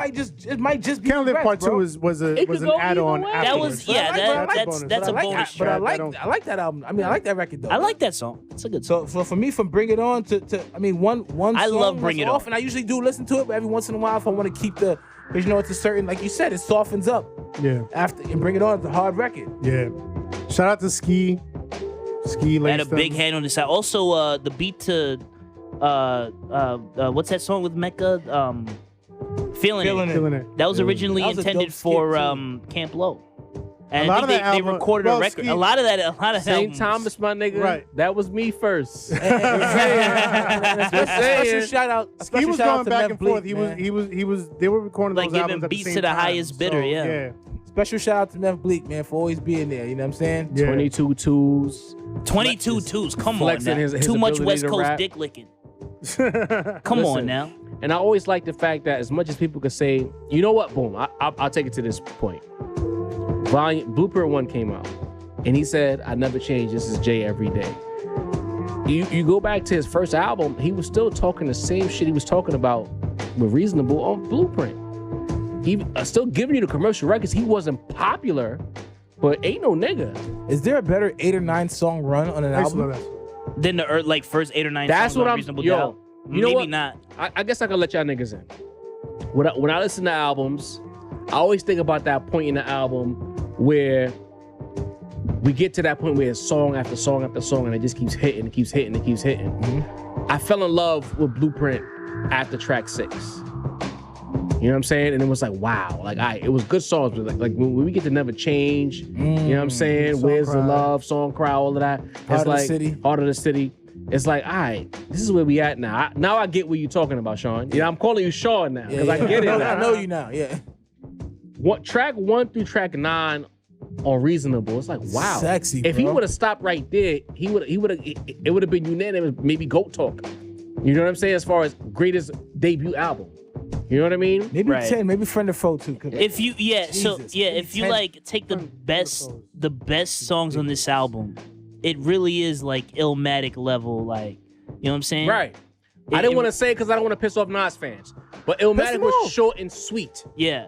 might just be Can't Live Regrets, Part 2 bro. was It could an go add-on. either way. that afterwards. was yeah. That's a bonus But track. I like that album. I mean, I like that record though. I like that song. It's a good song. So for me, from Bring It On to I mean, one I song love Bring was It off, On. and I usually do listen to it, but every once in a while, if I want to keep because you know, it's a certain, like you said, it softens up Yeah, after, and Bring It On is a hard record. yeah. Shout out to Ski Had a Langston. big hand on the side. Also, the beat to what's that song with Mecca? Feeling It. Killing it. That was originally That was a intended dope skit, for too. Camp Low. And A I lot think of that they album- recorded well, a record. Ski- A lot of that. St. albums. Thomas, my nigga. Right. That was me first. Special shout out. He Special was shout out going to back Nev and Bleak, forth. He man. was. They were recording Like those giving albums at the beats same to the time. highest bidder, So, yeah. Special shout out to Nev Bleak, man, for always being there. You know what I'm saying? Yeah. 22 twos. 22 twos. Come on flexing now. his Too much ability West to Coast rap. dick licking. Come on Listen. now. And I always like the fact that as much as people could say, you know what, boom, I'll take it to this point. Blueprint 1 came out, and he said, I never change, this is Jay every day. You go back to his first album, he was still talking the same shit he was talking about with Reasonable on Blueprint. He still giving you the commercial records. He wasn't popular, but ain't no nigga. Is there a better 8 or 9 song run on an I used to album? love that. Then the first 8 or 9 That's songs what on I'm. Reasonable Yo, Doubt. you know Maybe what? not. I guess I can let y'all niggas in. When I listen to albums, I always think about that point in the album where we get to that point where it's song after song after song, and it just keeps hitting, it keeps hitting, it keeps hitting. I fell in love with Blueprint after track 6. You know what I'm saying? And it was like, wow, like it was good songs, but like when we get to Never Change, you know what I'm saying? Song Where's the Cry. Love, Song Cry, all of that. Heart of the like City. Heart of the City. It's like, all right, this is where we at now. Now I get what you're talking about, Sean. Yeah, I'm calling you Sean now because I get it I now. know you now. Yeah. What track 1 through track 9 are Reasonable? It's like, wow. Sexy, If he bro. would have stopped right there, it would have been unanimous, maybe GOAT talk. You know what I'm saying? As far as greatest debut album. You know what I mean? Maybe Right. 10, maybe Friend of Foe too. 'cause- If you Jesus, if you 10. like take the best songs on this album, it really is like Illmatic level, like, you know what I'm saying? Right. I didn't want to say it because I don't want to piss off Nas fans. But Illmatic them was off. short and sweet. Yeah.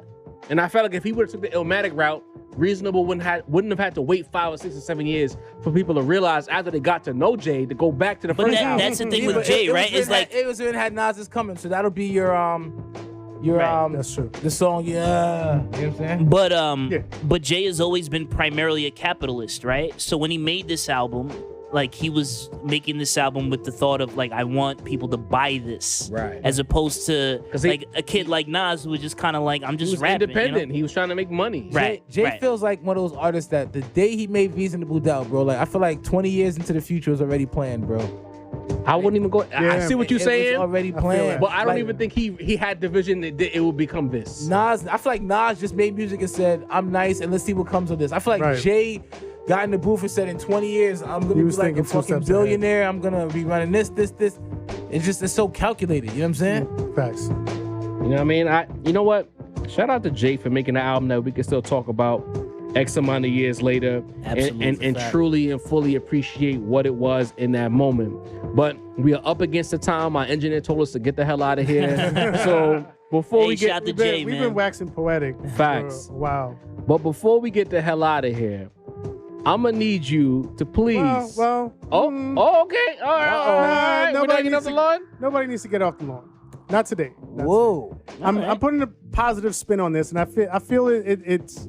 And I felt like if he would have took the Illmatic route, Reasonable wouldn't have had to wait 5 or 6 or 7 years for people to realize after they got to know Jay to go back to the But first that- album. that's the thing Yeah, with but Jay, it was right? when It's like it was when had Nas is coming, so that'll be your Right. That's true. the song, yeah. You know what I'm saying? But Yeah. but Jay has always been primarily a capitalist, right? So when he made this album, like he was making this album with the thought of like, I want people to buy this, Right. As opposed to 'Cause he- like a kid like Nas who was just kind of like, I'm He just was rapping, independent. You know? He was trying to make money. Right. Jay feels like one of those artists that the day he made Reasonable Doubt, bro, like I feel like 20 years into the future was already planned, bro. I wouldn't even go. I Yeah. see what you're It was saying, already feel planned. that. but I don't Like, even think he had the vision that it would become this. Nas, I feel like Nas just made music and said, I'm nice and let's see what comes of this. I feel like Right. Jay got in the booth and said, in 20 years, I'm He gonna be was like a thinking 2 fucking steps billionaire. I'm gonna be running this. It's so calculated. You know what I'm saying? Facts. You know what I mean? You know what? Shout out to Jay for making an album that we can still talk about X amount of years later Absolutely, and fact. truly and fully appreciate what it was in that moment. But we are up against the time. My engineer told us to get the hell out of here. So before Hey, we shout get out to Jay, We've man. been waxing poetic. Facts. For a while. But before we get the hell out of here, I'm gonna need you to please. Well. Okay. All right. All right. We're not getting off the lawn. Nobody needs to get off the lawn. Not today. Not Whoa. today. I'm putting a positive spin on this, and I feel it's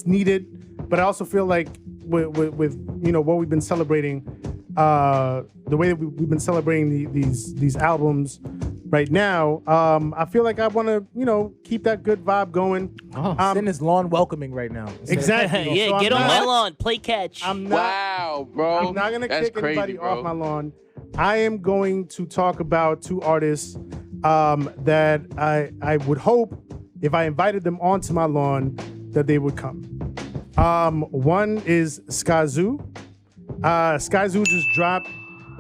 needed, but I also feel like with what we've been celebrating, the way that we've been celebrating these albums right now, I feel like I want to keep that good vibe going. Sin is lawn welcoming right now. Exactly. Yeah, So get I'm on not- my lawn, play catch. I'm not. Wow, bro. I'm not gonna That's kick crazy, anybody bro. off my lawn. I am going to talk about two artists that I would hope if I invited them onto my lawn that they would come. One is Skyzoo. Skyzoo just dropped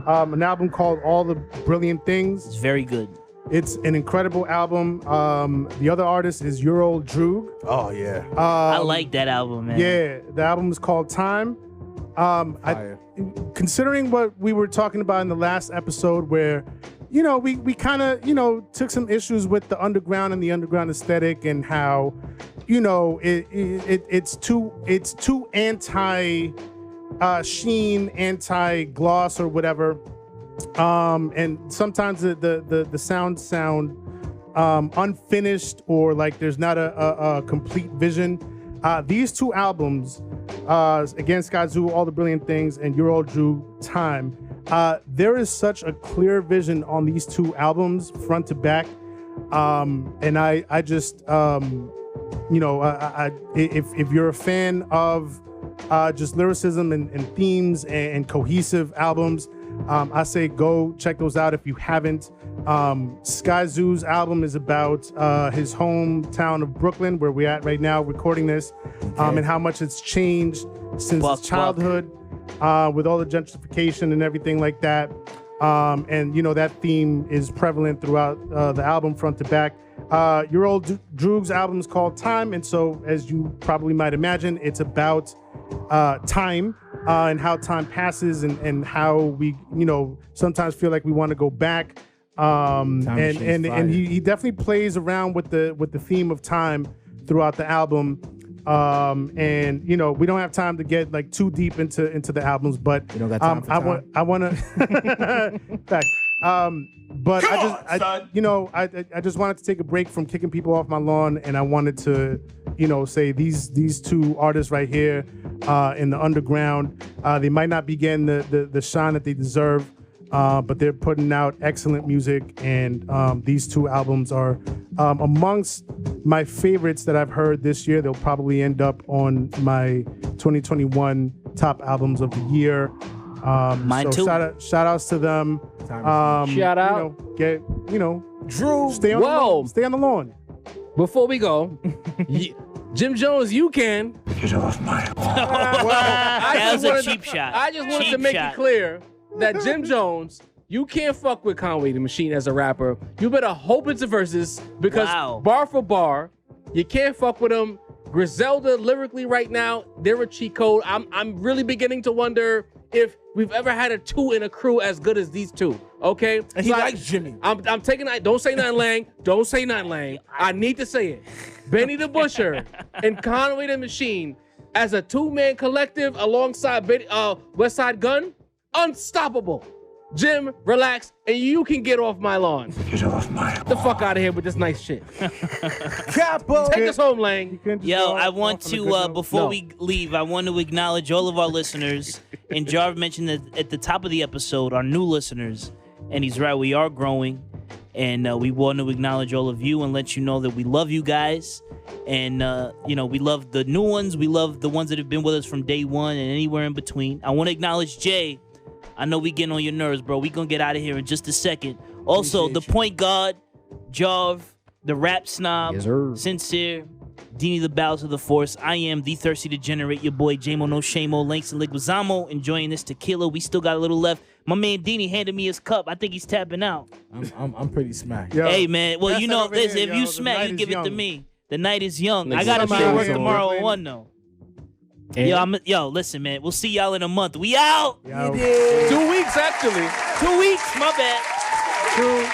an album called All the Brilliant Things. It's very good. It's an incredible album. The other artist is Ural Droog. Oh yeah. I like that album, man. Yeah, the album is called Time. Considering what we were talking about in the last episode, where we kind of took some issues with the underground and the underground aesthetic, and how it's too anti sheen, anti gloss or whatever, and sometimes the sound unfinished, or like there's not a complete vision. These two albums, again, Skyzoo, All the Brilliant Things, and Ural Droog, Time, there is such a clear vision on these two albums, front to back. And I just, if you're a fan of just lyricism and themes and cohesive albums, I say go check those out if you haven't. Skyzoo's album is about his hometown of Brooklyn, where we're at right now recording this, and how much it's changed since his childhood, with all the gentrification and everything like that. And that theme is prevalent throughout the album front to back. Ural Droog's album is called Time, and so as you probably might imagine, it's about time and how time passes, and how we sometimes feel like we want to go back. And he definitely plays around with the theme of time throughout the album. And we don't have time to get like too deep into the albums, but You don't got time for time? I want to fact. But I just wanted to take a break from kicking people off my lawn, and I wanted to say these two artists right here in the underground, they might not be getting the shine that they deserve, but they're putting out excellent music, and these two albums are amongst my favorites that I've heard this year. They'll probably end up on my 2021 top albums of the year. Mine too. Shout outs to them. Shout out. Drew. Stay on the lawn. Before we go, Jim Jones, you can. That was a cheap shot. I just wanted to Cheap make shot. it clear that Jim Jones, you can't fuck with Conway the Machine as a rapper. You better hope it's a versus, because bar for bar, you can't fuck with him. Griselda lyrically right now, they're a cheat code. I'm really beginning to wonder if we've ever had a two in a crew as good as these two. Okay, And he likes Jimmy. I'm taking that. Don't say nothing, Lang. Don't say nothing, Lang. I need to say it. Benny the Butcher and Conway the Machine as a two-man collective alongside West Side Gun, unstoppable. Jim, relax, and you can get off my lawn. Get off my lawn. The fuck out of here with this nice shit. Capo. Take us home, Lang. Yo, I want to, before we leave, I want to acknowledge all of our listeners. And Jarv mentioned that at the top of the episode, our new listeners. And he's right, we are growing. And we want to acknowledge all of you and let you know that we love you guys. And, we love the new ones. We love the ones that have been with us from day one and anywhere in between. I want to acknowledge Jay. I know we getting on your nerves, bro. We gonna get out of here in just a second. Also, the point guard, Jarv, the rap snob, Yes, sir. Sincere, Deanie the Balance of the Force. I am the Thirsty Degenerate, your boy J-Mo No Shame-O, Langston Liguizamo, enjoying this tequila. We still got a little left. My man Deanie handed me his cup. I think he's tapping out. I'm pretty smacked. Yo, Hey, man. Well, pass you that know, over listen, here, if yo. you The smack, night you is give it to young. me. The night is young. Nigga, I gotta be come at out work here, tomorrow Brooklyn. at 1, though. And Yo, listen, man. We'll see y'all in a month. We out. Yo. 2 weeks, actually. 2 weeks. My bad. True.